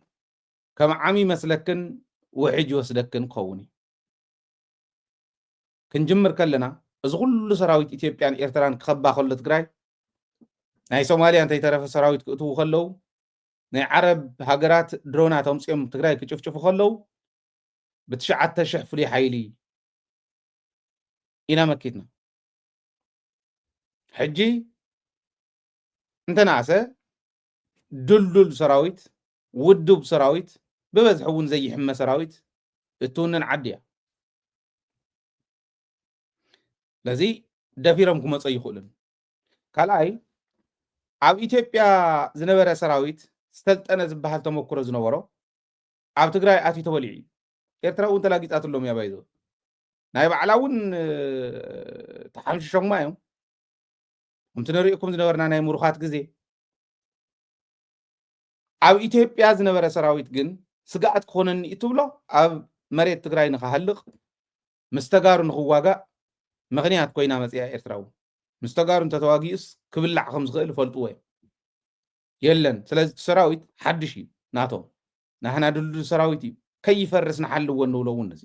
S5: ከም ዓሚ መስለክን ውሕጅ ወስደክን ክኸውን ክንጅምር ከለና እዚ ኩሉ ሰራዊት ኢትዮጵያን ኤርትራን ክኸባ ከሎ ትግራይ ናይ ሶማልያ እንተይተረፈ ሰራዊት ክእትዉ ከለዉ ናይ ዓረብ ሃገራት ድሮናት ኣምፅኦም ትግራይ ክጭፍጭፉ ከለዉ ብ9,000 ፍሉይ ሓይሊ ኢና መኪትና ሕጂ እንተናእሰ ድልዱል ሰራዊት ውዱብ ሰራዊት ብበዝሒ እውን ዘይሕመ ሰራዊት እትውንን ዓዲ እያ ለዚ ደፊሮም ክመፁ ይኽእሉን ካልኣይ ኣብ ኢትዮጵያ ዝነበረ ሰራዊት ዝተልጠነ ዝበሃል ተመክሮ ዝነበሮ ኣብ ትግራይ ኣትዩ ተበሊዑ እዩ ኤርትራ እውን ተላጊፃትሎም እያ ባይዞ ናይ ባዕላ እውን ተሓምሽሾማ እዮም ከምቲ ንሪእኩም ዝነበርና ናይ ምሩኻት ግዜ ኣብ ኢትዮጵያ ዝነበረ ሰራዊት ግን ስጋኣት ክኾነኒ እትብሎ ኣብ መሬት ትግራይ ንኽሃልቕ ምስ ተጋሩ ንኽዋጋእ ምክንያት ኮይና መፅያ ኤርትራ እውን ምስ ተጋሩ እንተተዋጊኡስ ክብላዕ ከም ዝኽእል ፈልጥዎ እዮም የለን ስለዚ ሰራዊት ሓድሽ እዩ ናቶም ናህና ድልዱል ሰራዊት እዩ ከይፈርስ ንሓልዎ ንብሎ እውን እዚ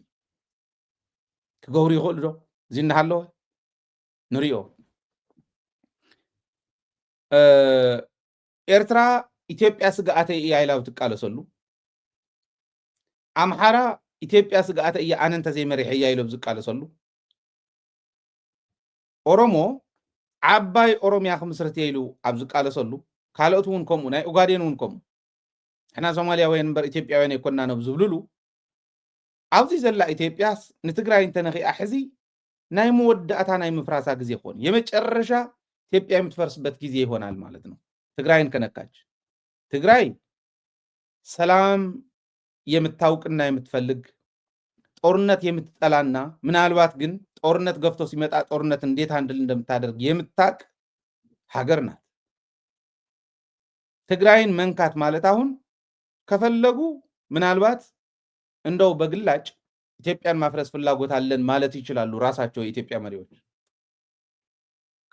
S5: ክገብሩ ይኽእሉ ዶ እዚ እናሃለወ ንሪኦ ኤርትራ ኢትዮጵያ ስጋኣተይ እያ ኢላ ብትቃለሰሉ ኣምሓራ ኢትዮጵያ ስጋኣተይ እያ ኣነ እንተዘይመሪሐ እያ ኢሎ ብዝቃለሰሉ ኦሮሞ ዓባይ ኦሮሚያ ክምስረት እየ ኢሉ ኣብ ዝቃለሰሉ ካልኦት እውን ከምኡ ናይ ኦጋዴን እውን ከምኡ ሕና ሶማልያውያን እምበር ኢትዮጵያውያን ኣይኮንና ነው ዝብልሉ ኣብዚ ዘላ ኢትዮጵያስ ንትግራይ እንተነኺኣ ሕዚ ናይ መወዳእታ ናይ ምፍራሳ ግዜ ይኾን የመጨረሻ ኢትዮጵያ የምትፈርስበት ጊዜ ይሆናል ማለት ነው ትግራይን ከነካች ትግራይ ሰላም የምታውቅና የምትፈልግ ጦርነት የምትጠላና ምናልባት ግን ጦርነት ገፍቶ ሲመጣ ጦርነት እንዴት አንድል እንደምታደርግ የምታቅ ሀገር ናት ትግራይን መንካት ማለት አሁን ከፈለጉ ምናልባት እንደው በግላጭ ኢትዮጵያን ማፍረስ ፍላጎት አለን ማለት ይችላሉ ራሳቸው የኢትዮጵያ መሪዎች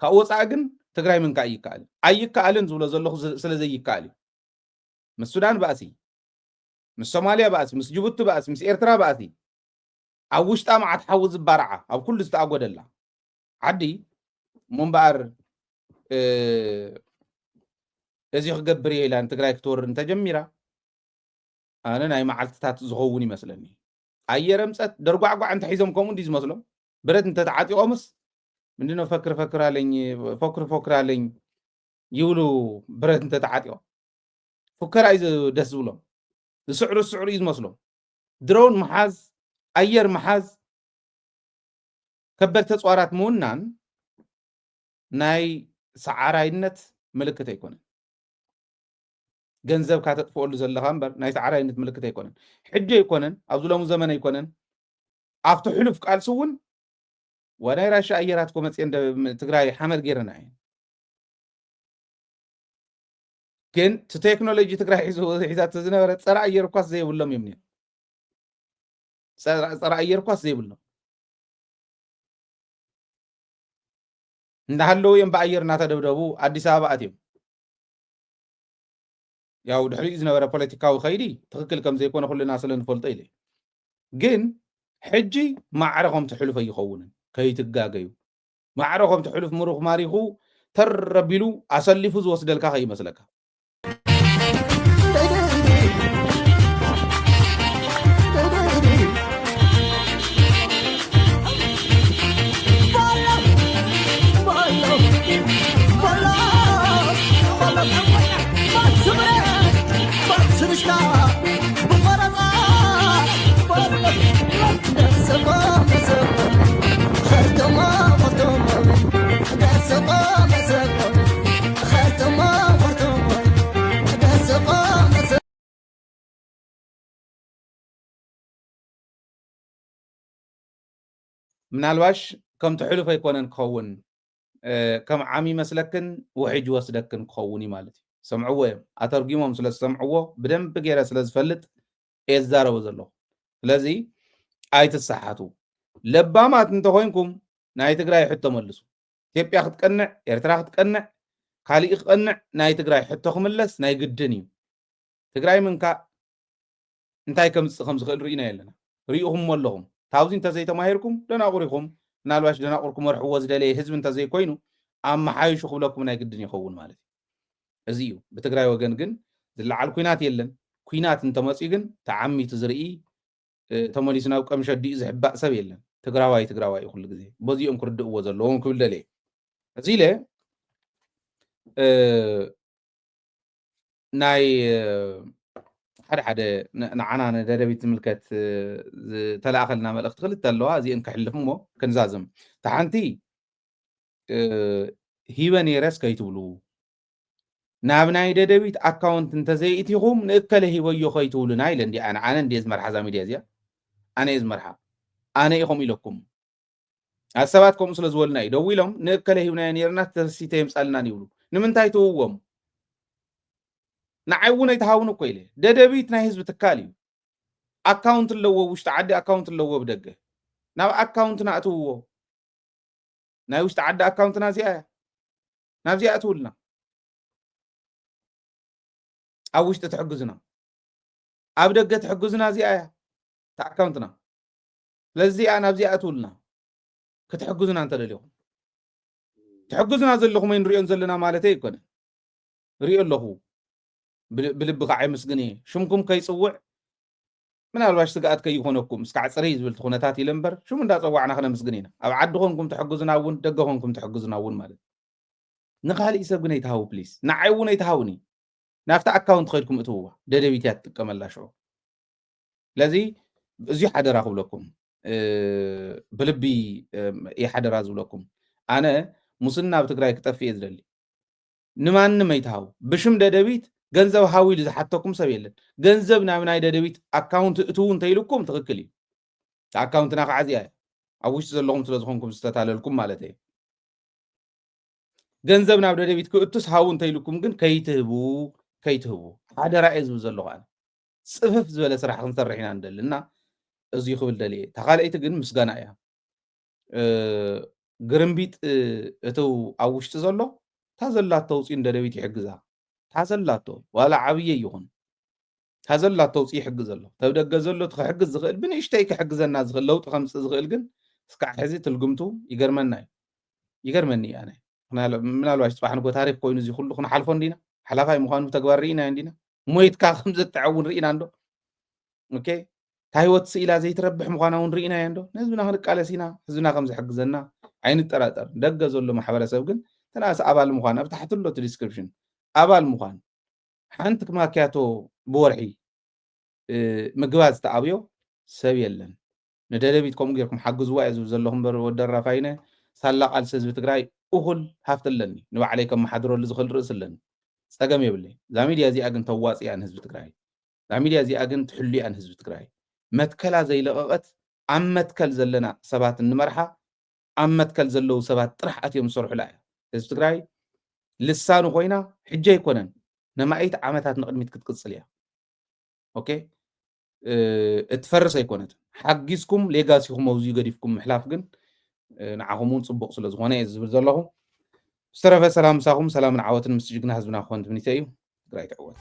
S5: ካወፃ ግን ትግራይ መንካ አይካልን ዝብሎ ዘለኹ ስለዚህ ይካል ምስ ሱዳን ባእሲ ምስ ሶማሊያ ባእሲ ምስ ጅቡቲ ባእሲ ምስ ኤርትራ ባእሲ ኣብ ውሽጣ ማዓት ሓውዝ ዝባርዓ ኣብ ኩሉ ዝተኣጎደላ ዓዲ መንባር እዚ ክገብር ኢላን ትግራይ ክትወር እንተጀሚራ ኣነ ናይ መዓልትታት ዝኸውን ይመስለኒ ኣየረምፀት ደርጓዕጓዕ እንተ ሒዞም ከምኡ እንዲ ዝመስሎም ብረት እንተ ተዓጢቆምስ ምንድነው ፈክር አለኝ ይብሉ ብረት እንተ ተዓጢቆም ፉከራ እዩ ደስ ዝብሎም ዝስዕሩ እዩ ዝመስሎም ድሮን መሓዝ ኣየር መሓዝ ከበድቲ ተፅዋራት ምውናን ናይ ሰዓራይነት ምልክት ኣይኮነን ገንዘብ ካተጥፍኦሉ ዘለኻ እምበር ናይ ሰዓራይነት ምልክት ኣይኮነን ሕጂ ኣይኮነን ኣብ ዝሎሙ ዘመን ኣይኮነን ኣብቲ ሕሉፍ ቃልሲ እውን ወናይ ራሻ ኣየራት ኮመጽን ትግራይ ሓመድ ገይረና ግን ቴክኖሎጂ ትግራይ ሒዛት ዝነበረ ፀረ ኣየር ኳስ ዘይብሎም እዮም ነይሩ ፀረ ኣየር ኳስ ዘይብሎም እንዳሃለው እዮም በኣየር እናተደብደቡ ኣዲስ ኣበባ ኣትዮም ያው ድሕሪኡ ዝነበረ ፖለቲካዊ ኸይዲ ትክክል ከም ዘይኮነ ኩልና ስለ ንፈልጦ ኢለ ግን ሕጂ ማዕረኾም ትሕልፎ ይኸውንን ከይትጋገዩ ማዕረኾም ትሕልፍ ምሩኽ ማሪኹ ተረቢሉ ኣሰሊፉ ዝወስደልካ ከይመስለካ ምናልባሽ ከም ትሕልፎ ኣይኮነን ክኸውን ከም ዓሚ መስለክን ውሕጅ ወስደክን ክኸውን እዩ ማለት እዩ ሰምዕዎ እዮም ኣተርጊሞም ስለ ዝሰምዕዎ ብደንብ ገይረ ስለ ዝፈልጥ እየ ዝዛረቡ ዘለኹ ስለዚ ኣይትሰሓቱ ለባማት እንተኮይንኩም ናይ ትግራይ ሕቶ መልሱ ኢትዮጵያ ክትቀንዕ ኤርትራ ክትቀንዕ ካሊእ ክቀንዕ ናይ ትግራይ ሕቶ ክምለስ ናይ ግድን እዩ ትግራይ ምንካ እንታይ ከምፅእ ከም ዝኽእል ርኢና የለና ርኢኹም ኣለኹም ታብዚ እንተዘይተማሂርኩም ደናቁር ኢኹም ምናልባሽ ደናቁርኩም መርሕዎ ዝደለየ ህዝቢ እንተዘይኮይኑ ኣመሓይሹ ክብለኩም ናይ ግድን ይኸውን ማለት እዩ እዚ እዩ ብትግራይ ወገን ግን ዝለዓል ኩናት የለን ኩናት እንተመፅኡ ግን ተዓሚቱ ዝርኢ ተመሊሱ ናብ ቀምሸዲኡ ዝሕባእ ሰብ የለን ትግራዋይ እዩ ኩሉ ግዜ በዚኦም ክርድእዎ ዘለዎም ክብል ደልየ እዚ ኢለ ናይ ሓደ ንዓና ነደደቢት ትምልከት ተላእኸልና መልእኽቲ ክልተ ኣለዋ እዚአን ክሕልፍ እሞ ክንዛዝም ተሓንቲ ሂበ ነይረስ ከይትብሉ ናብ ናይ ደደቢት ኣካውንት እንተዘይእቲኹም ንእከለ ሂበዮ ከይትብሉና ኢለ እንዲ ኣነ እንዲ ዝመርሓ ዛ ሚድያ እዚኣ ኣነ ዝመርሓ ኣነ ኢኹም ኢለኩም ኣሰባት ከምኡ ስለ ዝበሉና እዩ ደው ኢሎም ንእከለ ሂብናዮ ነርና ተሲተ የምፃልናን ይብሉ ንምንታይ ትውዎም ንዓይ እውን ኣይተሃውኑ እኮ ኢለ ደደቢት ናይ ህዝቢ ትካል እዩ ኣካውንት ኣለዎ ውሽጢ ዓዲ ኣካውንት ኣለዎ ብደገ ናብ ኣካውንትና እትውዎ ናይ ውሽጢ ዓዲ ኣካውንትና እዚኣ እያ ናብዚኣ እትውልና ኣብ ውሽጢ ትሕግዙና ኣብ ደገ ትሕግዙና እዚኣ እያ ተኣካውንትና ስለዚኣ ናብዚኣ እትውልና ክትሕግዙና እንተደልኹም ትሕግዙና ዘለኹም ወይ ንሪኦን ዘለና ማለት ኣይኮነን ሪኦ ኣለኹ ብልብካ ኣይምስግን እየ ሽምኩም ከይፅውዕ ምናልባሽ ስጋኣት ከይኮነኩም እስካዕ ፅረይ ዝብል ኩነታት ኢለ እምበር ሽሙ እንዳፀዋዕና ክነምስግን ኢና ኣብ ዓዲ ኮንኩም ትሕግዙና እውን ደገ ኮንኩም ትሕግዙና እውን ማለት ንካሊእ ሰብ ግን ኣይትሃቡ ፕሊስ ንዓይ እውን ኣይትሃቡኒ ናብቲ ኣካውንት ከይድኩም እትውዋ ደደቢት እያ ትጥቀመላ ሽዑ ስለዚ እዚዩ ሓደራ ክብለኩም ብልቢ እየ ሓደራ ዝብለኩም ኣነ ሙስና ኣብ ትግራይ ክጠፍእ እየ ዝደሊ ንማንም ኣይትሃቡ ብሽም ደደቢት ገንዘብ ሃዊሉ ዝሓተኩም ሰብ የለን ገንዘብ ናብ ናይ ደደቢት ኣካውንት እትው እንተኢልኩም ትክክል እዩ ኣካውንትና ከዓ እዚኣ ኣብ ውሽጢ ዘለኹም ስለዝኾንኩም ዝተታለልኩም ማለት እዩ ገንዘብ ናብ ደደቢት ክእቱስ ሃው እንተኢልኩም ግን ከይትህቡ ሓደራ እየ ዝብል ዘለኹ ኣነ ፅፍፍ ዝበለ ስራሕ ክንሰርሕ ኢና ንደልና እዚዩ ክብል ደልየ ተኻልአይቲ ግን ምስጋና እያ ግርምቢጥ እትው ኣብ ውሽጢ ዘሎ ታዘላቶ ውፅኡ ደደቢት ይሕግዛ ታዘላቶ ዋላ ዓብየ ይኹን ታዘላቶ ውፅኡ ይሕግዝ ኣሎ ተብደገ ዘሎ ትክሕግዝ ዝኽእል ብንእሽተይ ክሕግዘና ዝኽእል ለውጢ ከምፅእ ዝኽእል ግን እስካዕ ሕዚ ትልግምቱ ይገርመና እዩ ይገርመኒ ኣነ ምናልባሽ ፅባሕ ንጎ ታሪክ ኮይኑ እዚ ኩሉ ክንሓልፎ እንዲና ሓላፋይ ምዃኑ ተግባር ርኢና እንዲና ሞይትካ ከም ዘትዐውን ርኢና እንዶ ኦኬ ታይወት ስኢላ ዘይትረብሕ ምዃና እውን ርኢና እያ እንዶ ንህዝብና ክንቃለስ ኢና ህዝብና ከም ዝሕግዘና ኣይንጠራጠር ደገ ዘሎ ማሕበረሰብ ግን ተናእሲ ኣባል ምዃን ኣብ ታሕቲ ሎቲ ዲስክሪፕሽን ኣባል ምዃን ሓንቲ ማክያቶ ብወርሒ ምግባዝ ዝተኣብዮ ሰብ የለን ንደደቢት ከምኡ ጌርኩም ሓግዝዋ እየ ዝብል ዘለኹም በር ወደራፋይነ ሳላ ቃልሲ ህዝቢ ትግራይ እኹል ሃፍቲ ኣለኒ ንባዕለይ ከም መሓድረሉ ዝኽእል ርእስ ኣለኒ ፀገም የብለይ እዛ ሚድያ እዚኣ ግን ተዋፅያ ንህዝቢ ትግራይ እዛ ሚድያ እዚኣ ግን ትሕልያ ንህዝቢ ትግራይ መትከላ ዘይለቐቐት ኣብ መትከል ዘለና ሰባት እንመርሓ ኣመትከል ዘለው ሰባት ጥራሕ ኣትዮም ዝሰርሑላ እያ ህዝቢ ትግራይ ልሳኑ ኮይና ሕጂ ኣይኮነን ንማይት ዓመታት ንቅድሚት ክትቅፅል እያ ኦኬ እትፈርስ ኣይኮነት ሓጊዝኩም ሌጋሲኩም ኣብዙ ገዲፍኩም ምሕላፍ ግን ንዓኹም እውን ፅቡቅ ስለ ዝኾነ እየ ዝብል ዘለኹ ዝተረፈ ሰላም ምሳኹም ሰላምን ዓወትን ምስ ጅግና ህዝብና ክኾን ትምኒተ እዩ ትግራይ ትዕወት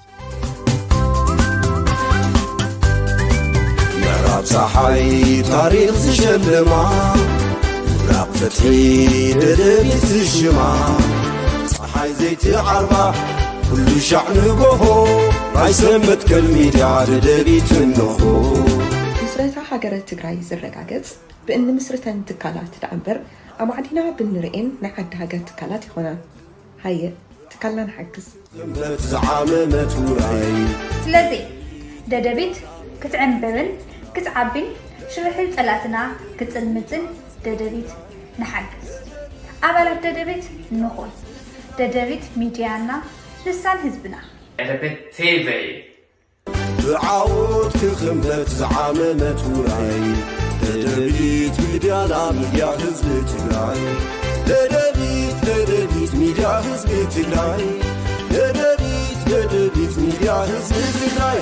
S1: ምዕራብ ፀሓይ ታሪክ ዝሸልማ ምዕራብ ፍትሒ ደደቢት ዝሽማ ፀሓይ ዘይትዓርባ ኩሉ ሻዕ ንጎሆ ናይ ሰንበትከል ሚድያ ደደቢት እንሆ
S2: ምስረታ ሃገረ ትግራይ ዝረጋገፅ ብእኒ ምስርተን ትካላት ዳእምበር ኣማዕዲና ብንርኤን ናይ ዓዲ ሃገር ትካላት ይኾና ሃየ ትካልና ንሓግዝ
S1: እምነት ዝዓመመት ውራይ
S3: ስለዚ ደደቢት ክትዕንበብን ክትዓቢን ሽርሕል ፀላትና ክፅልምትን ደደቢት ንሓግዝ ኣባላት ደደቢት ንኹን ደደቢት ሚድያና ልሳን ህዝብና
S4: ደደቢት ቲቪ
S1: ብዓወት ክኽምበት ዝዓመመት ውራይ ደደቢት ሚድያና ሚድያ ህዝቢ ትግራይ ደደቢት ሚድያ ህዝቢ ትግራይ ደደቢት ሚድያ ህዝቢ ትግራይ